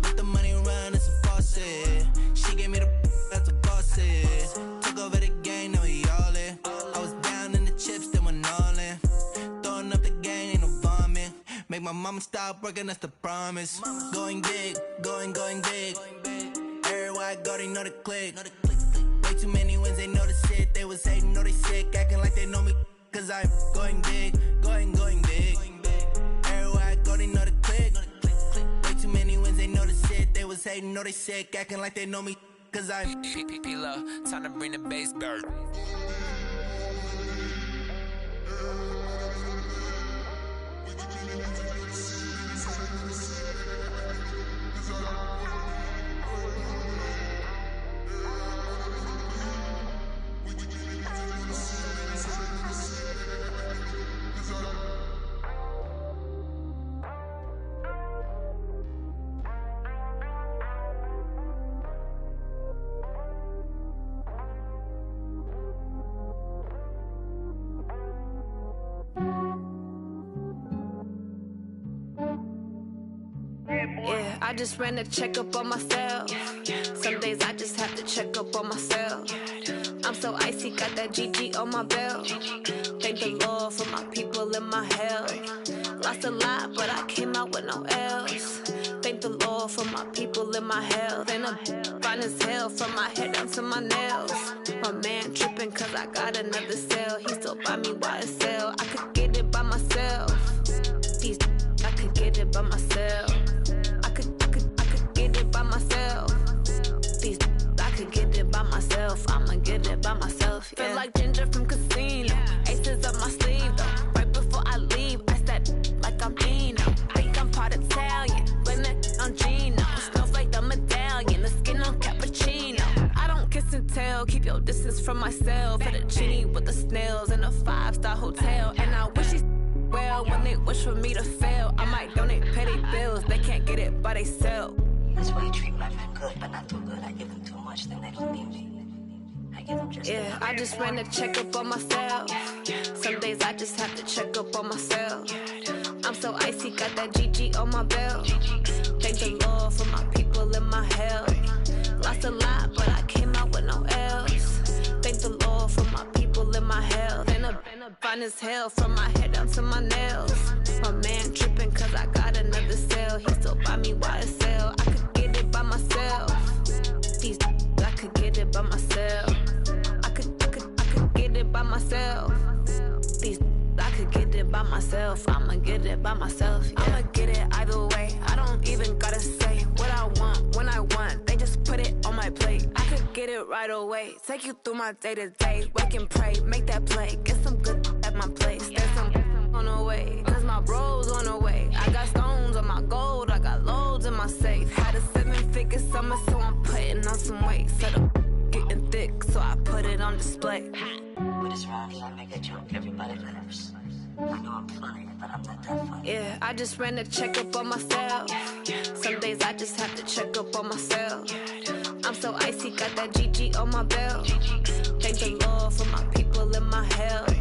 Let the money run, it's a faucet. She gave me the that's a bosses. Took over the game, now we all in. I was down in the chips, then went all in. Throwing up the game, ain't no vomit. Make my mama stop working, that's the promise. Going big, going big. Everywhere I go, they know the click. Way too many wins, they know the shit. They was hating, know they sick, acting like they know me. Cause I'm going big, going big. Everywhere I go, they know the click. Way too many wins, they know the shit. They was hating, know they sick, acting like they know me. Cause I'm time to bring the bass bird. Yeah, I just ran a checkup on myself. Some days I just have to check up on myself. I'm so icy, got that GG on my belt. Thank the Lord for my people in my health. Lost a lot, but I came out with no else. Thank the Lord for my people in my health. And I'm fine as hell from my head down to my nails. My man tripping cause I got another cell. He still buy me YSL. I could get it by myself. These I could get it by myself. I could get it by myself. These I could get it by myself. I'ma get it by myself. Yeah. Feel like Ginger from Casino. Aces up my sleeve though. Right before I leave, I step like I'm Dino. Think I'm part Italian, blame it on Gino. Snowflake the medallion, the skin on cappuccino. I don't kiss and tell, keep your distance from myself. Fettuccine with the snails in a 5-star hotel. And I wish he's well when they wish for me to fail. I might donate petty bills, they can't get it by themselves. That's why you treat my friend good, but not too good. I give them too much, then they don't need me. I give them just yeah, I just ran a checkup on myself. Some days I just have to check up on myself. I'm so icy, got that GG on my belt. Thank the Lord for my people in my health. Lost a lot, but I came out with no else. Thank the Lord for my people in my health. And I'm fine as hell from my head down to my nails. My man tripping cause I got another cell. He still buy me YSL. I could get it by myself. These I could get it by myself. I could get it by myself. These I could get it by myself. I'ma get it by myself. Yeah. I'ma get it either way. I don't even gotta say what I want when I want. They just put it on my plate. I could get it right away. Take you through my day to day. Wake and pray, make that play. Get some good at my place. There's some on the way. Cause my bro's on the way. I got stones on my gold. I got loads in my safe. Had a 7-figure summer, so I'm putting on some weight. Set up getting thick, so I put it on display. With this round here, I make a joke, everybody laughs. I know I'm funny, but I'm not that funny. Yeah, I just ran a checkup on myself. Some days I just have to check up on myself. I'm so icy, got that GG on my belt. Thank the Lord for my people in my health.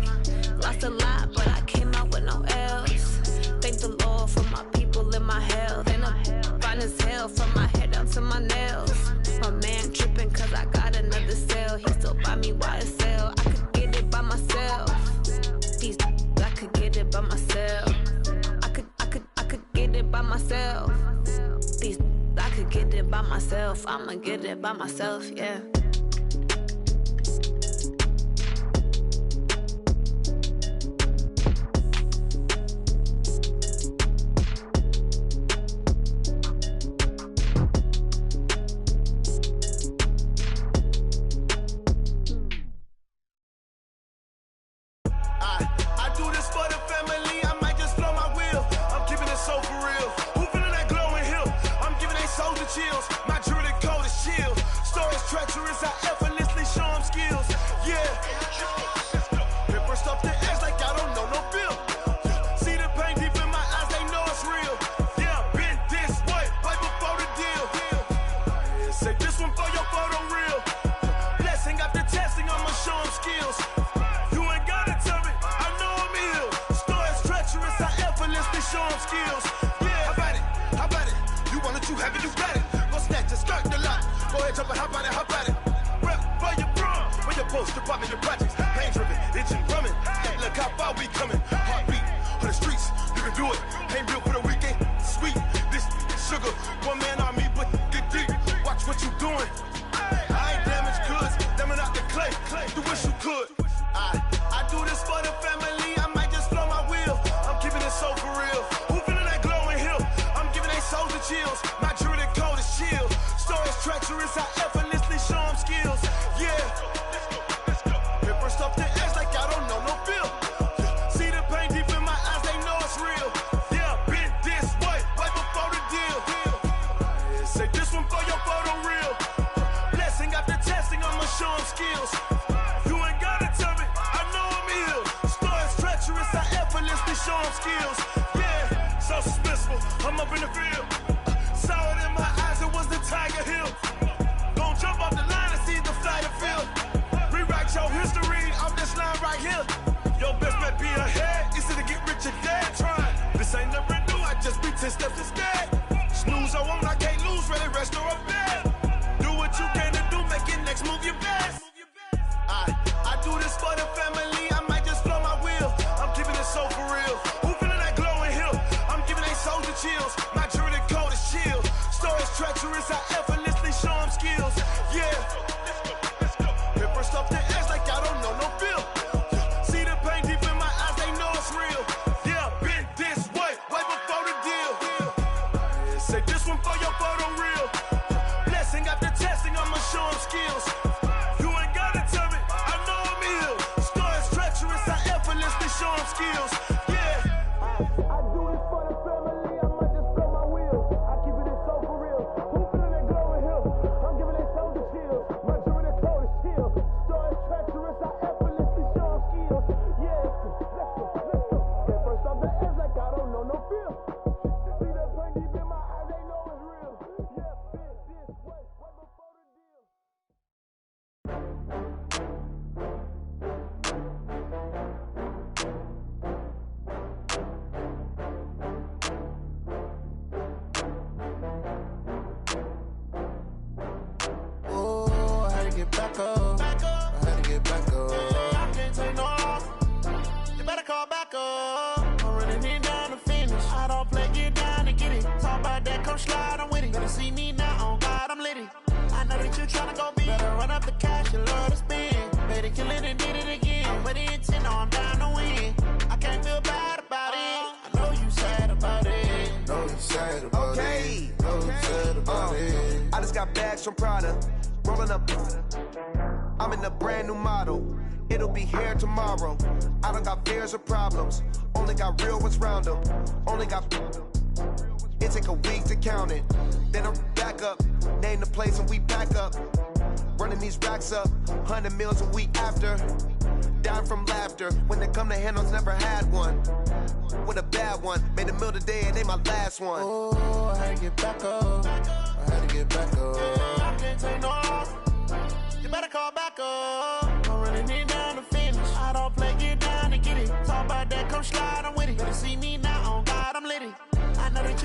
Lost a lot, but I came out with no L's. Thank the Lord for my people in my health. And I'm fine as hell from my head down to my nails. My man tripping cause I got another cell. He still buy me YSL. I could get it by myself. These I could get it by myself. I could get it by myself. These I could get it by myself. I'ma get it by myself, yeah. I do this for the family, I might just blow my wheel. I'm keeping it so for real. Who feeling that glowing hill? I'm giving they soldier chills. My jewelry cold as chill. Stories treacherous, I effortlessly show them skills. Yeah. Paper stuff the edge like I don't know no bill. See the pain deep in my eyes, they know it's real. Yeah, been this way, right before the deal. Say this one for your photo reel. Blessing after testing, I'ma show them skills. You ain't gotta tell me, I know I'm ill. Stories treacherous, I effortlessly show them skills. Yeah, how about it? How about it? You want it, you have it, you got it. Go snatch it, skirt the lot. Go ahead, jump it, how about it? How about it? Rep for your bro, for your post, department, your projects. Pain driven, itching, drumming. Look how far we coming. Heartbeat on the streets, you can do it. Ain't real for the weekend, sweet. This sugar, one man army, but get deep. Watch what you doing. I ain't damaged goods, damn it out the clay. You wish you could. I do this for the family, I might just blow my wheel. I'm keeping it so for real. Who feeling that glowing hill? I'm giving they soldier chills. My jewelry cold as chill. Stories treacherous, I effortlessly show them skills. Yeah. Paper stuff the edge like I don't know no bill. See the pain deep in my eyes, they know it's real. Yeah, been this way, right before the deal. Say this one for your photo reel. Blessing after testing, I'ma show them skills. You ain't gotta tell me, I know I'm ill. Stories treacherous, I effortlessly show them skills. Yeah, so suspenseful, I'm up in the field. Saw it in my eyes, it was the Tiger Hill. Gon' jump off the line and see the flight of field. Rewrite your history off this line right here. Your best bet be ahead, easy to get rich or dead trying. This ain't never new, I just be 10 steps instead. Snooze I won't, I can't lose, ready, rest or a bed. Do what you can to do, make your next move your best. I do this for the family, I might just blow my wheel. I'm keeping it so for real. Who feeling that glowing hill? I'm giving they soldier chills. My jewelry cold as chill. Stories treacherous, I effortlessly show them skills. Yeah. Paper stuff the edge like I don't know no bill. See the pain deep in my eyes, they know it's real. Yeah, been this way, right before the deal. Say this one for your photo reel. Blessing after testing, I'ma show them skills. You ain't gotta tell me, I know I'm ill. Stories treacherous, I effortlessly show them skills. Yeah. I do this for the family, I might just blow my wheel. I keep it so for real. Who feeling that glowing hill? I'm giving they soldier chills. My jewelry cold as chill. Stories treacherous, I effortlessly show them skills. Yeah. Let's go. Get first off the edge like I don't know no feel. See that pain deep in my eyes, they know it's real. Yeah, been this way, right before the deal. Oh, I had to get back up. I had to get back up. I can't take no loss. You better call back up. I'm running it down to finish. I don't play, get down and get it. Talk about that, come slide, I'm with it. Better see me now, on God, I'm litty. I know that you tryna go big. Better run up the cash, you love to spend. Better kill it and did it again. I'm with the intent, no, I'm down to win. I can't feel bad about it. I know you sad about it. Know you sad about it. Know you sad about it. I just got bags from Prada, rolling up. I'm in a brand new model. It'll be here tomorrow. I don't got fears or problems. Only got real ones round them. Only got. It take a week to count it. Then I'm back up. Name the place and we back up. Running these racks up. 100 meals a week after. Down from laughter. When they come to handles, never had one. With a bad one. Made a meal today and they my last one. Oh, I had to get back up. I had to get back up. I can't take no loss. You better call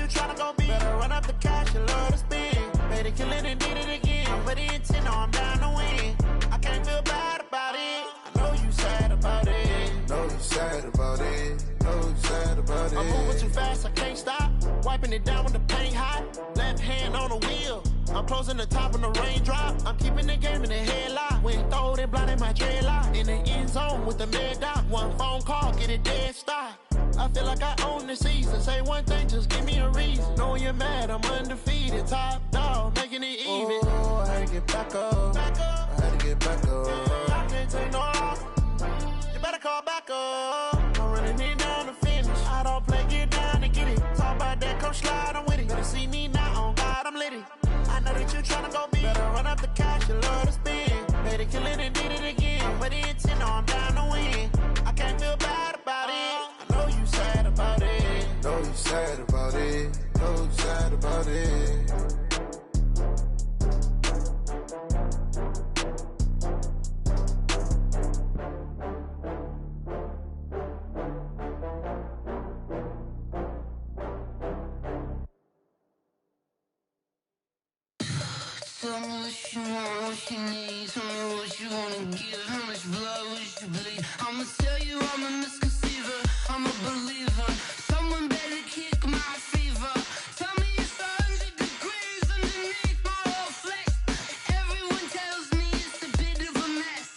tryna go be. Better run up the cash, you love to spend. Made it, kill it, and did it again. I put in 10, now I'm down to win. I can't feel bad about it. I know you sad about it. Know you sad about it. Know you sad about it. I'm moving too fast, I can't stop. Wiping it down with the paint hot. Left hand on the wheel. I'm closing the top on the raindrop. I'm keeping the game in the headlock. When throwed and blinded my dreadlock. In the end zone with the mad dot. One phone call, get it dead stop. I feel like I own the season. Say one thing, just give me a reason. Knowing you're mad, I'm undefeated. Top dog, making it even. Oh, I had to get back up. I had to get back up. I can't take no off. You better call back up. I'm running it down to finish. I don't play, get down to get it. Talk about that, come slide, I'm with it. Better see me now, on God, I'm litty. I know that you tryna go be. Better run up the cash, you love to spend. Made it, kill it, and did it again. But in 10, now I'm down to win. I can't feel bad about it. I know you sad about it. Know you sad about it. Know you sad about it. Tell me what you want, what you need. Tell me what you wanna give. How much blood would you bleed? I'ma tell you I'm a misconceiver. I'm a believer. Someone better kick my fever. Tell me it's 100 degrees underneath my whole flesh. Everyone tells me it's a bit of a mess.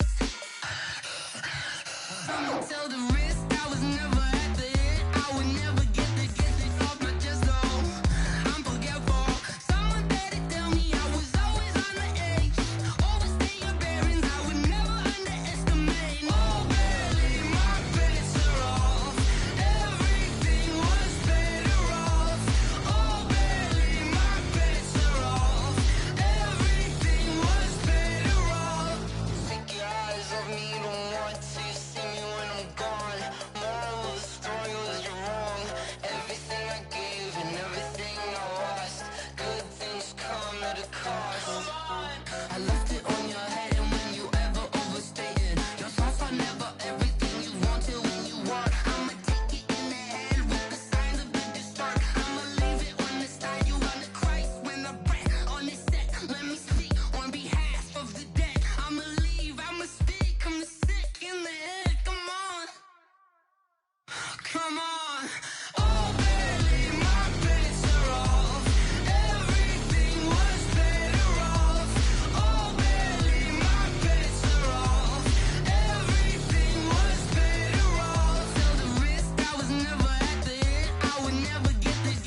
I'ma tell the risk I was never at the end. I would never get it off my chest though. I'm forgetful. Someone better tell me I was always on the edge. Overstay your bearings, I would never underestimate. Oh, barely, my bets are off. Everything was better off. Oh, barely, my bets are off. Everything was better off. Take your eyes off me, don't want to see me when I'm gone. Moral of the story was you're wrong. Everything I gave and everything I lost. Good things come at a cost. I left it on your head, and when you ever overstated your thoughts are never everything you wanted when you want. I'ma take it in the head with the signs of the distort. I'ma leave it on the side. You on the Christ when I breath on this set. Let me speak on behalf of the dead. I'ma leave, I'ma speak. I'm sick in the head. Come on, come on. Oh, barely, my bets are off. Everything was better off. Oh, barely, my bets are off. Everything was better off. Tell the risk I was never at the end. I would never get it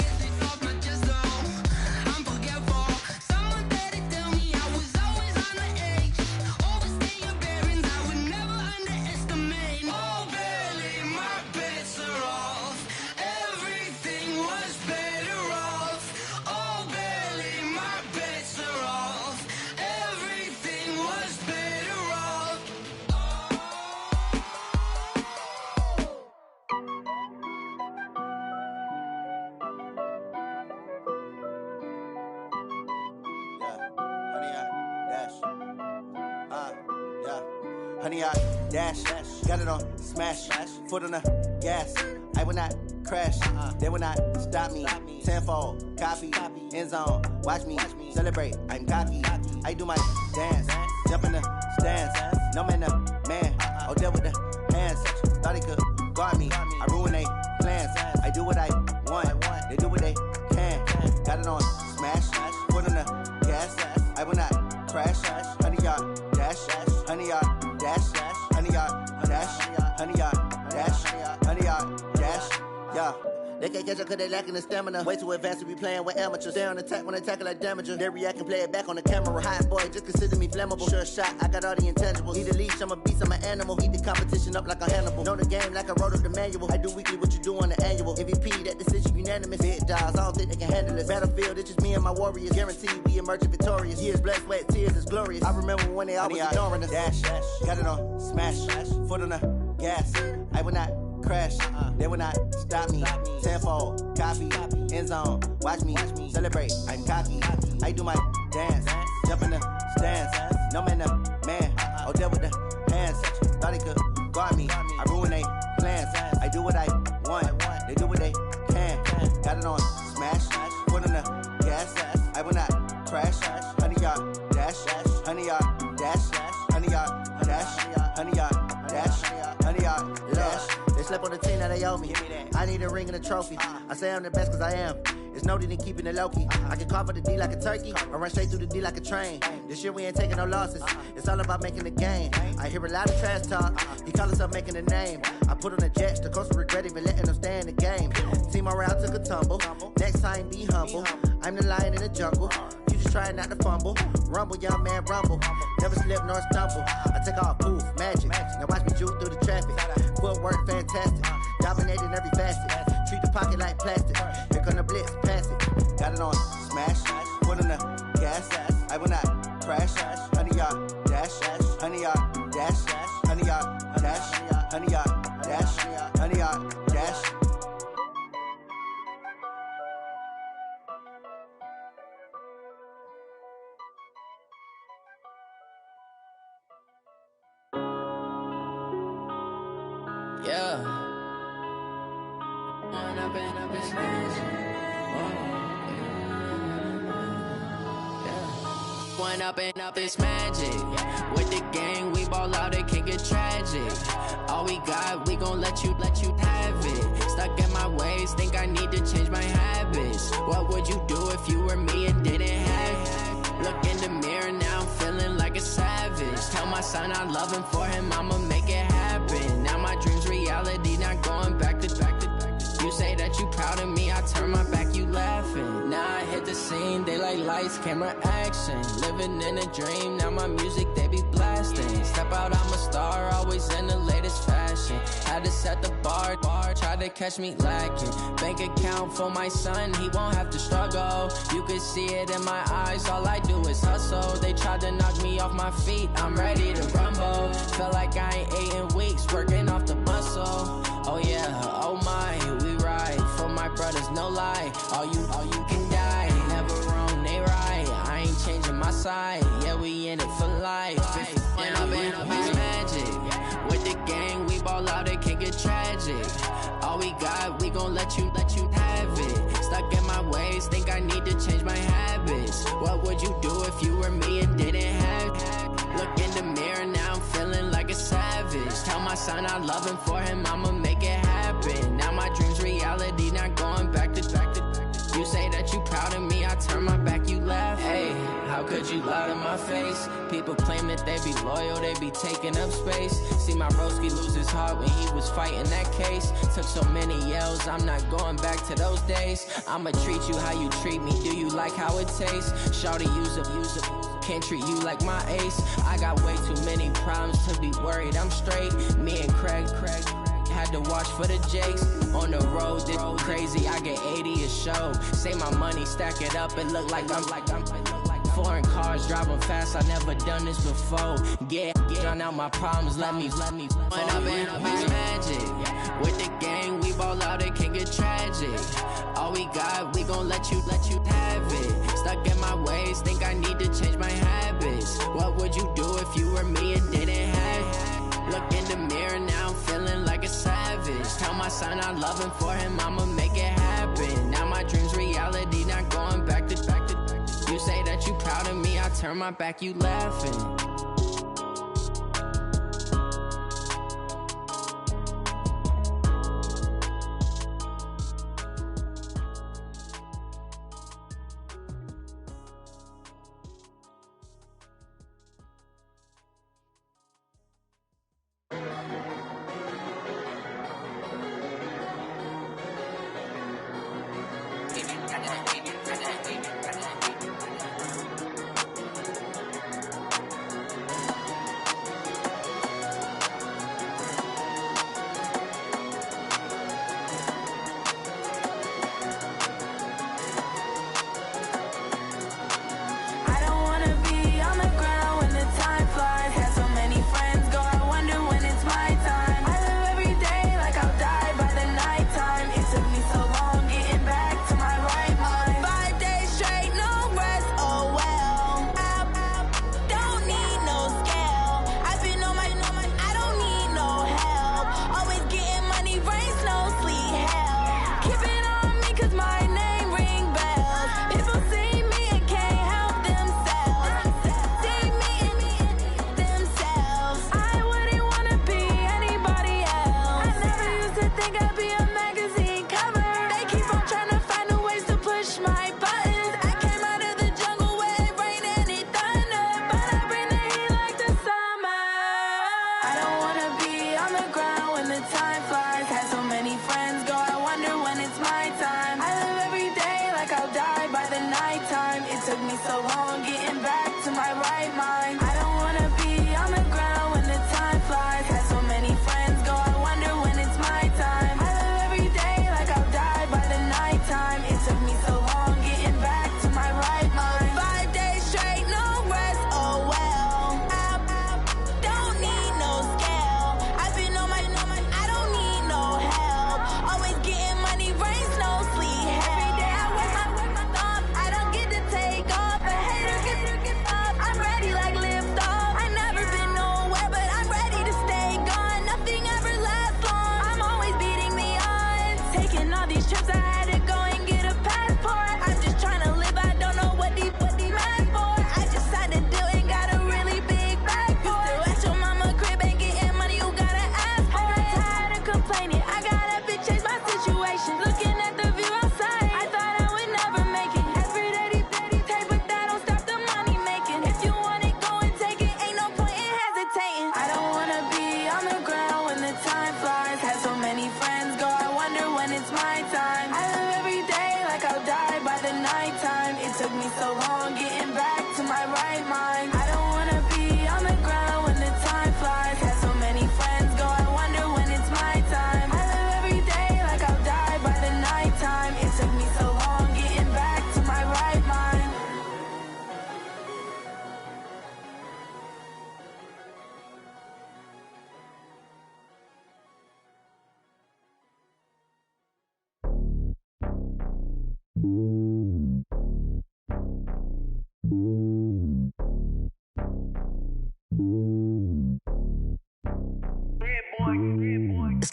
off my chest though. I'm forgetful. Someone better tell me I was always on the edge. Overstay your bearings, I would never underestimate. Oh, barely, my bets are off. Everything was better off. Oh, barely, my bets are off. Everything was better off. Honey, I dash, got it on smash, foot on the gas. I will not crash, they will not stop me. Tenfold, copy, end zone, watch me celebrate. I'm cocky, I do my dance, jump in the stands. No man, man, oh, deal with the hands. Thought he could guard me, I ruin they plans. I do what I want, they do what they can. Got it on smash, foot on the gas. I will not crash, honey, y'all dash, honey, y'all dash, honey, y'all dash, honey, y'all dash, honey, y'all dash, yeah. They can't catch up cause they lacking the stamina. Way too advanced to be playing with amateurs. Stay on attack when they tackle like damager. They react and play it back on the camera. Hot boy, just consider me flammable. Sure shot, I got all the intangibles. Need a leash, I'm a beast, I'm an animal. Eat the competition up like a Hannibal. Know the game like I wrote up the manual. I do weekly what you do on the annual. MVP, that decision unanimous. Big dogs, I don't think they can handle this. Battlefield, it's just me and my warriors. Guaranteed we emerging victorious. Years, blood, sweat, tears, it's glorious. I remember when they always ignoring us. Dash, got it on smash, foot on the gas. I will not crash, they will not stop me. Tenfold, copy, end zone, watch me celebrate. I'm cocky, I do my dance, jump in the stands. No man, man, oh, deal with the hands. Thought he could guard me, I ruin they plans. I do what I want, they do what they can. Got it on smash, honey yard, dash, honey yard, dash, honey yard, dash, honey yard, dash. They slept on the team that they owe me. I need a ring and a trophy. I say I'm the best cause I am. It's no need in keeping it low-key. I can carve for the D like a turkey, or run straight through the D like a train. This year we ain't taking no losses. It's all about making the game. I hear a lot of trash talk. He call himself making a name. I put on the Jets, the coach will regret even letting them stay in the game. Team morale took a tumble. Next time be humble. I'm the lion in the jungle. You just trying not to fumble. Rumble, young man, rumble. Never slip nor stumble. I take off, poof, magic. Now watch me juke through the traffic. Footwork fantastic. Dominating every facet. Treat the pocket like plastic. Here come the blitz, pass it. Got it on, smash. Put in the gas. I will not crash. Honey yard, dash. Honey yard, dash. Honey yard, dash. Honey yard, dash. Honey yard, dash. Yeah. One up and up is magic. With the gang, we ball out, it can get tragic. All we got, we gon' let you have it. Stuck in my ways, think I need to change my habits. What would you do if you were me and didn't have it? Look in the mirror, now I'm feeling like a savage. Tell my son I love him, for him I'ma make it happen. Now my dream's reality, not going back to back. You say that you proud of me, I turn my back, you laughing. Now I hit the scene, they like lights, camera, action. Living in a dream, now my music, they be blasting. Step out, I'm a star, always in the latest fashion. Had to set the bar, try to catch me lacking. Bank account for my son, he won't have to struggle. You can see it in my eyes, all I do is hustle. They tried to knock me off my feet, I'm ready to rumble. Felt like I ain't ate in weeks, working off the muscle. Oh yeah, oh my, we ride for my brothers, no lie. All you can die, never wrong, they right. I ain't changing my side, yeah, we in it for life. When up and up is magic. With the gang, we ball out, it can get tragic. All we got, we gon' let you have it. Stuck in my ways, think I need to change my habits. What would you do if you were me and didn't have it? Look in the mirror, now I'm feeling like a savage. Tell my son I love him, for him I'ma make it happen. Now my dream's reality, not going back to back. You say that you proud of me, I turn my back, you laugh. Hey, how could you lie to my face? People claim that they be loyal, they be taking up space. See my broski lose his heart when he was fighting that case. Took so many yells, I'm not going back to those days. I'ma treat you how you treat me, do you like how it tastes? Shawty, use up. Can't treat you like my ace. I got way too many problems to be worried, I'm straight. Me and Craig had to watch for the Jakes. On the road, this crazy, I get 80 a show. Say my money, stack it up, it look like I'm foreign cars, driving fast, I never done this before. Get drown out my problems, let me When up and up is magic. With the gang, we ball out, it can get tragic. All we got, we gon' let you have it. Stuck in my ways, think I need to change my habits. What would you do if you were me and didn't have it? Look in the mirror, now I'm feeling like a savage. Tell my son I love him, for him I'ma make it happen. Now my dream's reality, not going back to back. You say that you proud of me, I turn my back, you laughing. It's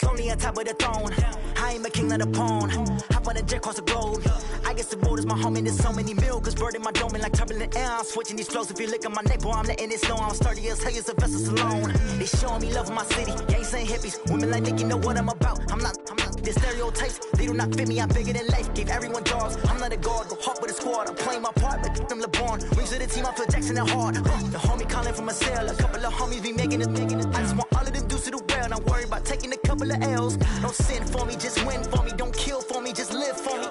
lonely on top of the throne. I ain't a king of the pawn. Hop on a jet across the globe. I guess the world is my home and there's so many milkers bird in my dome and like turbulent air. I'm switching these flows. If you look at my neck, boy, I'm letting it slow. I'm sturdy as hell as a vessel alone. They showing me love in my city. Gangs ain't hippies. Women like Nick, you know what I'm about. I'm not the stereotypes. They do not fit me. I'm bigger than life. Gave everyone dogs. I'm not a guard. Go hard with a squad. I'm playing my part like them LeBron. Rings to the team. I feel Jackson and hard. The homie calling from a cell. A couple of homies be making it. I just want all of them dudes to the well. Not worry about taking a couple of L's. Don't sin for me, just win for me. Don't kill for me, just live for me.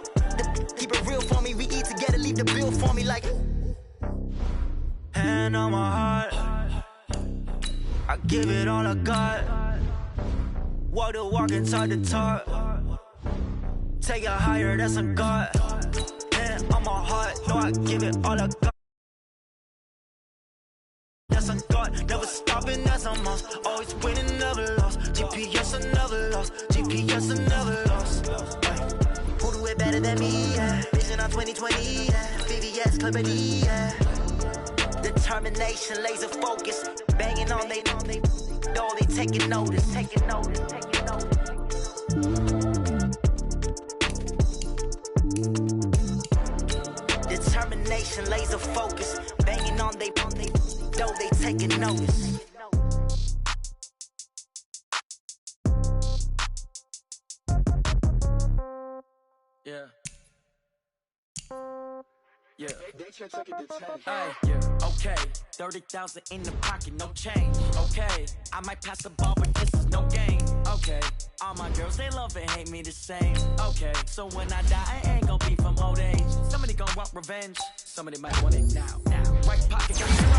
Keep it real for me. We eat together, leave the bill for me like. Hand on my heart, I give it all I got. Walk the walk inside the talk. Take it higher, that's a God. Hand on my heart, no, I give it all I got. That's a God, never stopping, that's a must. Always winning, never lost. GPS, I never lost. GPS, I never lost. Who do it better than me? Yeah. Vision on 2020. Yeah. VVS, Clarity. Yeah. Determination, laser focus. Banging on they, though they taking notice. Determination, laser focus. Banging on they, though they taking notice. Yeah. Yeah. Hey, yeah. Okay. 30,000 in the pocket, no change. Okay. I might pass the ball, but this is no game. Okay. All my girls, they love and hate me the same. Okay. So when I die, I ain't gonna be from old age. Somebody gonna want revenge. Somebody might want it now. Right pocket got zero.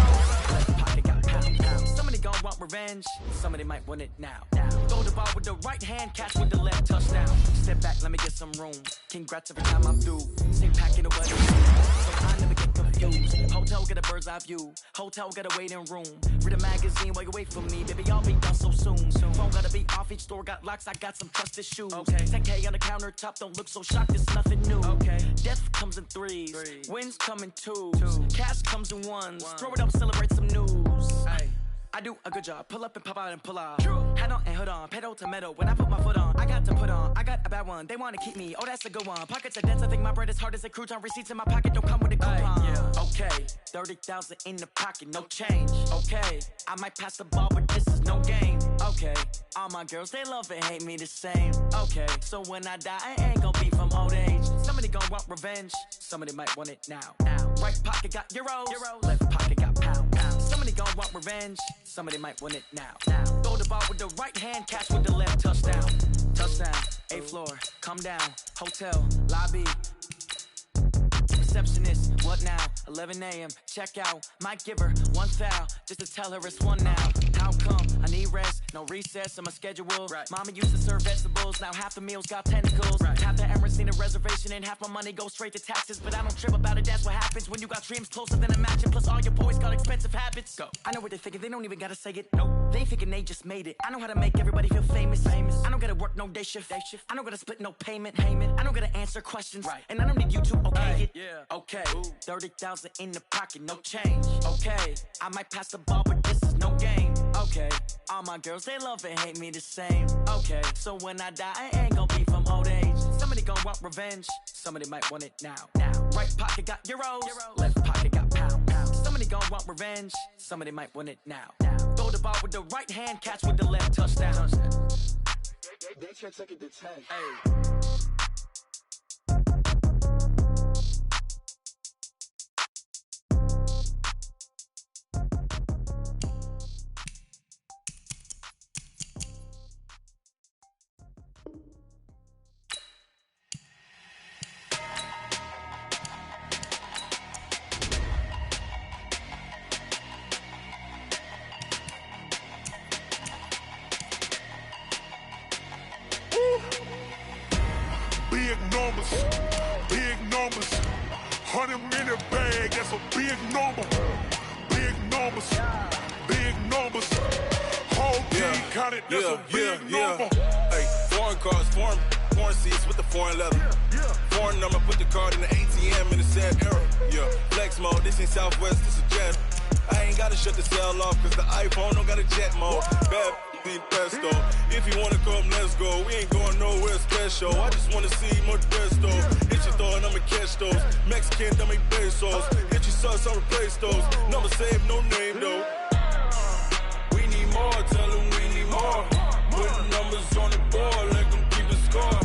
Left pocket got pound. Somebody gonna want revenge. Somebody might want it now. Throw the ball with the right hand, catch with the left, touchdown. Step back, let me get some room. Congrats every time I'm through. Same packing of what it is, so I never get confused. Hotel get a bird's eye view. Hotel get a waiting room. Read a magazine while you wait for me. Baby, I'll be done so soon. Phone gotta be off, each store got locks. I got some trusted shoes. Okay. 10K on the countertop, don't look so shocked. It's nothing new. Okay. Death comes in threes. Wins come in twos. Cash comes in ones. Throw it up, celebrate some news. Hey. I do a good job, pull up and pop out and pull out. Head on and hood on, pedal to metal. When I put my foot on, I got to put on. I got a bad one, they wanna keep me. Oh, that's a good one. Pockets are dense, I think my bread is hard as a crouton. Receipts in my pocket don't come with a coupon. Yeah. Okay, 30,000 in the pocket, no change. Okay, I might pass the ball, but this is no game. Okay, all my girls, they love and hate me the same. Okay, so when I die, I ain't gonna be from old age. Somebody gonna want revenge, somebody might want it now. Right pocket got euros, left pocket got pound. Somebody gonna want revenge, somebody might want it now. Throw the ball with the right hand, catch with the left, touchdown. Touchdown, 8th floor, come down, hotel, lobby. Receptionist, what now? 11 a.m., check out. Might give her one foul, just to tell her it's one now. How come? I need rest, no recess in my schedule. Mama used to serve vegetables, now half the meals got tentacles. Half the Emirates need a reservation and half my money goes straight to taxes. But I don't trip about it, that's what happens when you got dreams closer than a match. And plus all your boys got expensive habits. Go. I know what they're thinking, they don't even gotta say it. Nope. They ain't thinking they just made it. I know how to make everybody feel famous. I don't gotta work no day shift. I don't gotta split no payment. I don't gotta answer questions. And I don't need you to okay it. Yeah. Okay. 30,000 in the pocket, no change. Okay. I might pass the ball, but this is no game. Okay. All my girls, they love and hate me the same. Okay. So when I die, I ain't gonna be from old age. Somebody gonna want revenge. Somebody might want it now. Right pocket got euros. Left pocket got pound. Somebody gonna want revenge. Somebody might want it now. Throw the ball with the right hand, catch with the left, touchdown. They should take it to 10. Hey. Big numbers, 100 minute bag, that's a big number. Big numbers, big numbers. Whole team counted, that's a big number. Hey, foreign cars, foreign foreign seats with the foreign leather. Foreign number, put the card in the ATM in the sad era. Yeah, flex mode, this ain't Southwest, this is jet. I ain't gotta shut the cell off, cause the iPhone don't got a jet mode. Bad need pesto. If you wanna come, let's go. We ain't going nowhere special. I just wanna see more desto. Hit your throw and I'ma catch those. Mexican, don't make pesos. Hit your sauce, I'll replace those. Number save, no name though. We need more, tell them we need more. Put numbers on the board, let them keep a score.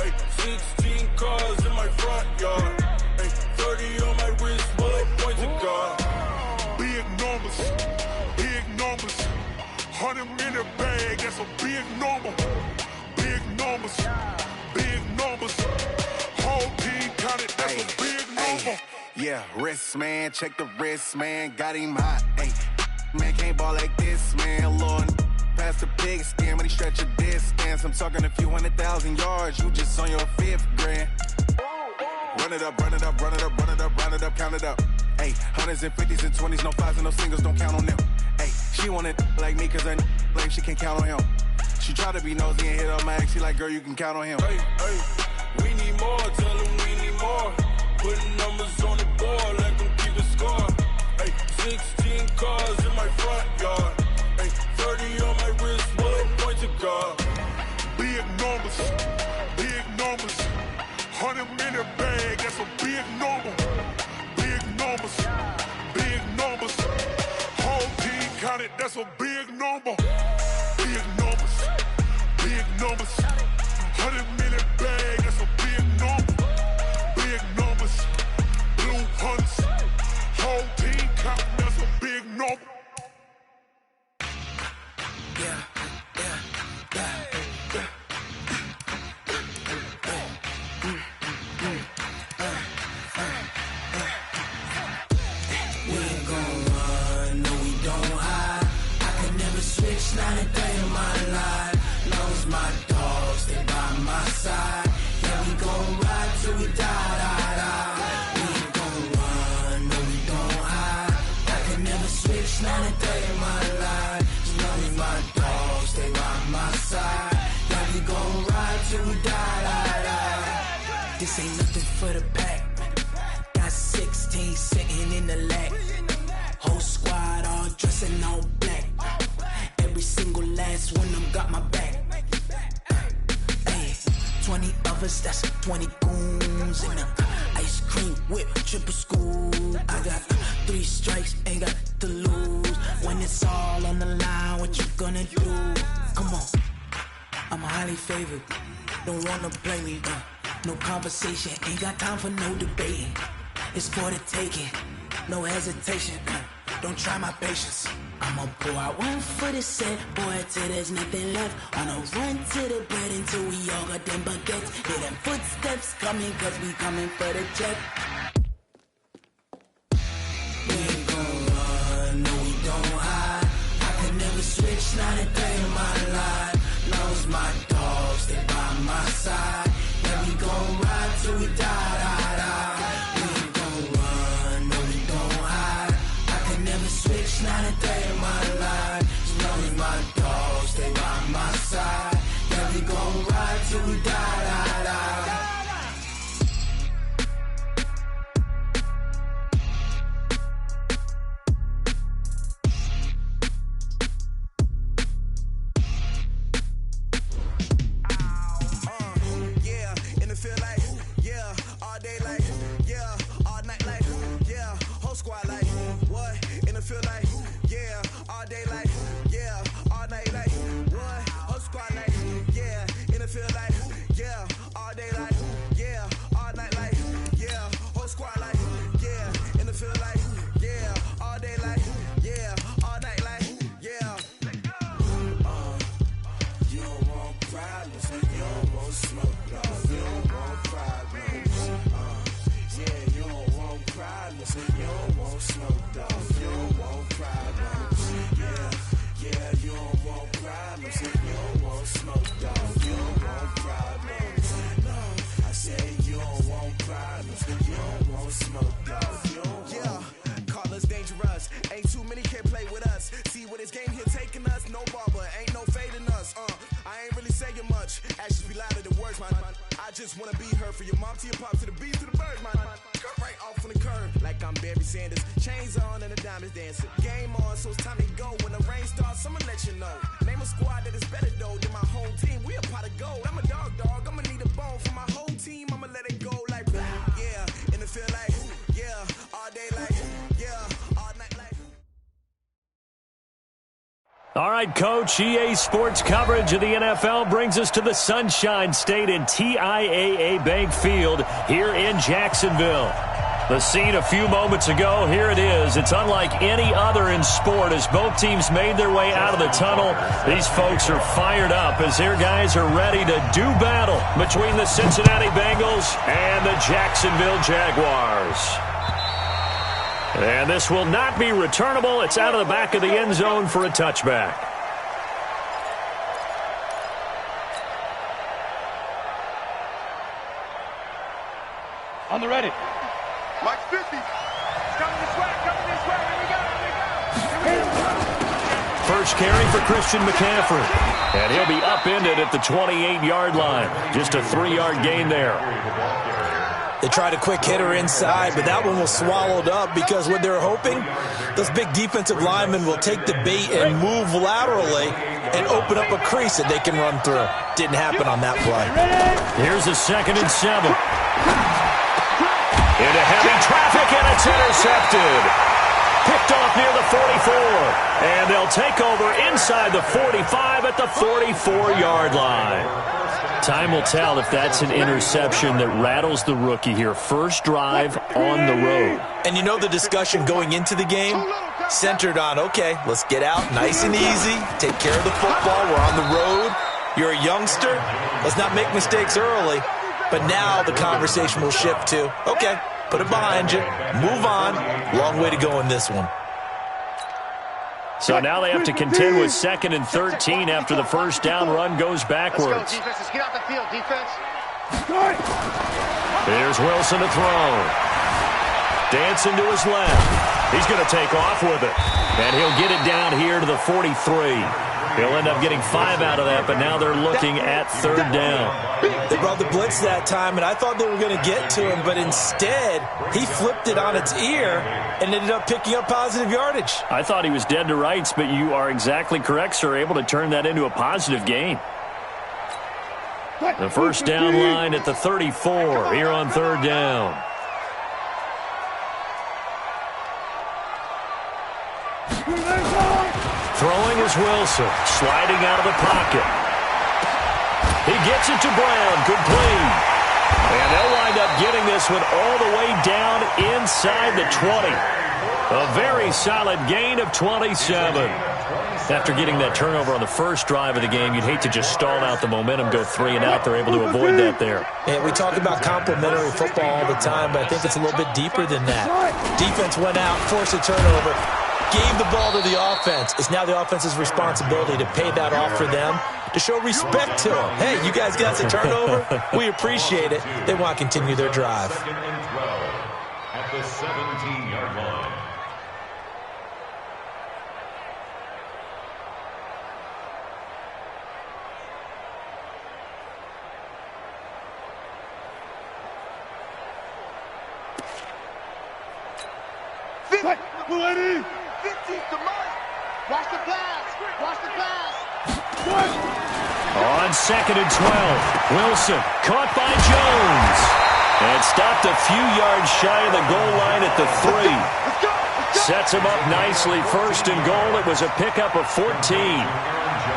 Ay, 16 cars in my front yard. Ay, 30 on my wrist, bullet points of God. Big numbers, big numbers. 100 in a bag, that's a big number. Big numbers, big numbers. Whole team counted, that's a big number. Yeah, wrist man, check the wrist man, got him hot. Ay, man can't ball like this, man. Lord, past the pig skin when he stretch a distance. I'm talking a few 100,000 yards, you just on your 5th grand. Run it up, run it up, run it up, run it up, run it up, count it up. Ay, hundreds and 50s and 20s, no 5s and no singles, don't count on them. Ay, she want it like me cause her like she can't count on him. She try to be nosy and hit on my ex, she like, girl, you can count on him. Hey, hey, we need more, tell them we need more. Putting numbers on the board, let them keep a score. Hey, 16 cars in my front yard. Hey, 30 on my wrist, bullet points of God. Big numbers, big numbers. 100 in a bag, that's a big number. Big numbers, big numbers. Whole team counted, that's a big number. Big numbers, big numbers. 100 in a bag, that's a big number. Big numbers, blue hunts. Whole team counting, that's a big number. Yeah, yeah, yeah. Not a day in my life. Knows my dogs, they by my side. Yeah, we gon' ride till we die. We ain't gon' run, no, we don't hide. I can never switch, not a day in my life. Knows my dogs, they by my side. Yeah, we gon' ride till we die. This ain't nothing for the pack. Got 16 sitting in the lap. Whole squad all dressing all black. Every single last one of them got my back. Hey, 20 of us, that's 20 goons. And ice cream whip, triple scoop. I got 3 strikes, ain't got to lose. When it's all on the line, what you gonna do? Come on, I'm highly favored. Don't wanna play me, no conversation. Ain't got time for no debating. It's for the taking, no hesitation. Don't try my patience. I'ma pull out one foot and set, boy, till there's nothing left. On a run to the bed until we all got them baguettes. Hear them footsteps coming, cause we coming for the check. We ain't gon' run, no, we don't hide. I can never switch, not a day in my life. Knows my dogs, they by my side. Yeah, we gon' ride till we die. We ain't gon' run, no, we don't hide. I can never switch, not a day in my life. As long as my dogs, they by my side. Yeah, we gon' ride till we die. us. See what his game here taking us. No barber, ain't no fading us. I ain't really saying much. Actions be louder than words, man. I just wanna be heard from your mom to your pop to the beat to the birds, man. Cut right off on the curb, like I'm Barry Sanders. Chains on and the diamonds dancing. Game on, so it's time to go. When the rain starts, I'ma let you know. Name a squad that is better though than my whole team. We a pot of gold. I'm a dog. I'ma need a bone for my whole team. I'ma let it go like yeah. In the field like yeah. All day like yeah. All night like. All right, Coach, EA Sports coverage of the NFL brings us to the Sunshine State in TIAA Bank Field here in Jacksonville. The scene a few moments ago, here it is. It's unlike any other in sport as both teams made their way out of the tunnel. These folks are fired up as their guys are ready to do battle between the Cincinnati Bengals and the Jacksonville Jaguars. And this will not be returnable. It's out of the back of the end zone for a touchback. On the ready. Mike 50. Coming this way, here we go. First carry for Christian McCaffrey. And he'll be upended at the 28-yard line. Just a 3-yard gain there. They tried a quick hitter inside, but that one was swallowed up because what they're hoping, those big defensive linemen will take the bait and move laterally and open up a crease that they can run through. Didn't happen on that play. Here's a 2nd and 7. Into heavy traffic, and it's intercepted. Picked off near the 44. And they'll take over inside the 45 at the 44-yard line. Time will tell if that's an interception that rattles the rookie here. First drive on the road. And you know the discussion going into the game centered on, okay, let's get out nice and easy, take care of the football, we're on the road, you're a youngster, let's not make mistakes early. But now the conversation will shift to, okay, put it behind you, move on, long way to go in this one. So now they have to contend with 2nd and 13 after the first down run goes backwards. Let's go, defense. Let's get out the field, defense. Here's Wilson to throw. Dancing to his left. He's going to take off with it. And he'll get it down here to the 43. He'll end up getting 5 out of that, but now they're looking at 3rd down. They brought the blitz that time, and I thought they were going to get to him, but instead he flipped it on its ear and ended up picking up positive yardage. I thought he was dead to rights, but you are exactly correct, sir, able to turn that into a positive gain. The first down line at the 34 here on 3rd down. Throwing is Wilson, sliding out of the pocket. He gets it to Brown, complete. And they'll wind up getting this one all the way down inside the 20. A very solid gain of 27. After getting that turnover on the first drive of the game, you'd hate to just stall out the momentum, go 3 and out. They're able to avoid that there. And we talk about complementary football all the time, but I think it's a little bit deeper than that. Defense went out, forced a turnover, gave the ball to the offense. It's now the offense's responsibility to pay that off for them, to show respect to them. Hey, you guys got the turnover. We appreciate it. They want to continue their drive. At the 17-yard line. Ready? 15 to Mike. Watch the pass. Watch the pass. On 2nd and 12, Wilson caught by Jones. And stopped a few yards shy of the goal line at the 3. Sets him up nicely. 1st and goal. It was a pickup of 14.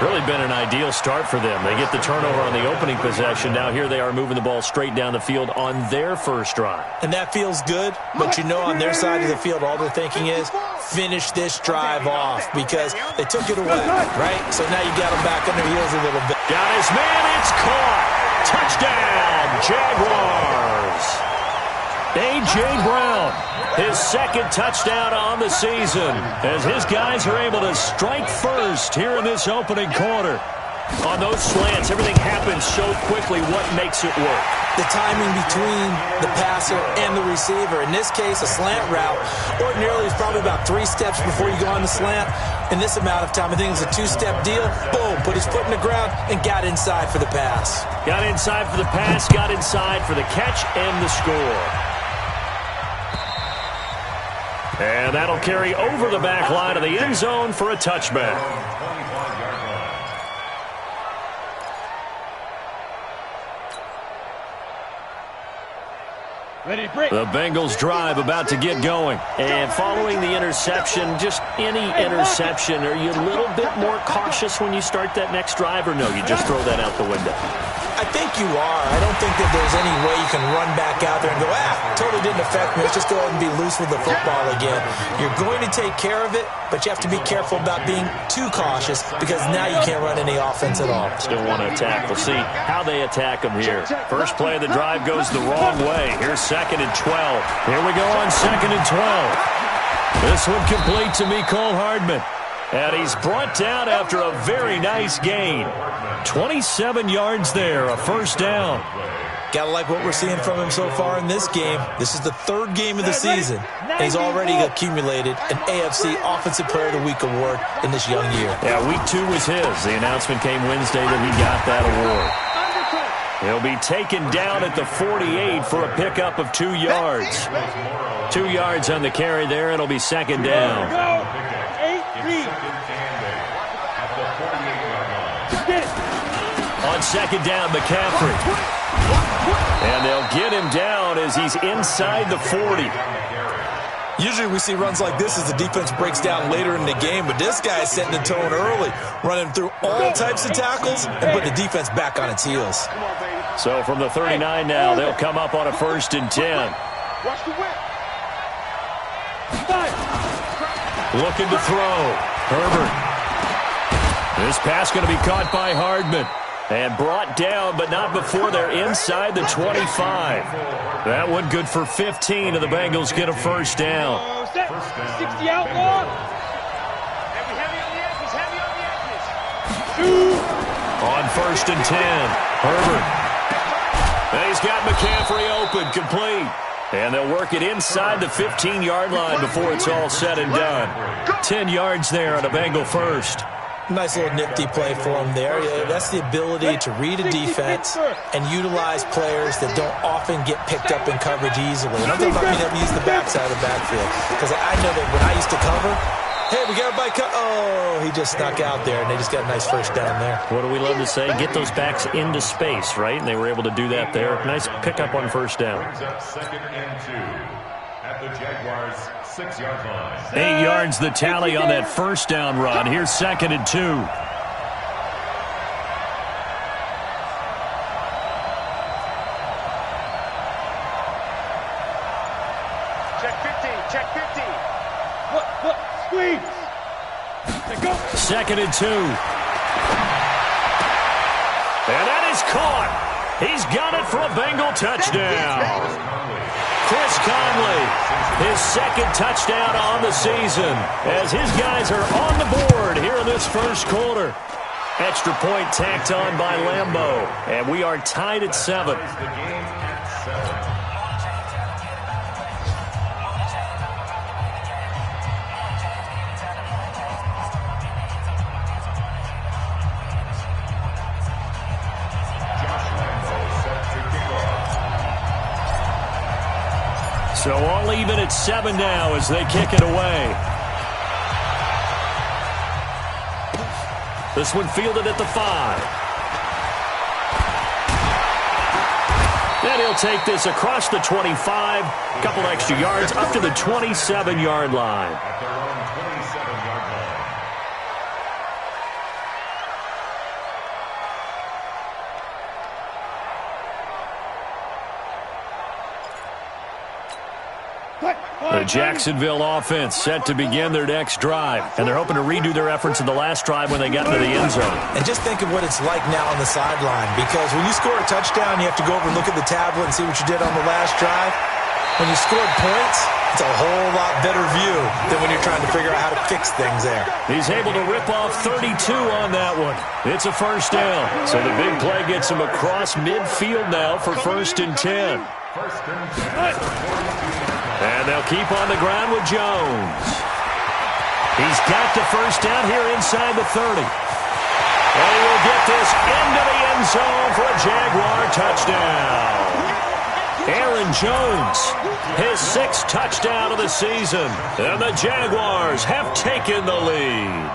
Really been an ideal start for them. They get the turnover on the opening possession. Now here they are moving the ball straight down the field on their first drive. And that feels good, but you know on their side of the field all they're thinking is finish this drive off because they took it away, right? So now you got them back on their heels a little bit. Got his man, it's caught. Touchdown, Jaguars. A.J. Brown, his 2nd touchdown on the season as his guys are able to strike first here in this opening quarter. On those slants, everything happens so quickly. What makes it work? The timing between the passer and the receiver. In this case, a slant route ordinarily is probably about 3 steps before you go on the slant. In this amount of time, I think it's a 2-step deal. Boom, put his foot in the ground and got inside for the pass. Got inside for the pass, got inside for the catch and the score. And that'll carry over the back line of the end zone for a touchback. The Bengals drive about to get going. And following the interception, just any interception, are you a little bit more cautious when you start that next drive, or no, you just throw that out the window? I think you are. I don't think that there's any way you can run back out there and go, totally didn't affect me. Let's just go ahead and be loose with the football again. You're going to take care of it, but you have to be careful about being too cautious because now you can't run any offense at all. Still want to attack. We'll see how they attack them here. First play of the drive goes the wrong way. Here's 2nd and 12. Here we go on 2nd and 12. This one complete to Mecole Hardman. And he's brought down after a very nice gain. 27 yards there, a first down. Gotta like what we're seeing from him so far in this game. This is the 3rd game of the season, and he's already accumulated an AFC Offensive Player of the Week award in this young year. Yeah, week 2 was his. The announcement came Wednesday that he got that award. He'll be taken down at the 48 for a pickup of 2 yards. 2 yards on the carry there. It'll be 2nd down. On 2nd down, McCaffrey. And they'll get him down as he's inside the 40. Usually we see runs like this as the defense breaks down later in the game, but this guy is setting the tone early, running through all types of tackles and putting the defense back on its heels. So from the 39 now, they'll come up on a 1st and 10. Looking to throw. Herbert. This pass going to be caught by Hardman. And brought down, but not before they're inside the 25. That one good for 15, and the Bengals get a first down. 60 out long. On 1st and 10, Herbert. And he's got McCaffrey open, complete. And they'll work it inside the 15-yard line before it's all said and done. 10 yards there on a Bengal first. Nice little nifty play for him there. That's the ability to read a defense and utilize players that don't often get picked up in coverage easily. And I'm talking about being able to use the backside of the backfield. Because I know that when I used to cover, hey, we got everybody he just snuck out there, and they just got a nice first down there. What do we love to say? Get those backs into space, right? And they were able to do that there. Nice pickup on first down. 2nd and 2 at the Jaguars' 6-yard line. 8 yards the tally on that first down run. Here's 2nd and 2. Check 50, check 50. Look, squeeze. Go. 2nd and 2. And that is caught. He's got it for a Bengal touchdown. Chris Conley, his 2nd touchdown on the season, as his guys are on the board here in this first quarter. Extra point tacked on by Lambeau, and we are tied at 7. So all even at 7 now as they kick it away. This one fielded at the 5. And he'll take this across the 25. Couple extra yards up to the 27-yard line. At their own 27-yard line. The Jacksonville offense set to begin their next drive, and they're hoping to redo their efforts in the last drive when they got into the end zone. And just think of what it's like now on the sideline, because when you score a touchdown, you have to go over and look at the tablet and see what you did on the last drive. when you scored points, it's a whole lot better view than when you're trying to figure out how to fix things there. He's able to rip off 32 on that one. It's a first down. So the big play gets him across midfield now for 1st and 10. And they'll keep on the ground with Jones. He's got the first down here inside the 30. And he will get this into the end zone for a Jaguar touchdown. Aaron Jones, his 6th touchdown of the season. And the Jaguars have taken the lead.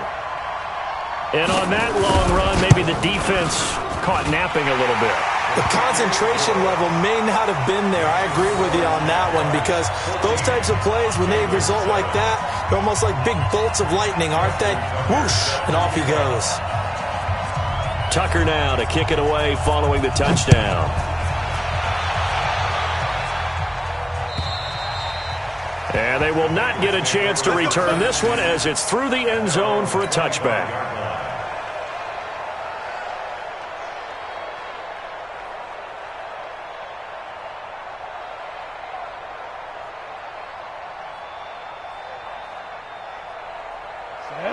And on that long run, maybe the defense caught napping a little bit. The concentration level may not have been there. I agree with you on that one because those types of plays, when they result like that, they're almost like big bolts of lightning, aren't they? Whoosh, and off he goes. Tucker now to kick it away following the touchdown. And they will not get a chance to return this one as it's through the end zone for a touchback.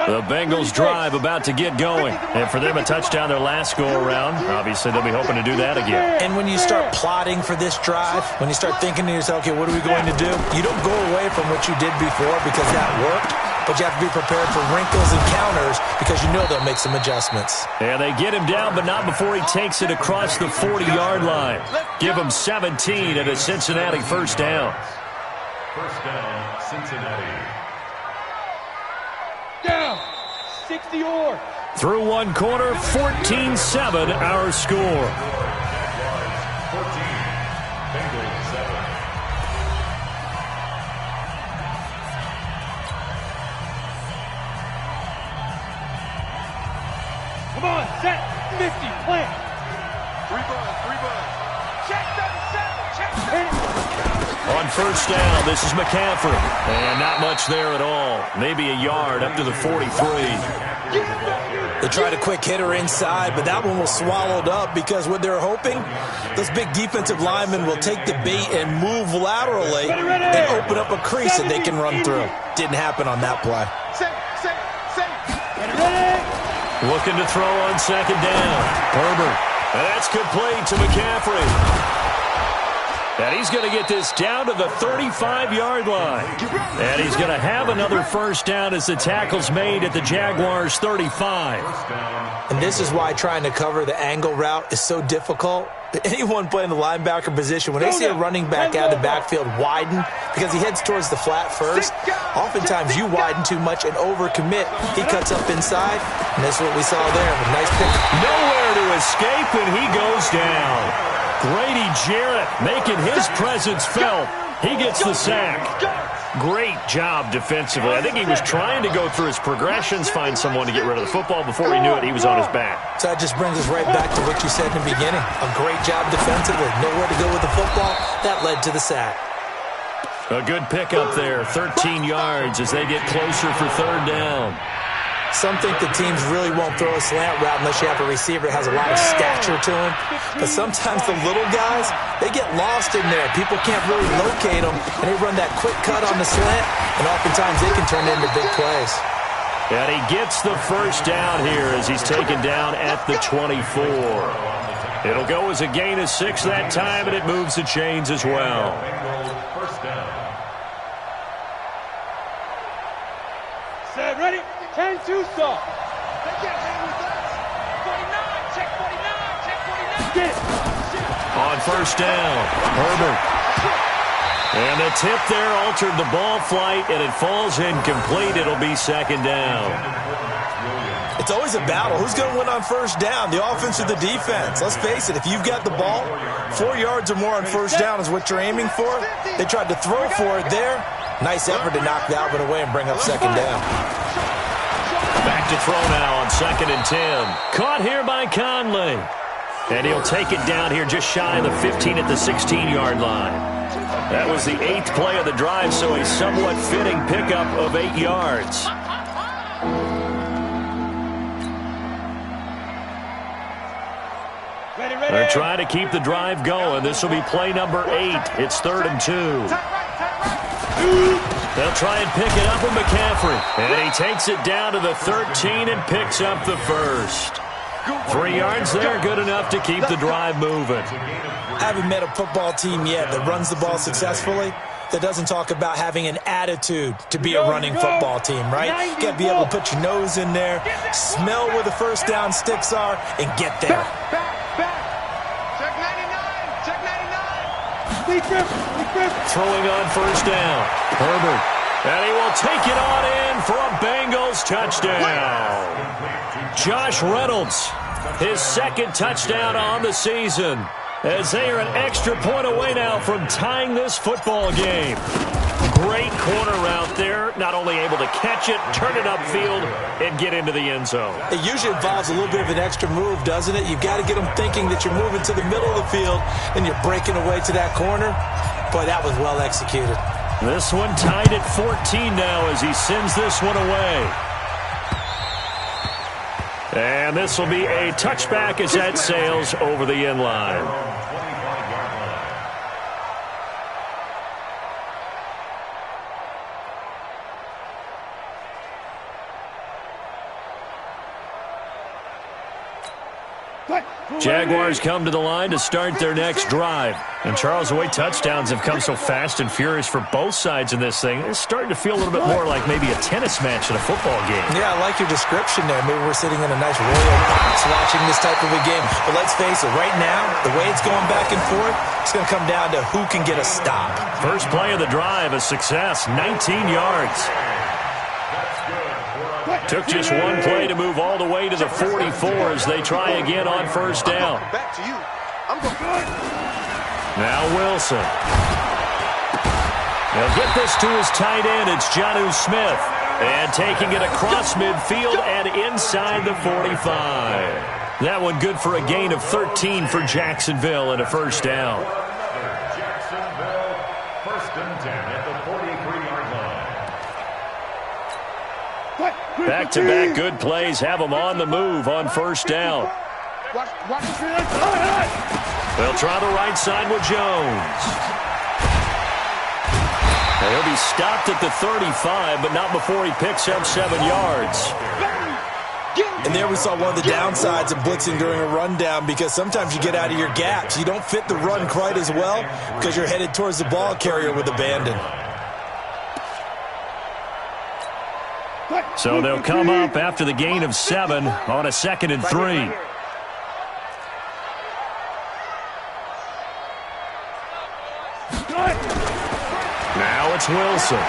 The Bengals drive about to get going. And for them, a touchdown their last go-around. Obviously, they'll be hoping to do that again. And when you start plotting for this drive, when you start thinking to yourself, okay, what are we going to do? You don't go away from what you did before because that worked, but you have to be prepared for wrinkles and counters because you know they'll make some adjustments. And they get him down, but not before he takes it across the 40-yard line. Give him 17 at a Cincinnati first down. First down, Cincinnati. Down. 60 or. Through one quarter, 14-7 our score. 14, Bengals 7. Come on, set. 50, plant. 3 buns. Check 7, check. On first down, this is McCaffrey. And not much there at all. Maybe a yard up to the 43. They tried a quick hitter inside, but that one was swallowed up because what they're hoping, those big defensive linemen will take the bait and move laterally and open up a crease that they can run through. Didn't happen on that play. Looking to throw on second down. Herbert. And that's complete to McCaffrey. And he's going to get this down to the 35-yard line. And he's going to have another first down as the tackle's made at the Jaguars' 35. And this is why trying to cover the angle route is so difficult. Anyone playing the linebacker position, when they see a running back out of the backfield widen because he heads towards the flat first, oftentimes you widen too much and overcommit. He cuts up inside, and that's what we saw there. A nice pick. Nowhere to escape, and he goes down. Grady Jarrett making his presence felt. He gets the sack. Great job defensively. I think he was trying to go through his progressions, find someone to get rid of the football. Before he knew it, he was on his back. So that just brings us right back to what you said in the beginning. A great job defensively. Nowhere to go with the football. That led to the sack. A good pickup there. 13 yards as they get closer for third down. Some think the teams really won't throw a slant route unless you have a receiver that has a lot of stature to him. But sometimes the little guys, they get lost in there. People can't really locate them, and they run that quick cut on the slant, and oftentimes they can turn into big plays. And he gets the first down here as he's taken down at the 24. It'll go as a gain of 6 that time, and it moves the chains as well. First down. Set, ready? 10-2 stop. They can't hang with us. 49, check 49, check 49. Get it. On first down, Herbert. And the tip there altered the ball flight, and it falls incomplete. It'll be second down. It's always a battle. Who's going to win on first down, the offense or the defense? Let's face it, if you've got the ball, 4 yards or more on first down is what you're aiming for. They tried to throw for it there. Nice effort to knock the Alvin away and bring up second down. Back to throw now on 2nd and 10. Caught here by Conley. And he'll take it down here just shy of the 15 at the 16-yard line. That was the 8th play of the drive, so a somewhat fitting pickup of 8 yards. They're trying to keep the drive going. This will be play number 8. It's 3rd and 2. They'll try and pick it up with McCaffrey. And he takes it down to the 13 and picks up the first. 3 yards there, good enough to keep the drive moving. I haven't met a football team yet that runs the ball successfully that doesn't talk about having an attitude to be a running football team, right? You got to be able to put your nose in there, smell where the first down sticks are, and get there. Check 99. Check 99. Throwing on first down. Herbert. And he will take it on in for a Bengals touchdown. Josh Reynolds, his second touchdown on the season, as they are an extra point away now from tying this football game. Great corner out there, not only able to catch it, turn it upfield, and get into the end zone. It usually involves a little bit of an extra move, doesn't it? You've got to get them thinking that you're moving to the middle of the field and you're breaking away to that corner. Boy, that was well executed. This one tied at 14 now as he sends this one away. And this will be a touchback as that sails over the end line. Jaguars come to the line to start their next drive. And Charles, the way touchdowns have come so fast and furious for both sides in this thing, it's starting to feel a little bit more like maybe a tennis match in a football game. Yeah, I like your description there. Maybe we're sitting in a nice royal box watching this type of a game. But let's face it, right now, the way it's going back and forth, it's going to come down to who can get a stop. First play of the drive, a success, 19 yards. Took just one play to move all the way to the 44 as they try again on first down. Back to you. I'm going. Now Wilson. He'll get this to his tight end. It's Jonnu Smith. And taking it across midfield and inside the 45. That one good for a gain of 13 for Jacksonville and a first down. Jacksonville, first and 10 at the 43-yard line. Back-to-back good plays have them on the move on first down. They'll try the right side with Jones. He'll be stopped at the 35, but not before he picks up 7 yards. And there we saw one of the downsides of blitzing during a rundown, because sometimes you get out of your gaps. You don't fit the run quite as well because you're headed towards the ball carrier with abandon. So they'll come up after the gain of 7 on a 2nd and 3. Now it's Wilson.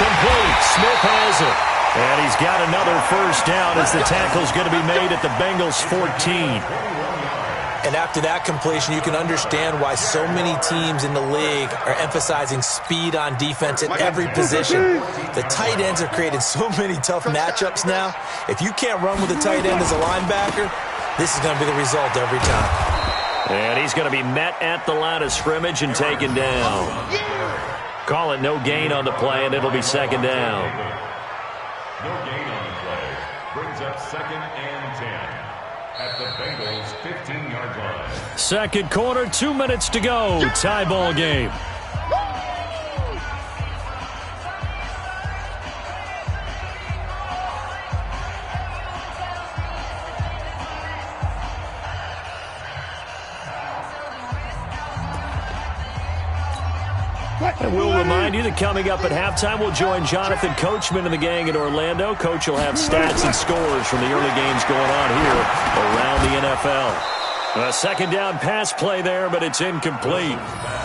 Complete. Smith has it. And he's got another first down as the tackle's going to be made at the Bengals 14. And after that completion, you can understand why so many teams in the league are emphasizing speed on defense at every position. The tight ends are creating so many tough matchups now. If you can't run with a tight end as a linebacker, this is going to be the result every time. And he's going to be met at the line of scrimmage and taken down. Call it no gain on the play, and it'll be 2nd down. No gain on the play. Brings up 2nd and 10 at the Bengals 15-yard line. Second quarter, 2 minutes to go. Tie ball game. And we'll remind you that coming up at halftime, we'll join Jonathan Coachman and the gang in Orlando. Coach will have stats and scores from the early games going on here around the NFL. A 2nd down pass play there, but it's incomplete.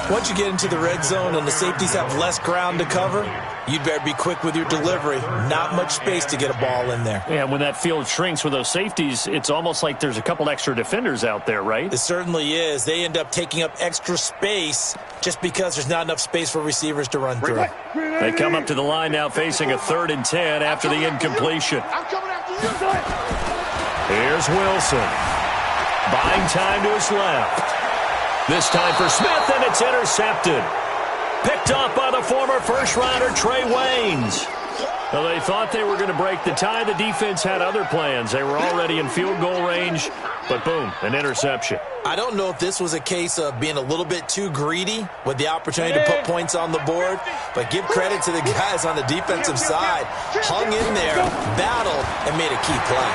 Once you get into the red zone and the safeties have less ground to cover, you'd better be quick with your delivery. Not much space to get a ball in there. Yeah, when that field shrinks with those safeties, it's almost like there's a couple extra defenders out there, right? It certainly is. They end up taking up extra space just because there's not enough space for receivers to run through. They come up to the line now facing a 3rd and 10 after the incompletion. Here's Wilson. Buying time to his left. This time for Smith, and it's intercepted. Picked off by the former first-rounder Trey Waynes. Well, they thought they were going to break the tie. The defense had other plans. They were already in field goal range, but boom, an interception. I don't know if this was a case of being a little bit too greedy with the opportunity to put points on the board, but give credit to the guys on the defensive side. Hung in there, battled, and made a key play.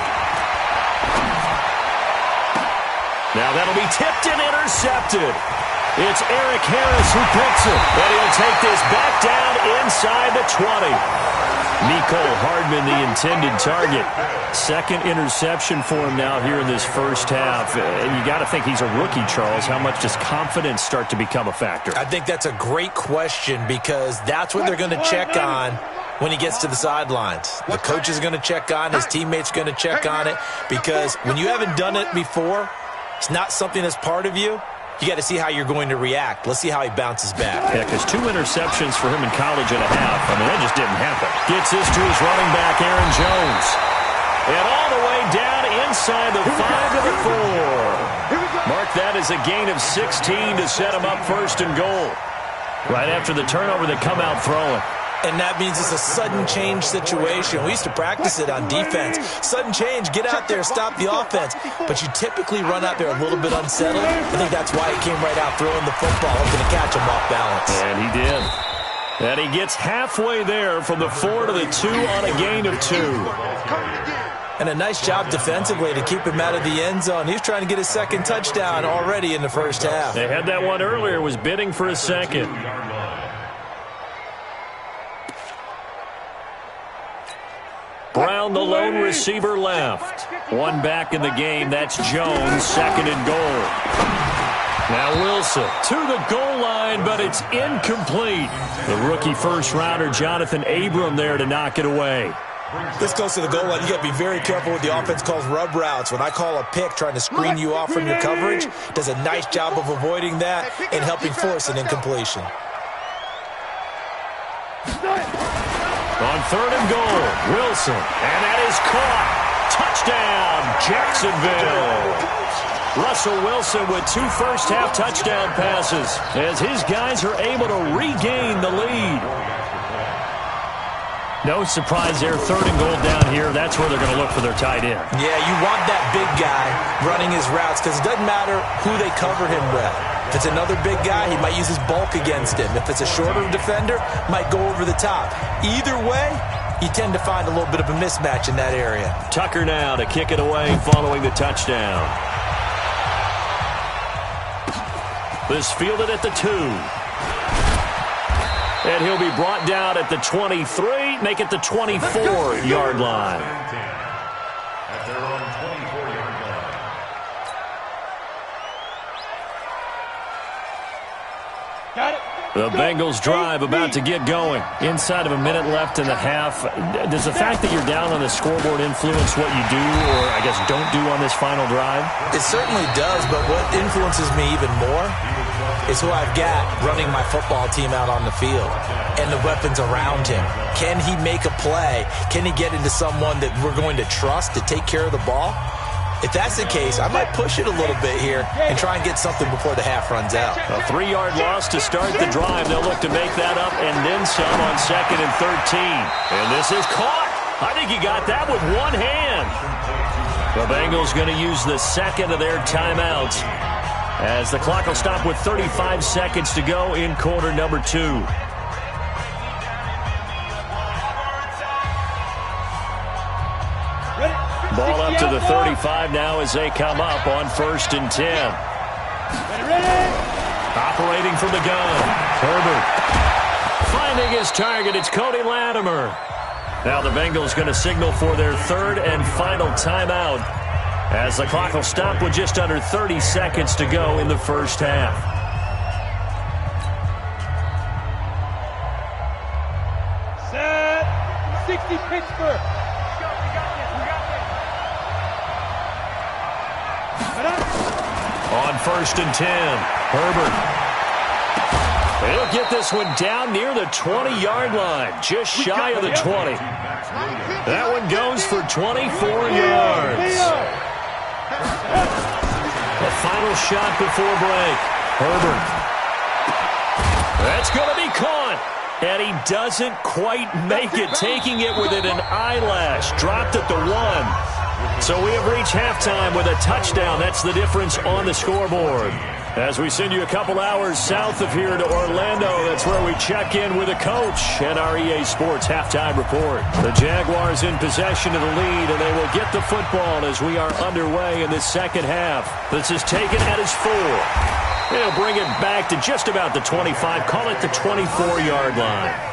Now that'll be tipped and intercepted. It's Eric Harris who picks it, but he'll take this back down inside the 20. Nicole Hardman, the intended target. Second interception for him now here in this first half. And you got to think he's a rookie, Charles. How much does confidence start to become a factor? I think that's a great question because that's what they're going to check on when he gets to the sidelines. The coach is going to check on, his teammates are going to check on it, because when you haven't done it before, it's not something that's part of you. You got to see how you're going to react. Let's see how he bounces back. Yeah, because 2 interceptions for him in college and a half. I mean, that just didn't happen. Gets this to his running back, Aaron Jones. And all the way down inside the 5 to the 4. Mark that as a gain of 16 to set him up first and goal. Right after the turnover, they come out throwing. And that means it's a sudden change situation. We used to practice it on defense. Sudden change, get out there, stop the offense. But you typically run out there a little bit unsettled. I think that's why he came right out throwing the football, hoping to catch him off balance. And he did. And he gets halfway there from the 4 to the 2 on a gain of 2. And a nice job defensively to keep him out of the end zone. He's trying to get his second touchdown already in the first half. They had that one earlier, was bidding for a second. Brown, the lone receiver, left. One back in the game. That's Jones, second and goal. Now Wilson to the goal line, but it's incomplete. The rookie first-rounder, Jonathan Abram, there to knock it away. This goes to the goal line. You got to be very careful what the offense calls rub routes. When I call a pick trying to screen you off from your coverage, does a nice job of avoiding that and helping force an incompletion. On third and goal, Wilson, and that is caught. Touchdown, Jacksonville. Russell Wilson with 2 first-half touchdown passes as his guys are able to regain the lead. No surprise there, third and goal down here. That's where they're going to look for their tight end. Yeah, you want that big guy running his routes because it doesn't matter who they cover him with. If it's another big guy, he might use his bulk against him. If it's a shorter defender, might go over the top. Either way, you tend to find a little bit of a mismatch in that area. Tucker now to kick it away following the touchdown. This fielded at the 2. And he'll be brought down at the 23, make it the 24-yard line. At their own 24-yard line. Got it. The Bengals drive about to get going. Inside of a minute left in the half. Does the fact that you're down on the scoreboard influence what you do, or I guess don't do on this final drive? It certainly does, but what influences me even more is who I've got running my football team out on the field and the weapons around him. Can he make a play? Can he get into someone that we're going to trust to take care of the ball? If that's the case, I might push it a little bit here and try and get something before the half runs out. A 3-yard loss to start the drive. They'll look to make that up and then some on 2nd and 13. And this is caught. I think he got that with one hand. The Bengals going to use the second of their timeouts as the clock will stop with 35 seconds to go in quarter number 2. Ball up to the 35 now as they come up on 1st and 10. Operating from the gun, Herbert. Finding his target, it's Cody Latimer. Now the Bengals going to signal for their 3rd and final timeout as the clock will stop with just under 30 seconds to go in the first half. Set. 60 Pittsburgh. On 1st and 10, Herbert. He'll get this one down near the 20-yard line, just shy of the 20. That one goes for 24 yards. The final shot before break. Herbert. That's going to be caught. And he doesn't quite make it, taking it within an eyelash. Dropped at the 1. So we have reached halftime with a touchdown. That's the difference on the scoreboard. As we send you a couple hours south of here to Orlando, that's where we check in with a coach and our EA Sports halftime report. The Jaguars in possession of the lead, and they will get the football as we are underway in the second half. This is taken at his 4. They'll bring it back to just about the 25, call it the 24-yard line.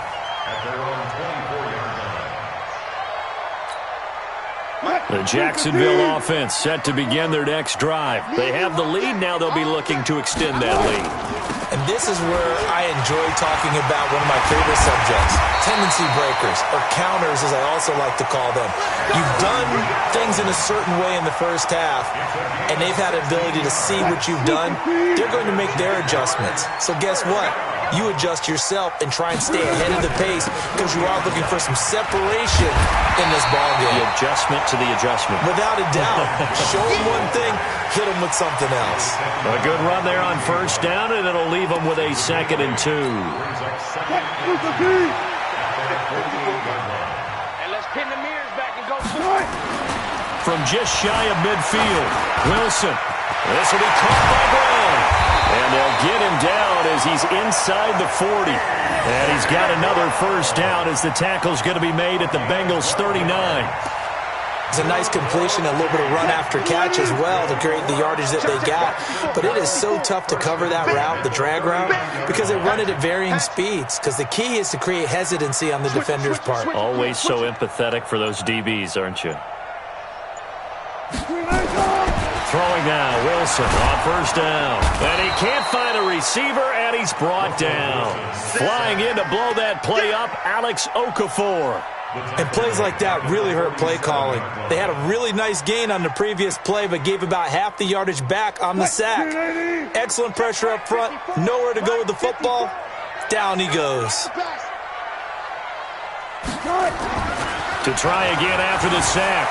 The Jacksonville offense set to begin their next drive. They have the lead. Now they'll be looking to extend that lead. And this is where I enjoy talking about one of my favorite subjects, tendency breakers, or counters as I also like to call them. You've done things in a certain way in the first half, and they've had an ability to see what you've done. They're going to make their adjustments. So guess what? You adjust yourself and try and stay ahead of the pace because you are looking for some separation in this ballgame. The adjustment to the adjustment. Without a doubt. Show them one thing, hit them with something else. A good run there on first down, and it'll leave them with a 2nd and 2. And let's pin the mirrors back and go. From just shy of midfield, Wilson. This will be caught by Brown. And they'll get him down as he's inside the 40. And he's got another first down as the tackle's going to be made at the Bengals 39. It's a nice completion, a little bit of run after catch as well to create the yardage that they got. But it is so tough to cover that route, the drag route, because they run it at varying speeds. Because the key is to create hesitancy on the defender's part. Always so empathetic for those DBs, aren't you? Throwing now, Wilson on first down. And he can't find a receiver, and he's brought down. Flying in to blow that play up, Alex Okafor. And plays like that really hurt play calling. They had a really nice gain on the previous play, but gave about half the yardage back on the sack. Excellent pressure up front. Nowhere to go with the football. Down he goes. To try again after the sack.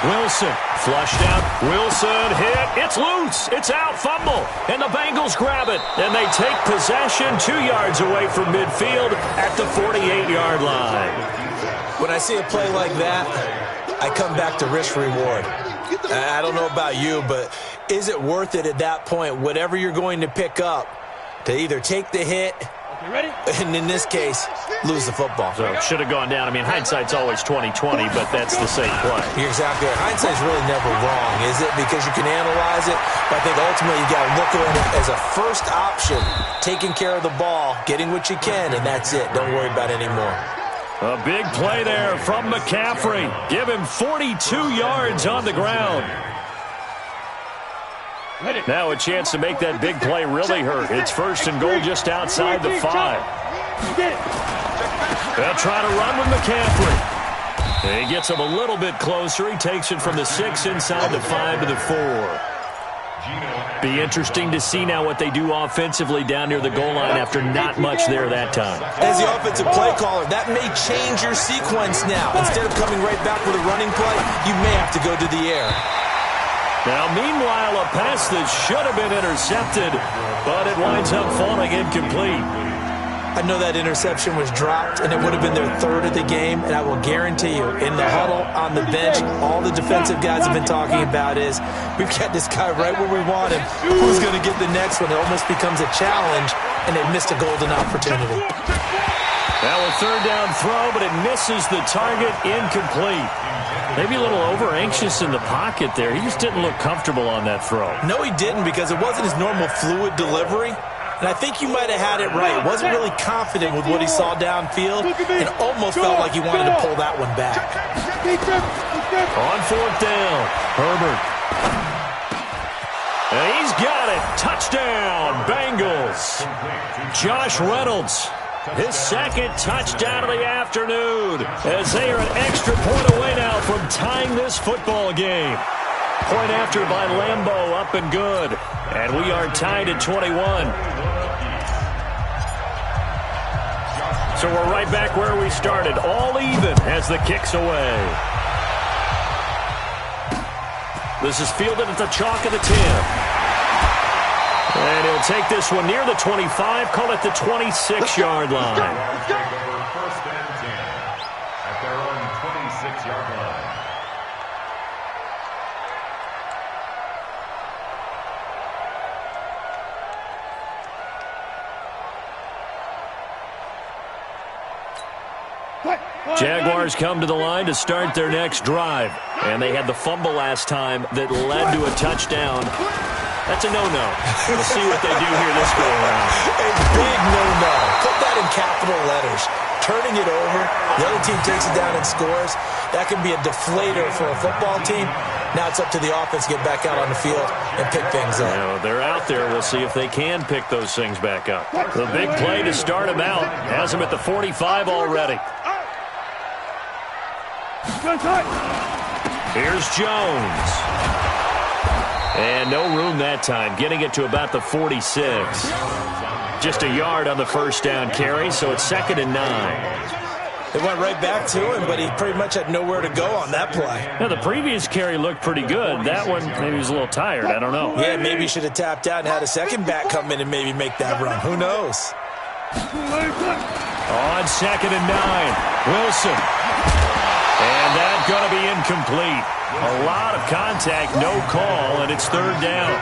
Wilson flushed out. Wilson hit. It's loose. It's out. Fumble. And the Bengals grab it. And they take possession 2 yards away from midfield at the 48-yard line. When I see a play like that, I come back to risk-reward. I don't know about you, but is it worth it at that point, whatever you're going to pick up, to either take the hit, and in this case, lose the football? So it should have gone down. I mean, hindsight's always 20/20, but that's the same play. You're exactly right. Hindsight's really never wrong, is it? Because you can analyze it, but I think ultimately you got to look at it as a first option, taking care of the ball, getting what you can, and that's it. Don't worry about it anymore. A big play there from McCaffrey. Give him 42 yards on the ground. Now a chance to make that big play really hurt. It's 1st and goal just outside the 5. They'll try to run with McCaffrey. He gets him a little bit closer. He takes it from the 6 inside the 5 to the 4. Be interesting to see now what they do offensively down near the goal line after not much there that time. As the offensive play caller, that may change your sequence now. Instead of coming right back with a running play, you may have to go to the air. Now, meanwhile, a pass that should have been intercepted, but it winds up falling incomplete. I know that interception was dropped, and it would have been their 3rd of the game, and I will guarantee you, in the huddle, on the bench, all the defensive guys have been talking about is, we've got this guy right where we want him. Who's going to get the next one? It almost becomes a challenge, and they missed a golden opportunity. Now a 3rd down throw, but it misses the target, incomplete. Maybe a little over-anxious in the pocket there. He just didn't look comfortable on that throw. No, he didn't, because it wasn't his normal fluid delivery. And I think you might have had it right. Wasn't really confident with what he saw downfield and almost felt like he wanted to pull that one back. On 4th down, Herbert. And he's got it. Touchdown, Bengals. Josh Reynolds, his 2nd touchdown of the afternoon, as they are an extra point away now from tying this football game. Point after by Lambeau, up and good. And we are tied at 21. So we're right back where we started, all even as the kick's away. This is fielded at the chalk of the 10. And he'll take this one near the 25, call it the 26-yard line. Take over first and 10 at their own 26-yard line. Jaguars come to the line to start their next drive. And they had the fumble last time that led to a touchdown. That's a no-no. We'll see what they do here this go around. A big no-no. Put that in capital letters. Turning it over, the other team takes it down and scores. That can be a deflator for a football team. Now it's up to the offense to get back out on the field and pick things up. You know, they're out there. We'll see if they can pick those things back up. The big play to start him out. Has him at the 45 already. Here's Jones. And no room that time, getting it to about the 46. Just a yard on the first down carry, so it's 2nd and 9. They went right back to him, but he pretty much had nowhere to go on that play. Yeah, the previous carry looked pretty good. That one, maybe he was a little tired. I don't know. Yeah, maybe he should have tapped out and had a second back come in and maybe make that run. Who knows? On 2nd and 9, Wilson. And that's going to be incomplete. A lot of contact, no call, and it's 3rd down.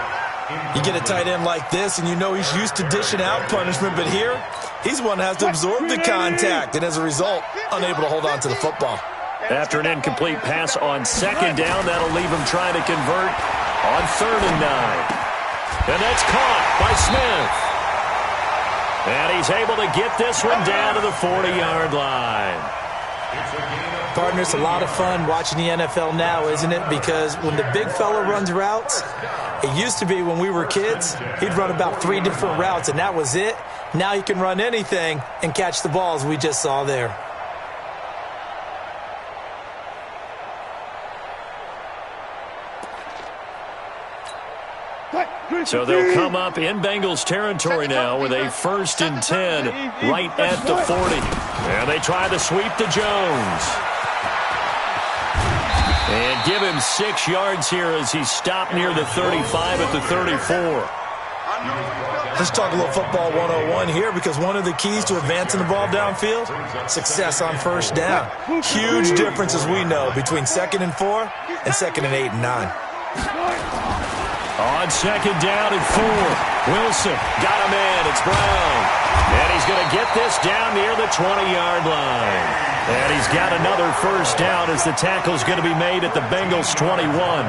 You get a tight end like this, and you know he's used to dishing out punishment, but here, he's one that has to absorb the contact, and as a result, unable to hold on to the football. After an incomplete pass on 2nd down, that'll leave him trying to convert on 3rd and 9. And that's caught by Smith. And he's able to get this one down to the 40-yard line. Partner, it's a lot of fun watching the NFL now, isn't it? Because when the big fella runs routes, it used to be when we were kids, he'd run about 3 different routes, and that was it. Now he can run anything and catch the balls we just saw there. So they'll come up in Bengals territory now with a 1st and 10 right at the 40. And they try to sweep to Jones. And give him 6 yards here as he's stopped near the 35 at the 34. Let's talk a little football 101 here, because one of the keys to advancing the ball downfield, success on 1st down. Huge difference, as we know, between 2nd and 4 and 2nd and 8 and 9. On 2nd down and 4, Wilson got him in. It's Brown. And he's going to get this down near the 20-yard line. And he's got another 1st down as the tackle's going to be made at the Bengals 21.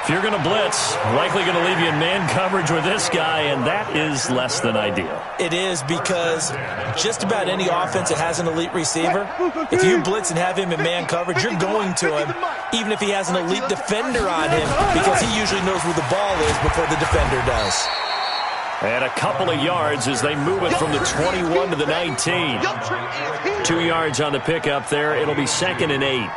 If you're going to blitz, likely going to leave you in man coverage with this guy, and that is less than ideal. It is, because just about any offense that has an elite receiver, if you blitz and have him in man coverage, you're going to him, even if he has an elite defender on him, because he usually knows where the ball is before the defender does. And a couple of yards as they move it from the 21 to the 19. 2 yards on the pickup there. It'll be 2nd and 8.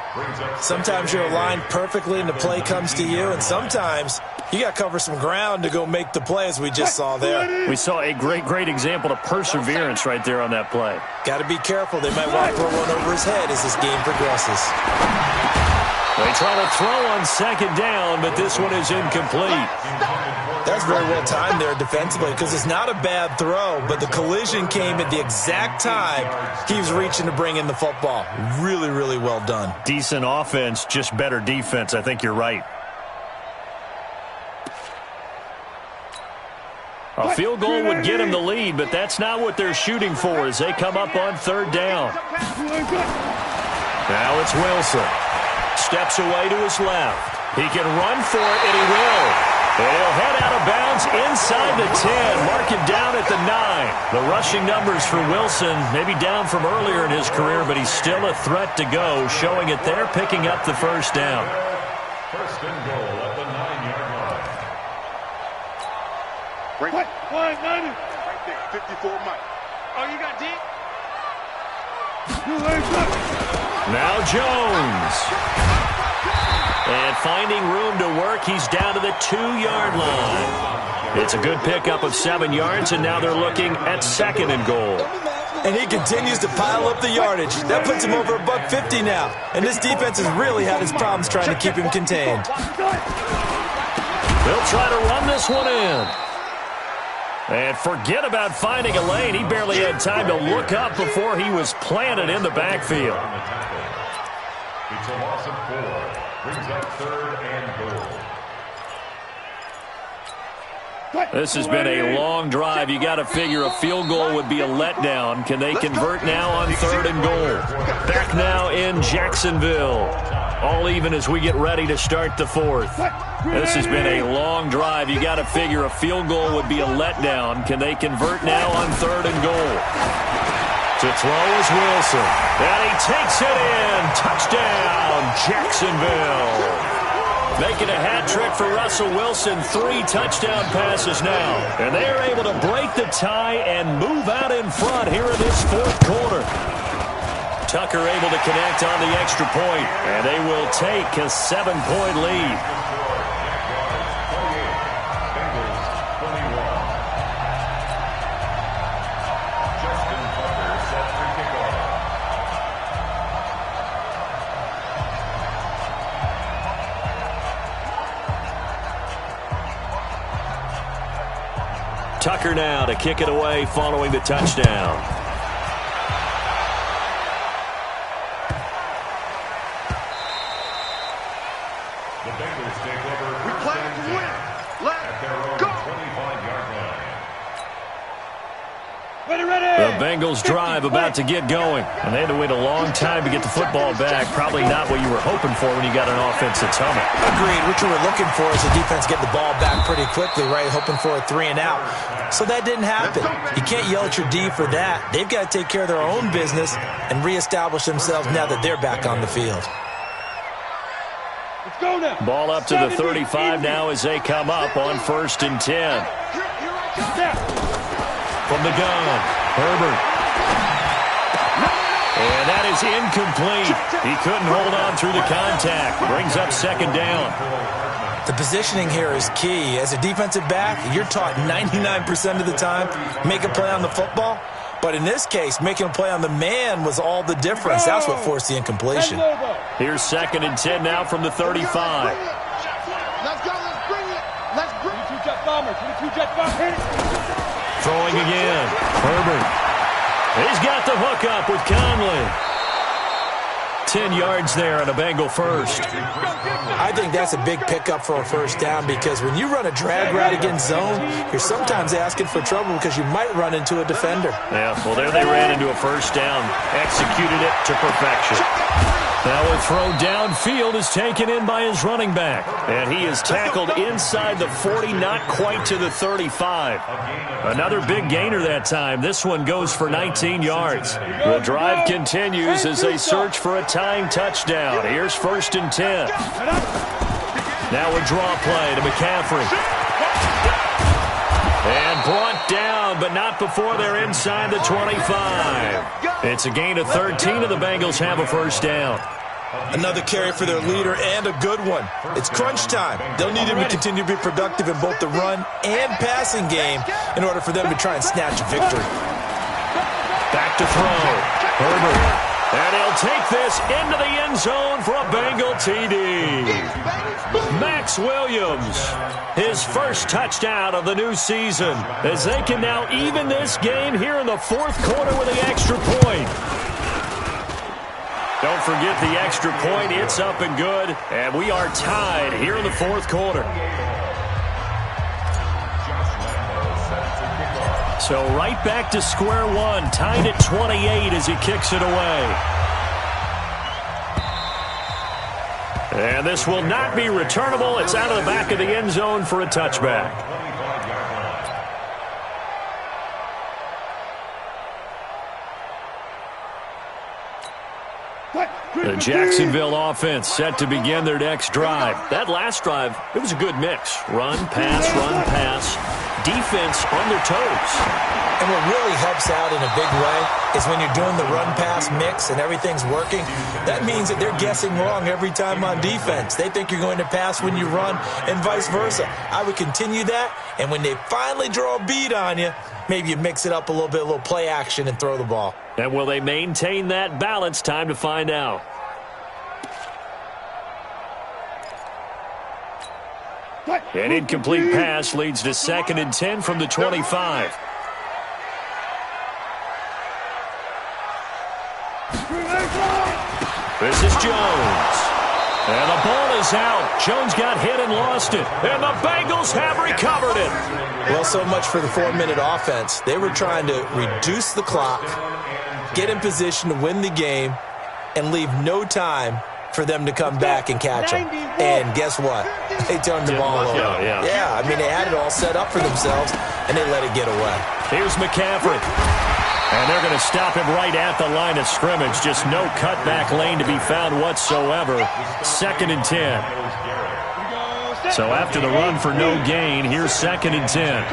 Sometimes you're aligned perfectly and the play comes to you, and sometimes you got to cover some ground to go make the play, as we just saw there. We saw a great example of perseverance right there on that play. Got to be careful. They might want to throw one over his head as this game progresses. They try to throw on 2nd down, but this one is incomplete. That's very well timed there defensively, because it's not a bad throw, but the collision came at the exact time he was reaching to bring in the football. Really well done. Decent offense, just better defense. I think you're right. A field goal would get him the lead, but that's not what they're shooting for as they come up on 3rd down. Now it's Wilson. Steps away to his left. He can run for it, and he will. And he'll head out of bounds inside the 10. Mark him down at the 9. The rushing numbers for Wilson, maybe down from earlier in his career, but he's still a threat to go, showing it there, picking up the 1st down. 1st and goal at the 9-yard line. Right there, 54 Mike. Oh, you got deep? Now Jones. And finding room to work, he's down to the 2-yard line. It's a good pickup of 7 yards, and now they're looking at 2nd and goal. And he continues to pile up the yardage. That puts him over $150 now. And this defense has really had its problems trying to keep him contained. They'll try to run this one in. And forget about finding a lane. He barely had time to look up before he was planted in the backfield. It's a loss of 4. Brings up 3rd and goal. This has been a long drive. You got to figure a field goal would be a letdown. Can they convert now on 3rd and goal? Back now in Jacksonville. All even as we get ready to start the 4th. This has been a long drive. You got to figure a field goal would be a letdown. Can they convert now on 3rd and goal? To throw is Wilson. And he takes it in. Touchdown, Jacksonville. Making a hat trick for Russell Wilson. 3 touchdown passes now. And they are able to break the tie and move out in front here in this 4th quarter. Tucker able to connect on the extra point. And they will take a 7-point lead. Tucker now to kick it away following the touchdown. The Bengals take over. We play to win. Let's go. 25-yard line. The Bengals drive about to get going. And they had to wait a long time to get the football back. Probably not what you were hoping for when you got an offense that's humming. Agreed. What you were looking for is the defense get the ball back pretty quickly, right? Hoping for a 3 and out. So that didn't happen. You can't yell at your D for that. They've got to take care of their own business and reestablish themselves now that they're back on the field. Let's go now. Ball up to the 35 now as they come up on 1st and 10. From the gun, Herbert. And that is incomplete. He couldn't hold on through the contact. Brings up 2nd down. The positioning here is key. As a defensive back, you're taught 99% of the time, make a play on the football. But in this case, making a play on the man was all the difference. That's what forced the incompletion. Here's 2nd and 10 now from the 35. Let's go. Let's bring it. Let's bring it. 22 jet bomber. 22 jet bomber. Throwing again. Herbert. He's got the hook up with Conley. 10 yards there and a Bengal first. I think that's a big pickup for a 1st down because when you run a drag route against zone, you're sometimes asking for trouble because you might run into a defender. Yeah, well, there they ran into a 1st down. Executed it to perfection. Now a throw downfield is taken in by his running back. And he is tackled inside the 40, not quite to the 35. Another big gainer that time. This one goes for 19 yards. The drive continues as they search for a tying touchdown. Here's 1st and 10. Now a draw play to McCaffrey. And brought down, but not before they're inside the 25. It's a gain of 13, and the Bengals have a 1st down. Another carry for their leader and a good one. It's crunch time. They'll need him to continue to be productive in both the run and passing game in order for them to try and snatch a victory. Back to throw. Herbert. And he'll take this into the end zone for a Bengal TD. Max Williams, his 1st touchdown of the new season, as they can now even this game here in the 4th quarter with the extra point. Don't forget the extra point. It's up and good, and we are tied here in the 4th quarter. So right back to square one, tied at 28 as he kicks it away. And this will not be returnable. It's out of the back of the end zone for a touchback. The Jacksonville offense set to begin their next drive. That last drive, it was a good mix. Run, pass, defense on their toes. And what really helps out in a big way is when you're doing the run-pass mix and everything's working, that means that they're guessing wrong every time on defense. They think you're going to pass when you run and vice versa. I would continue that, and when they finally draw a bead on you, maybe you mix it up a little play action and throw the ball. And will they maintain that balance? Time to find out. An incomplete pass leads to 2nd and 10 from the 25. This is Jones. And the ball is out. Jones got hit and lost it. And the Bengals have recovered it. Well, so much for the 4-minute offense. They were trying to reduce the clock, get in position to win the game, and leave no time for them to come back and catch them. And guess what? They turned the ball over. Yeah, I mean, they had it all set up for themselves, and they let it get away. Here's McCaffrey. And they're going to stop him right at the line of scrimmage. Just no cutback lane to be found whatsoever. 2nd and 10. So after the run for no gain, here's 2nd and 10.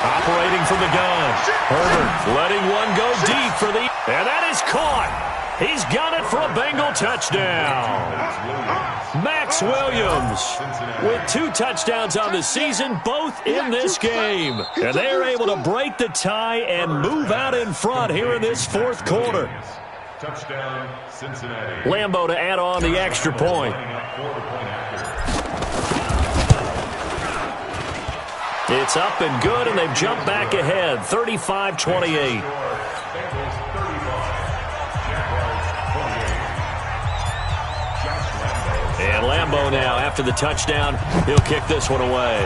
Operating from the gun. Herbert letting one go deep for the... And that is caught. He's got it for a Bengal touchdown. Max Williams with 2 touchdowns on the season, both in this game. And they're able to break the tie and move out in front here in this 4th quarter. Touchdown, Cincinnati. Lambeau to add on the extra point. It's up and good, and they've jumped back ahead, 35-28. And Lambeau now, after the touchdown, he'll kick this one away.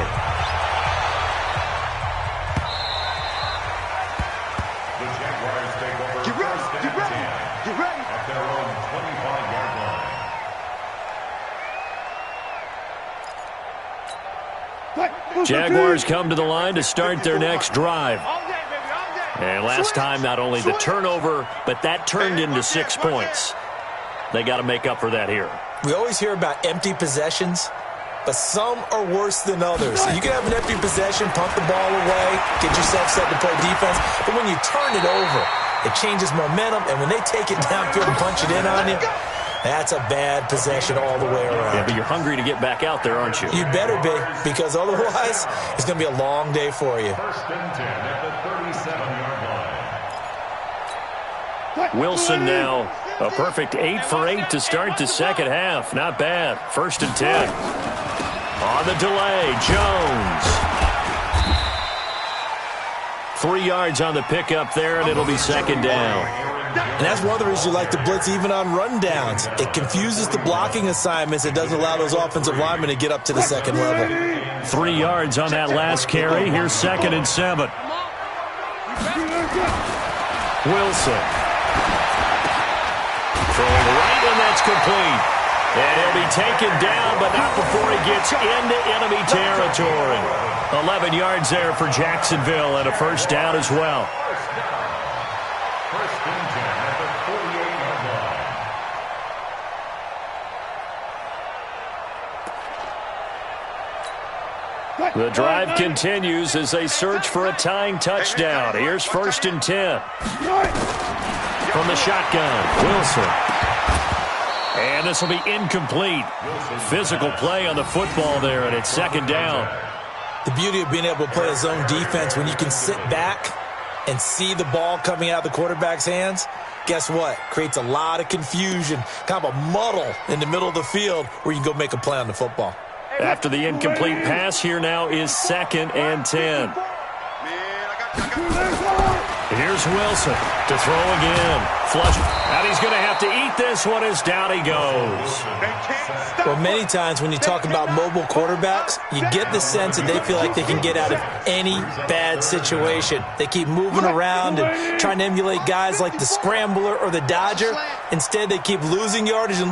The Jaguars take over first and 10 at their own 25-yard line. Jaguars come to the line to start their next drive. And last time, not only the turnover, but that turned into 6 points. They got to make up for that here. We always hear about empty possessions, but some are worse than others. You can have an empty possession, pump the ball away, get yourself set to play defense, but when you turn it over, it changes momentum, and when they take it downfield and punch it in on you, that's a bad possession all the way around. Yeah, but you're hungry to get back out there, aren't you? You better be, because otherwise, it's going to be a long day for you. First and 10 at the 37-yard line. Wilson now, a perfect 8 for 8 to start the second half. Not bad. 1st and 10. On the delay, Jones. 3 yards on the pickup there, and it'll be 2nd down. And that's one of the reasons you like to blitz even on rundowns. It confuses the blocking assignments. It doesn't allow those offensive linemen to get up to the 2nd level. 3 yards on that last carry. Here's 2nd and 7. Wilson. Throwing right, and that's complete. And he'll be taken down, but not before he gets into enemy territory. 11 yards there for Jacksonville, and a 1st down as well. First and 10 at the 48-yard line. The drive continues as they search for a tying touchdown. Here's 1st and 10. From the shotgun, Wilson. And this will be incomplete. Physical play on the football there, and it's 2nd down. The beauty of being able to play a zone defense, when you can sit back and see the ball coming out of the quarterback's hands, guess what? Creates a lot of confusion, kind of a muddle in the middle of the field where you can go make a play on the football. After the incomplete pass, here now is 2nd and 10. Here's Wilson to throw again. Flush. And he's going to have to eat this one as down he goes. Well, many times when you talk about mobile quarterbacks, you get the sense that they feel like they can get out of any bad situation. They keep moving around and trying to emulate guys like the Scrambler or the Dodger. Instead, they keep losing yardage and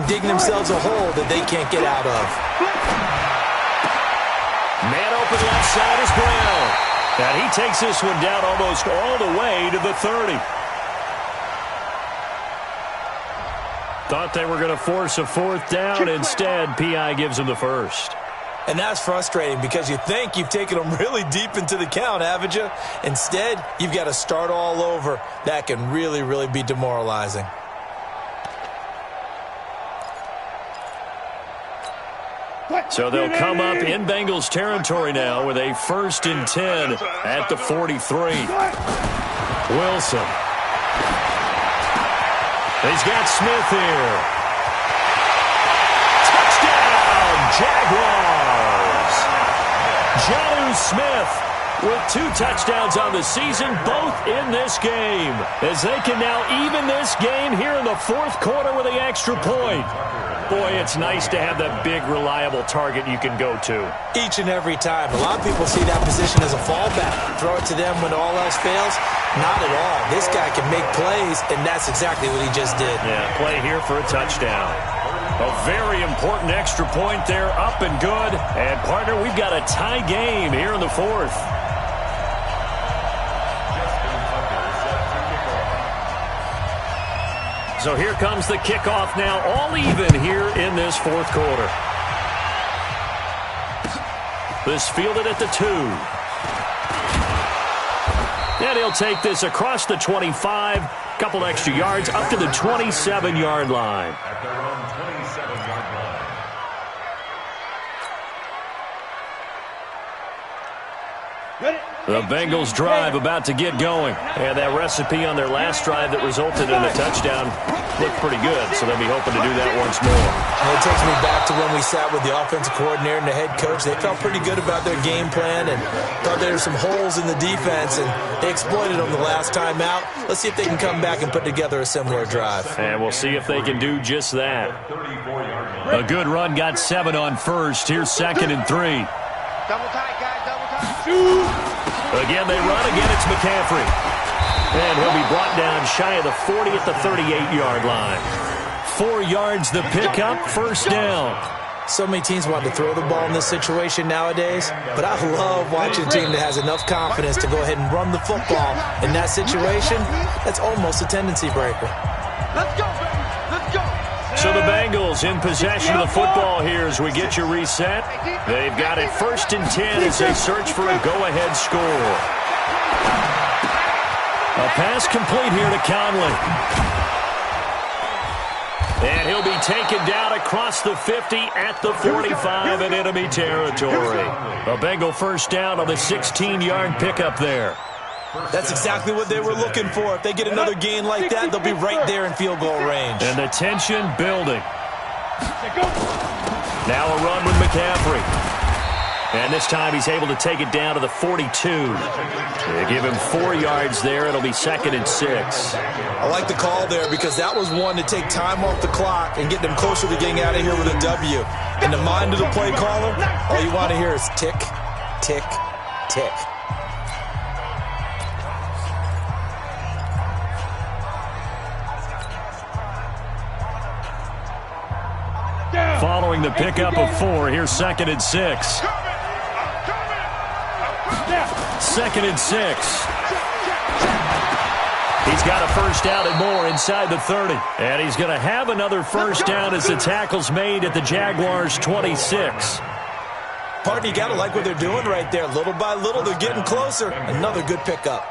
digging themselves a hole that they can't get out of. Man open left side is Brown. And he takes this one down almost all the way to the 30. Thought they were going to force a 4th down. Instead, P.I. gives them the 1st. And that's frustrating because you think you've taken them really deep into the count, haven't you? Instead, you've got to start all over. That can really, really be demoralizing. So they'll come up in Bengals territory now with a 1st and 10 at the 43. Wilson. He's got Smith here. Jaguars. Jonnu Smith with 2 touchdowns on the season, both in this game, as they can now even this game here in the fourth quarter with the extra point. Boy, it's nice to have that big, reliable target you can go to. Each and every time. A lot of people see that position as a fallback. Throw it to them when all else fails. Not at all. This guy can make plays, and that's exactly what he just did. Yeah, play here for a touchdown. A very important extra point there, up and good. And, partner, we've got a tie game here in the fourth. So here comes the kickoff now, all even here in this fourth quarter. This fielded at the 2. And he'll take this across the 25, couple extra yards, up to the 27-yard line. At their own 27-yard line. The Bengals drive about to get going. And that recipe on their last drive that resulted in a touchdown looked pretty good, so they'll be hoping to do that once more. And it takes me back to when we sat with the offensive coordinator and the head coach. They felt pretty good about their game plan and thought there were some holes in the defense, and they exploited them the last time out. Let's see if they can come back and put together a similar drive. And we'll see if they can do just that. A good run got 7 on first. Here's 2nd and 3. Double tight, guys, double tight. Again, they run. Again, it's McCaffrey. And he'll be brought down shy of the 40 at the 38-yard line. 4 yards the pickup, first down. So many teams want to throw the ball in this situation nowadays, but I love watching a team that has enough confidence to go ahead and run the football. In that situation, that's almost a tendency breaker. Let's go, baby. Let's go. So the Bengals in possession of the football here as we get you reset. They've got it 1st and 10 as they search for a go-ahead score. A pass complete here to Conley. And he'll be taken down across the 50 at the 45 in enemy territory. A Bengal first down on the 16-yard pickup there. That's exactly what they were looking for. If they get another gain like that, they'll be right there in field goal range. And the tension building. Now a run with McCaffrey. And this time he's able to take it down to the 42. They give him 4 yards there. It'll be 2nd and 6. I like the call there because that was one to take time off the clock and get them closer to getting out of here with a W. In the mind of the play caller, all you want to hear is tick, tick, tick. Following the pickup of 4, here's 2nd and 6. 2nd and 6. He's got a first down and more inside the 30. And he's going to have another first down as the tackle's made at the Jaguars' 26. Partner, you got to like what they're doing right there. Little by little, they're getting closer. Another good pickup.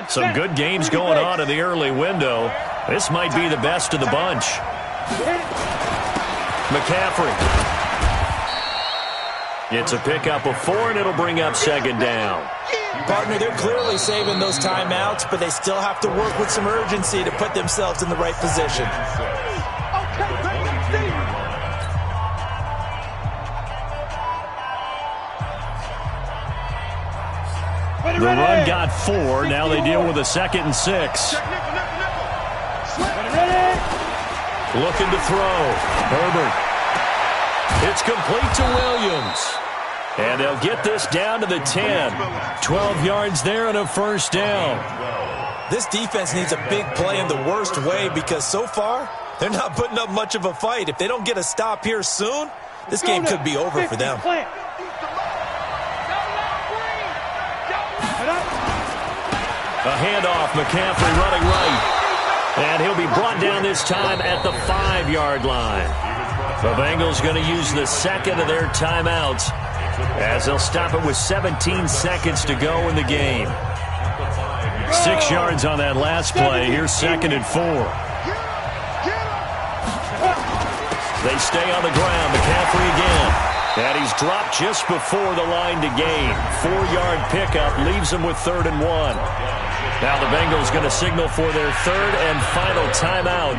Some good games going on in the early window. This might be the best of the bunch. McCaffrey. It's a pickup of 4, and it'll bring up 2nd down. Partner, they're clearly saving those timeouts, but they still have to work with some urgency to put themselves in the right position. The run got 4. Now they deal with a 2nd and 6. Looking to throw. Herbert. It's complete to Williams. And they'll get this down to the 10. 12 yards there and a first down. This defense needs a big play in the worst way because so far, they're not putting up much of a fight. If they don't get a stop here soon, this game could be over for them. A handoff, McCaffrey running right. And he'll be brought down this time at the 5-yard line. The Bengals going to use the 2nd of their timeouts as they'll stop it with 17 seconds to go in the game. 6 yards on that last play. Here's 2nd and 4. They stay on the ground. McCaffrey again. And he's dropped just before the line to gain. 4-yard pickup leaves him with 3rd and 1. Now the Bengals going to signal for their 3rd and final timeout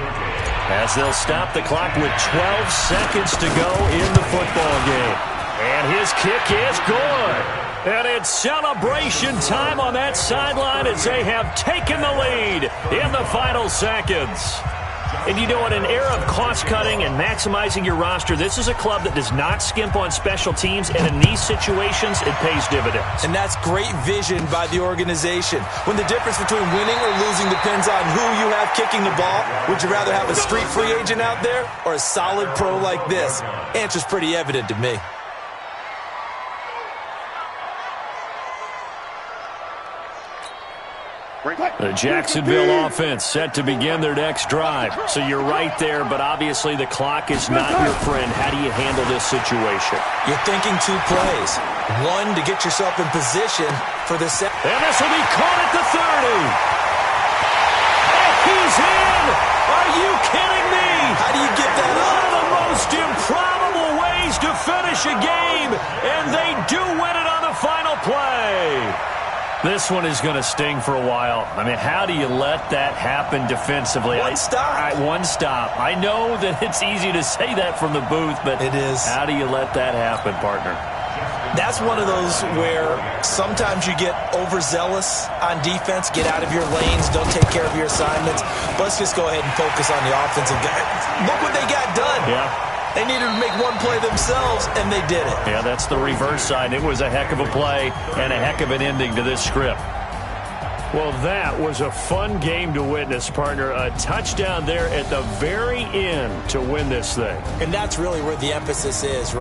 as they'll stop the clock with 12 seconds to go in the football game. And his kick is good. And it's celebration time on that sideline as they have taken the lead in the final seconds. And you know, in an era of cost-cutting and maximizing your roster, this is a club that does not skimp on special teams, and in these situations, it pays dividends. And that's great vision by the organization. When the difference between winning or losing depends on who you have kicking the ball, would you rather have a street free agent out there or a solid pro like this? Answer's pretty evident to me. The Jacksonville offense set to begin their next drive. So you're right there, but obviously the clock is not your friend. How do you handle this situation? You're thinking two plays. One, to get yourself in position for the second. And this will be caught at the 30. And he's in! Are you kidding me? How do you get that up? One of the most improbable ways to finish a game, and they do win it on the final play. This one is going to sting for a while. I mean, how do you let that happen defensively? One stop. One stop. I know that it's easy to say that from the booth, but it is. How do you let that happen, partner? That's one of those where sometimes you get overzealous on defense, get out of your lanes, don't take care of your assignments. Let's just go ahead and focus on the offensive guy. Look what they got done. Yeah. They needed to make one play themselves, and they did it. Yeah, that's the reverse side. It was a heck of a play and a heck of an ending to this script. Well, that was a fun game to witness, partner. A touchdown there at the very end to win this thing. And that's really where the emphasis is.